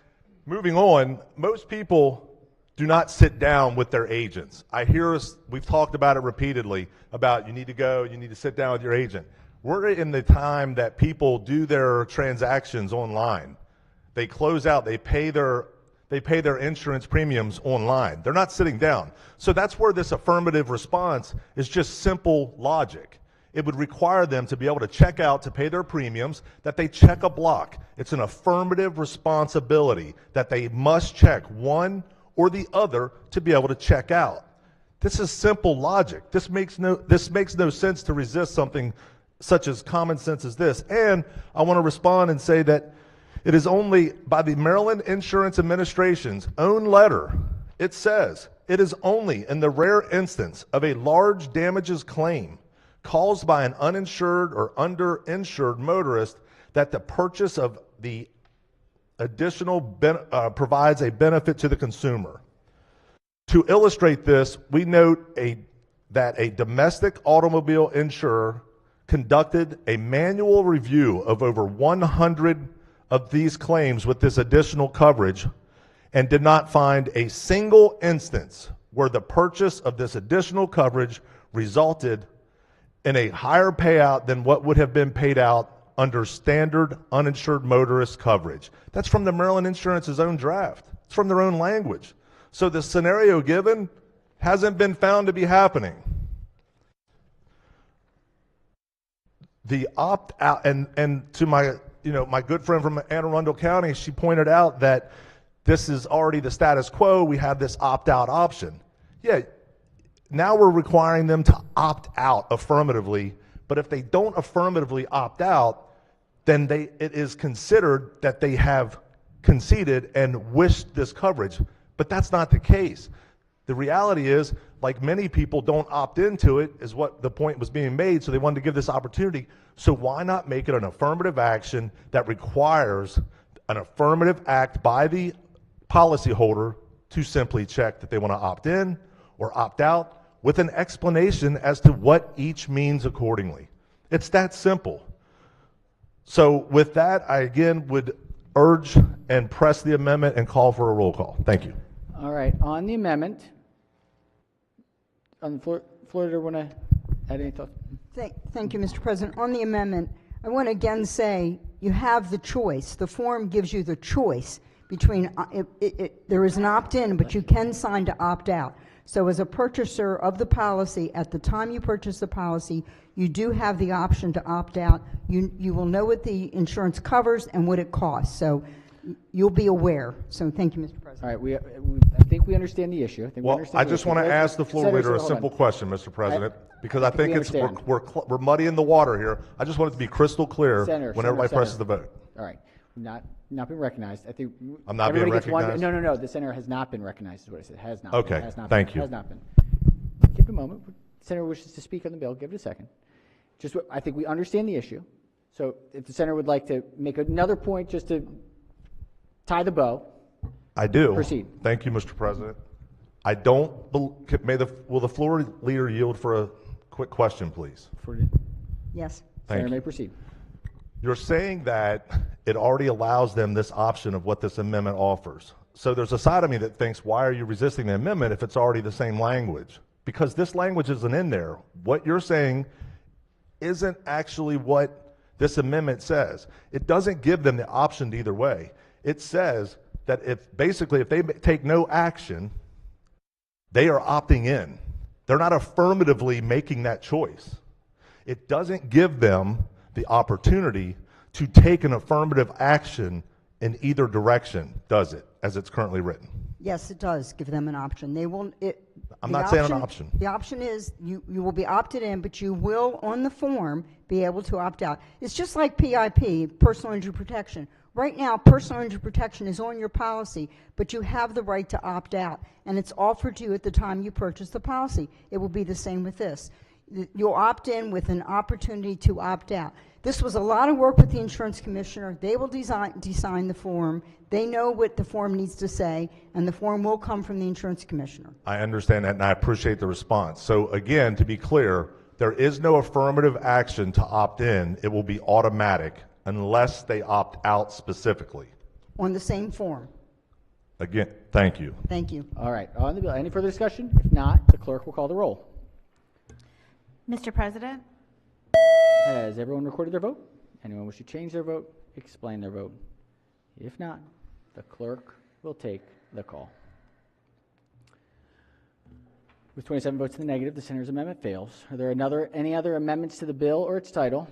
moving on, most people do not sit down with their agents. I hear us, we've talked about it repeatedly, about you need to go, you need to sit down with your agent. We're in the time that people do their transactions online. They close out, they pay their insurance premiums online. They're not sitting down. So that's where this affirmative response is just simple logic. It would require them to be able to check out to pay their premiums, that they check a block. It's an affirmative responsibility that they must check one or the other to be able to check out. This is simple logic. This makes no sense to resist something such as common sense as this. And I want to respond and say that it is only by the Maryland Insurance Administration's own letter, it says, it is only in the rare instance of a large damages claim caused by an uninsured or underinsured motorist that the purchase of the additional provides a benefit to the consumer. To illustrate this, we note that a domestic automobile insurer conducted a manual review of over 100 of these claims with this additional coverage and did not find a single instance where the purchase of this additional coverage resulted in a higher payout than what would have been paid out under standard uninsured motorist coverage. That's from the Maryland Insurance's own draft. It's from their own language. So the scenario given hasn't been found to be happening. The opt-out, and to my good friend from Anne Arundel County, she pointed out that this is already the status quo. We have this opt-out option. Yeah, now we're requiring them to opt out affirmatively, but if they don't affirmatively opt out, then it is considered that they have conceded and wished this coverage. But that's not the case. The reality is, like many people don't opt into it, is what the point was being made, so they wanted to give this opportunity. So why not make it an affirmative action that requires an affirmative act by the policyholder to simply check that they want to opt in or opt out with an explanation as to what each means accordingly. It's that simple. So with that, I again would urge and press the amendment and call for a roll call. Thank you. All right, on the amendment, on the floor, Florida, want to add any thoughts? Thank you, Mr. President. On the amendment, I want to again say you have the choice. The form gives you the choice between, there is an opt-in, but you can sign to opt out. So as a purchaser of the policy, at the time you purchase the policy, you do have the option to opt out. You will know what the insurance covers and what it costs. So you'll be aware. So thank you, Mr. President. All right, I think we understand the issue. I just want to ask the floor leader a simple question, Mr. President, because I think we're muddying the water here. I just want it to be crystal clear when everybody presses the vote. All right, not been recognized. I think I'm not being recognized. No. The senator has not been recognized. Is what I said. Has not. Okay. Has not Thank been, you. Has not been. Give it a moment. The senator wishes to speak on the bill. Give it a second. I think we understand the issue. So if the senator would like to make another point, just to tie the bow. I do. Proceed. Thank you, Mr. President. I don't, will the floor leader yield for a quick question, please? Yes. Thank Senator you. may proceed. You're saying that it already allows them this option of what this amendment offers. So there's a side of me that thinks, why are you resisting the amendment if it's already the same language? Because this language isn't in there. What you're saying isn't actually what this amendment says. It doesn't give them the option either way. It says that if they take no action, they are opting in. They're not affirmatively making that choice. It doesn't give them the opportunity to take an affirmative action in either direction, does it, as it's currently written? Yes, it does give them an option. They will. I'm not saying an option. The option is you will be opted in, but you will, on the form, be able to opt out. It's just like PIP, personal injury protection. Right now, personal injury protection is on your policy, but you have the right to opt out, and it's offered to you at the time you purchase the policy. It will be the same with this. You'll opt in with an opportunity to opt out. This was a lot of work with the insurance commissioner. They will design the form. They know what the form needs to say, and the form will come from the insurance commissioner. I understand that, and I appreciate the response. So again, to be clear, there is no affirmative action to opt in. It will be automatic unless they opt out specifically. On the same form. Again, thank you. Thank you. All right, on the bill. Any further discussion? If not, the clerk will call the roll. Mr. President? Has everyone recorded their vote? Anyone wish to change their vote? Explain their vote. If not, the clerk will take the call. With 27 votes in the negative, the senator's amendment fails. Are there any other amendments to the bill or its title?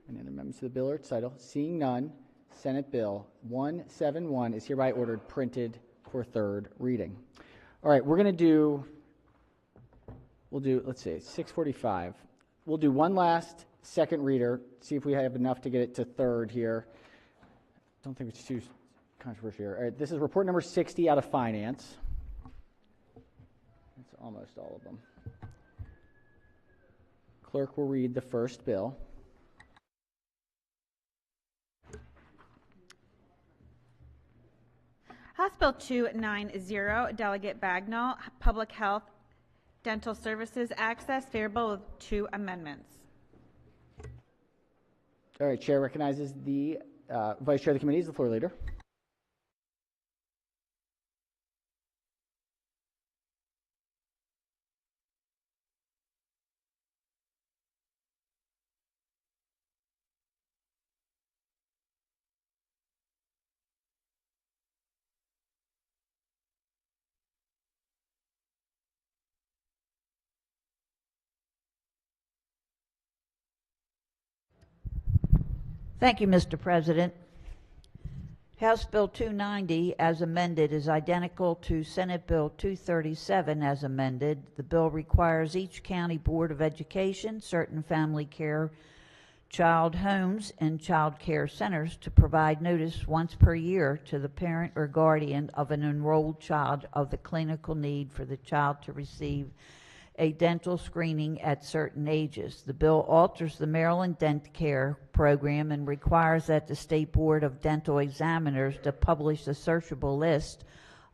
Any other amendments to the bill or its title? Seeing none, Senate Bill 171 is hereby ordered printed for third reading. All right, we'll do, let's see, 6:45. We'll do one last second reader, see if we have enough to get it to third here. Don't think it's too controversial here. All right, this is report number 60 out of Finance. That's almost all of them. Clerk will read the first bill. House Bill 290, Delegate Bagnall, Public Health Dental Services Access, favorable with 2 amendments. All right, Chair recognizes the Vice Chair of the committee is the floor leader. Thank you, Mr. President. House Bill 290, as amended, is identical to Senate Bill 237, as amended. The bill requires each county board of education, certain family care, child homes, and child care centers to provide notice once per year to the parent or guardian of an enrolled child of the clinical need for the child to receive a dental screening at certain ages. The bill alters the Maryland Dent Care program and requires that the State Board of Dental Examiners to publish a searchable list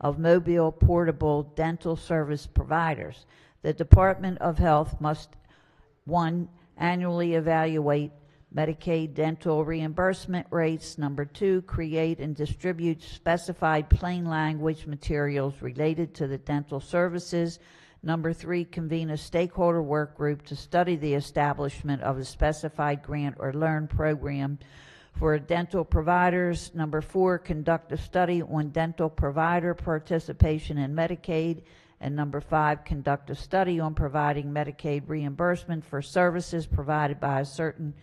of mobile portable dental service providers. The Department of Health must, 1, annually evaluate Medicaid dental reimbursement rates. 2, create and distribute specified plain language materials related to the dental services. 3, convene a stakeholder work group to study the establishment of a specified grant or loan program for dental providers. 4, conduct a study on dental provider participation in Medicaid. And 5, conduct a study on providing Medicaid reimbursement for services provided by a certain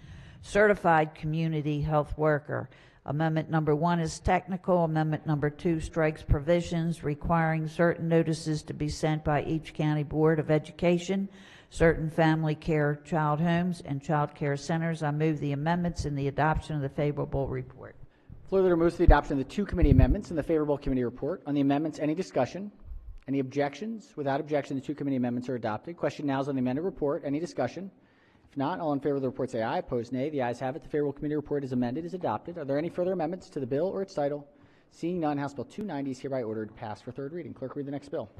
certified community health worker. Amendment 1 is technical. Amendment 2 strikes provisions requiring certain notices to be sent by each county board of education, certain family care child homes, and child care centers. I move the amendments and the adoption of the favorable report. Floor leader moves to the adoption of the 2 committee amendments and the favorable committee report. On the amendments, any discussion? Any objections? Without objection, the 2 committee amendments are adopted. Question now is on the amended report. Any discussion? If not, all in favor of the report say aye. Opposed, nay. The ayes have it. The favorable committee report is amended, is adopted. Are there any further amendments to the bill or its title? Seeing none, House Bill 290 is hereby ordered passed for third reading. Clerk, read the next bill.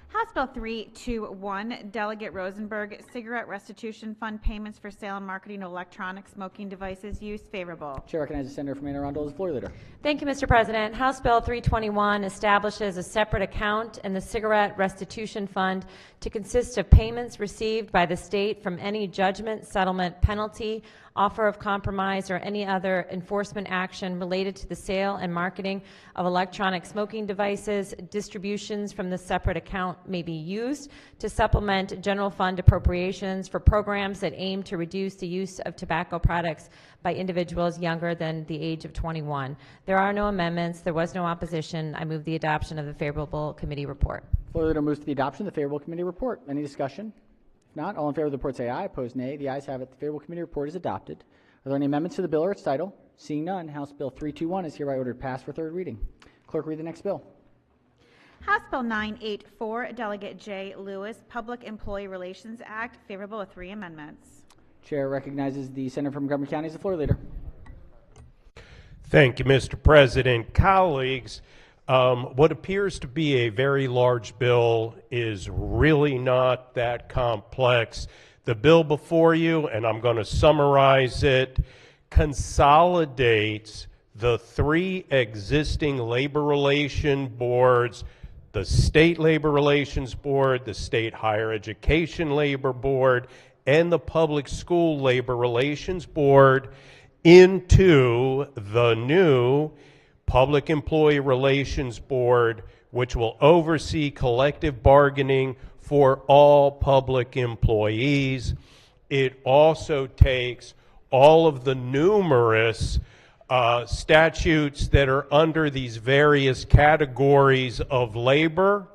House Bill 321, Delegate Rosenberg, Cigarette Restitution Fund Payments for Sale and Marketing of Electronic Smoking Devices Use, favorable. Chair recognizes the senator from Anne Arundel as the floor leader. Thank you, Mr. President. House Bill 321 establishes a separate account in the Cigarette Restitution Fund to consist of payments received by the state from any judgment, settlement, penalty, offer of compromise, or any other enforcement action related to the sale and marketing of electronic smoking devices. Distributions from the separate account may be used to supplement general fund appropriations for programs that aim to reduce the use of tobacco products by individuals younger than the age of 21. There are no amendments. There was no opposition. I move the adoption of the favorable committee report. Floor leader moves to the adoption of the favorable committee report. Any discussion? If not, all in favor of the report say aye. Opposed, nay. The ayes have it. The favorable committee report is adopted. Are there any amendments to the bill or its title? Seeing none, House Bill 321 is hereby ordered passed for third reading. Clerk, read the next bill. House Bill 984, Delegate J. Lewis, Public Employee Relations Act, favorable with 3 amendments. Chair recognizes the senator from Montgomery County as the floor leader. Thank you, Mr. President. Colleagues, what appears to be a very large bill is really not that complex. The bill before you, and I'm going to summarize it, consolidates the 3 existing labor relation boards, the State Labor Relations Board, the State Higher Education Labor Board, and the Public School Labor Relations Board into the new Public Employee Relations Board, which will oversee collective bargaining for all public employees. It also takes all of the numerous statutes that are under these various categories of labor.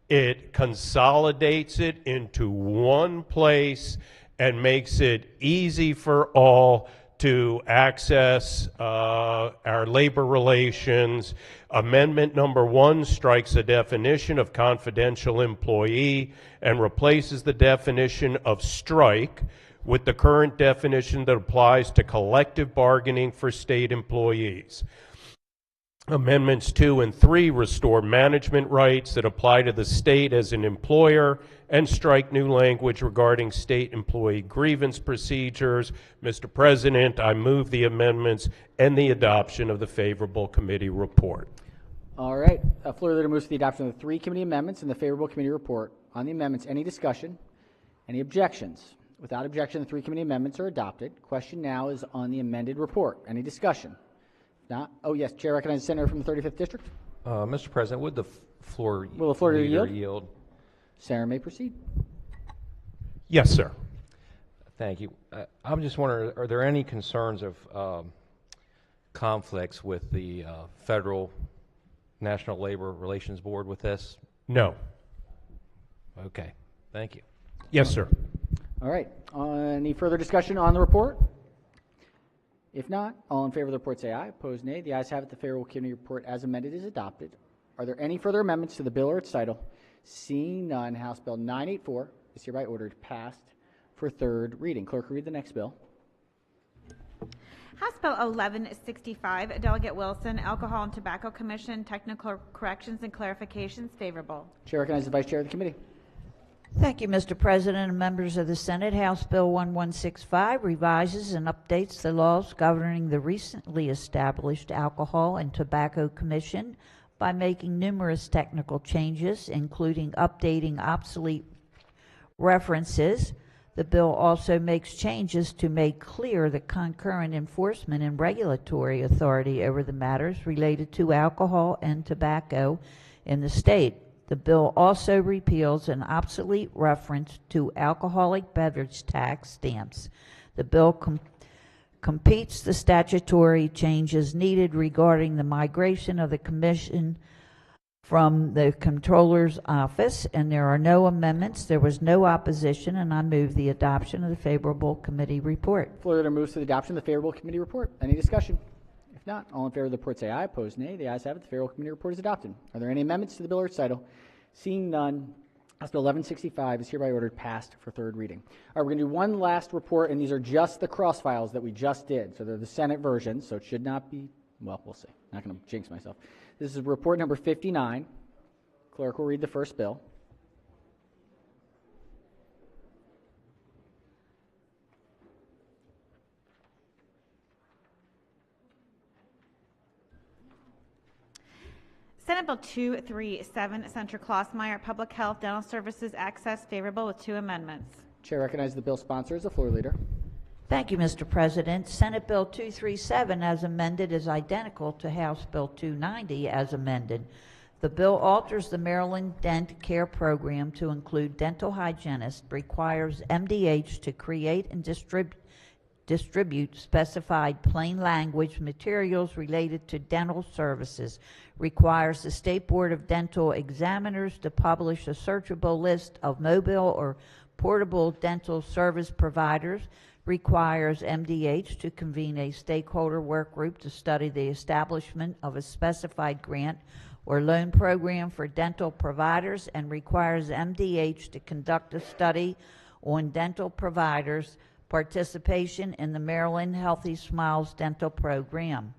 It consolidates it into one place and makes it easy for all to access our labor relations. Amendment number 1 strikes a definition of confidential employee and replaces the definition of strike with the current definition that applies to collective bargaining for state employees. Amendments 2 and 3 restore management rights that apply to the state as an employer and strike new language regarding state employee grievance procedures. Mr. President, I move the amendments and the adoption of the favorable committee report. All right. Floor leader moves to the adoption of the 3 committee amendments and the favorable committee report. On the amendments, any discussion? Any objections? Without objection, the 3 committee amendments are adopted. Question now is on the amended report. Any discussion? Not? Oh, yes. Chair recognizes the senator from the 35th District. Mr. President, would the floor Will the floor leader yield? Senator may proceed. Yes, sir. Thank you. I'm just wondering, are there any concerns of conflicts with the federal National Labor Relations Board with this? No. Okay. Thank you. Yes, sir. All right. Any further discussion on the report? If not, all in favor of the report say aye. Opposed, nay. The ayes have it. The favorable committee report as amended is adopted. Are there any further amendments to the bill or its title? Seeing none, House Bill 984 is hereby ordered passed for third reading. Clerk, read the next bill. House Bill 1165, Delegate Wilson, Alcohol and Tobacco Commission, Technical Corrections and Clarifications, favorable. Chair recognizes the Vice Chair of the committee. Thank you, Mr. President and members of the Senate. House Bill 1165 revises and updates the laws governing the recently established Alcohol and Tobacco Commission by making numerous technical changes, including updating obsolete references. The bill also makes changes to make clear the concurrent enforcement and regulatory authority over the matters related to alcohol and tobacco in the state. The bill also repeals an obsolete reference to alcoholic beverage tax stamps. The bill completes the statutory changes needed regarding the migration of the commission from the Comptroller's office, and there are no amendments. There was no opposition, and I move the adoption of the favorable committee report. Floor leader moves to the adoption of the favorable committee report. Any discussion? If not, all in favor of the report say aye. Opposed, nay. The ayes have it. The favorable committee report is adopted. Are there any amendments to the bill or its title? Seeing none, House Bill 1165 is hereby ordered passed for third reading. All right, we're going to do one last report, and these are just the cross files that we just did. So they're the Senate version, so it should not be, well, we'll see. Not going to jinx myself. This is report number 59. Clerk will read the first bill. Senate Bill 237, Senator Klossmeyer, Public Health Dental Services Access, favorable with 2 amendments. Chair recognizes the bill sponsor as the floor leader. Thank you, Mr. President. Senate Bill 237 as amended is identical to House Bill 290 as amended. The bill alters the Maryland Dent Care Program to include dental hygienists, requires MDH to create and distribute specified plain language materials related to dental services, requires the State Board of Dental Examiners to publish a searchable list of mobile or portable dental service providers, requires MDH to convene a stakeholder work group to study the establishment of a specified grant or loan program for dental providers, and requires MDH to conduct a study on dental providers' participation in the Maryland Healthy Smiles dental program.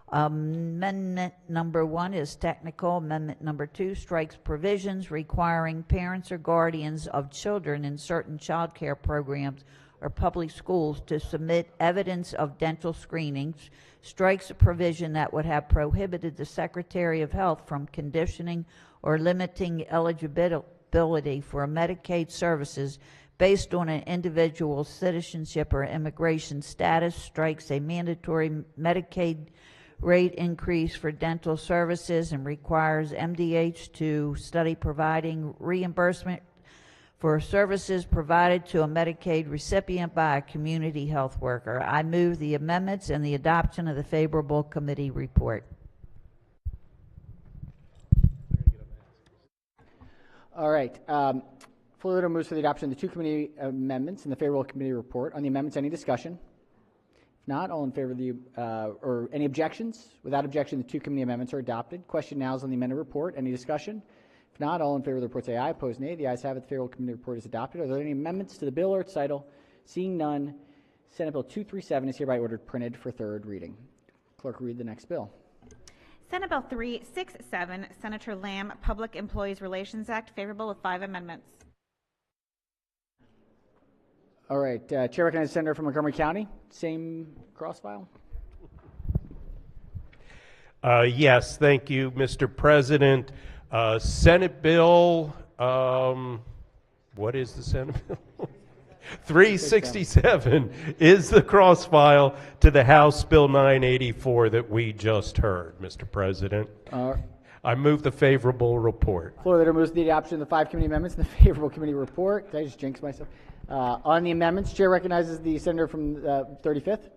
Amendment number 1 is technical. Amendment number 2 strikes provisions requiring parents or guardians of children in certain child care programs or public schools to submit evidence of dental screenings, strikes a provision that would have prohibited the Secretary of Health from conditioning or limiting eligibility for Medicaid services based on an individual's citizenship or immigration status, strikes a mandatory Medicaid rate increase for dental services, and requires MDH to study providing reimbursement for services provided to a Medicaid recipient by a community health worker. I move the amendments and the adoption of the favorable committee report. All right. Floor leader moves for the adoption of the 2 committee amendments and the favorable committee report. On the amendments, any discussion? If not, all in favor of the, or any objections? Without objection, the 2 committee amendments are adopted. Question now is on the amended report. Any discussion? If not, all in favor of the report say aye. Opposed, nay. The ayes have it. The favorable committee report is adopted. Are there any amendments to the bill or its title? Seeing none, Senate Bill 237 is hereby ordered printed for 3rd reading. Clerk, read the next bill. Senate Bill 367, Senator Lamb, Public Employees Relations Act, favorable with 5 amendments. All right. Chair recognizes Senator from Montgomery County. Same cross file. Yes, thank you, Mr. President. Senate Bill, what is the Senate Bill? 367 is the cross file to the House Bill 984 that we just heard, Mr. President. I move the favorable report. Floor leader moves the adoption of the 5 committee amendments and the favorable committee report. Did I just jinx myself? On the amendments, Chair recognizes the senator from 35th.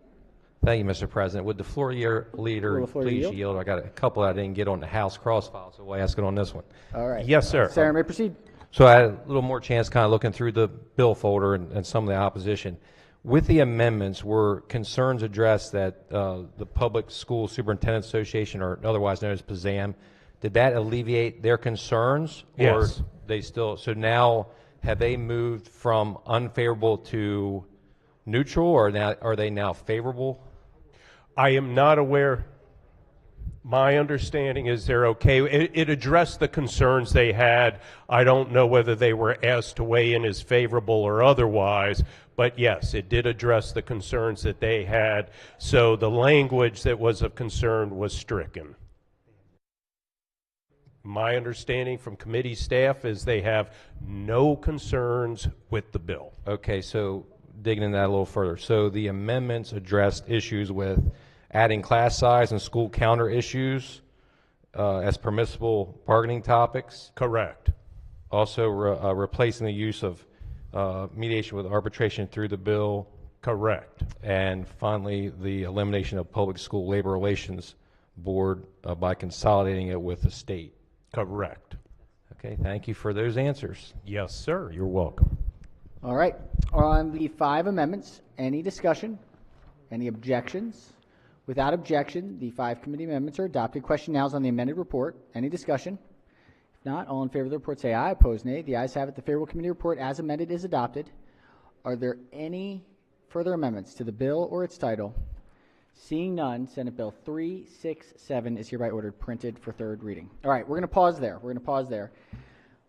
Thank you, Mr. President. Would the floor leader please yield? I got a couple I didn't get on the House cross file, so we'll ask it on this one. All right. Yes, sir. Senator may proceed. So I had a little more chance kind of looking through the bill folder and some of the opposition. With the amendments, were concerns addressed that the Public School Superintendent Association, or otherwise known as PSAM, did that alleviate their concerns? Yes. Or they still, so now have they moved from unfavorable to neutral, or now, are they now favorable? I am not aware. My understanding is they're okay. It addressed the concerns they had. I don't know whether they were asked to weigh in as favorable or otherwise, but yes, it did address the concerns that they had. So the language that was of concern was stricken. My understanding from committee staff is they have no concerns with the bill. Okay, so digging into that a little further. So the amendments addressed issues with adding class size and school counter issues as permissible bargaining topics. Correct. Also replacing the use of mediation with arbitration through the bill. Correct. And finally, the elimination of Public School Labor Relations Board by consolidating it with the state. Correct. Okay, thank you for those answers. Yes, sir. You're welcome. All right. On the 5 amendments, any discussion? Any objections? Without objection, the 5 committee amendments are adopted. Question now is on the amended report. Any discussion? If not, all in favor of the report say aye. Opposed, nay. The ayes have it. The favorable committee report as amended is adopted. Are there any further amendments to the bill or its title? Seeing none, Senate Bill 367 is hereby ordered printed for 3rd reading. All right, we're going to pause there.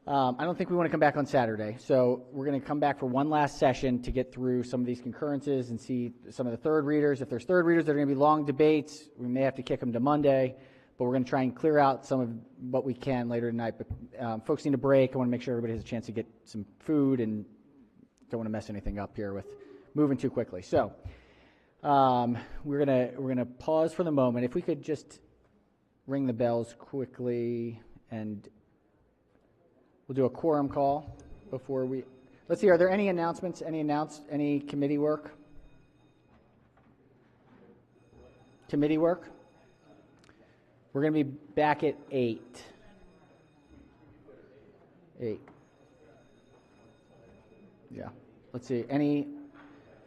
I don't think we want to come back on Saturday, so we're going to come back for one last session to get through some of these concurrences and see some of the 3rd readers. If there's 3rd readers that are going to be long debates, we may have to kick them to Monday, but we're going to try and clear out some of what we can later tonight. But folks need a break. I want to make sure everybody has a chance to get some food, and don't want to mess anything up here with moving too quickly. So we're gonna pause for the moment. If we could just ring the bells quickly, and we'll do a quorum call before we. Let's see. Are there any announcements? Any committee work? Committee work? We're going to be back at 8. 8. Yeah. Let's see. Any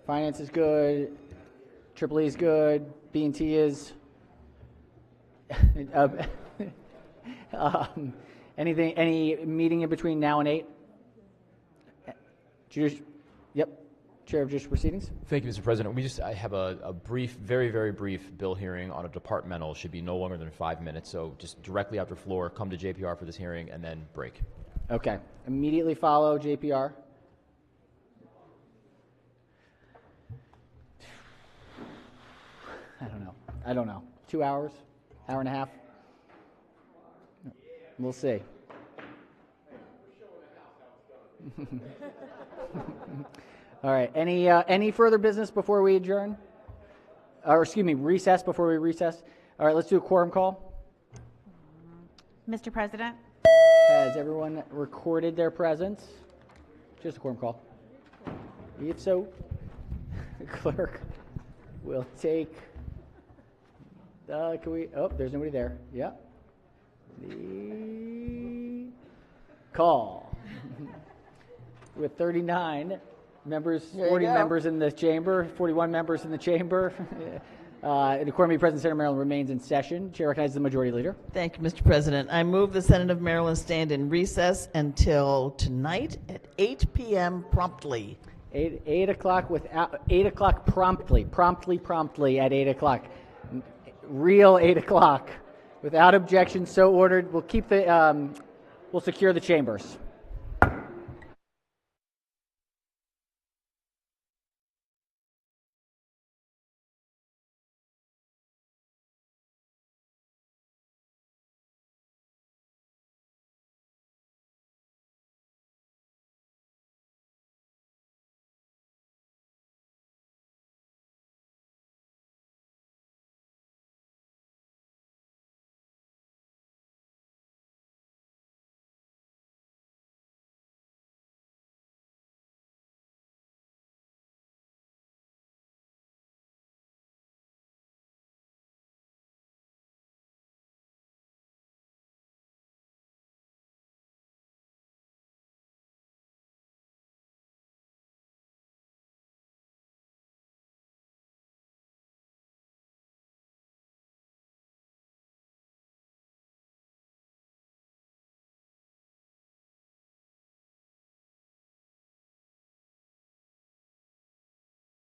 finance is good. Triple E is good. B&T is. Anything? Any meeting in between now and 8? Yep. Chair of Judicial Proceedings. Thank you, Mr. President. I have a brief, very, very brief bill hearing on a departmental. Should be no longer than 5 minutes. So just directly after floor, come to JPR for this hearing and then break. Okay. Immediately follow JPR. I don't know. 2 hours? Hour and a half? We'll see. All right. Any further business before we adjourn? Or excuse me, recess before we recess? All right, let's do a quorum call. Mr. President? Has everyone recorded their presence? Just a quorum call. If so, the clerk will take. Can we? Oh, there's nobody there. Yeah. The call with 39 members, 40 members in the chamber, 41 members in the chamber. The quorum of present, Senate of Maryland remains in session. Chair recognizes the majority leader. Thank you, Mr. President. I move the Senate of Maryland stand in recess until tonight at 8 p.m. promptly. 8 o'clock without 8 o'clock promptly at 8 o'clock. Real 8 o'clock, without objection. So ordered. We'll keep the. We'll secure the chambers.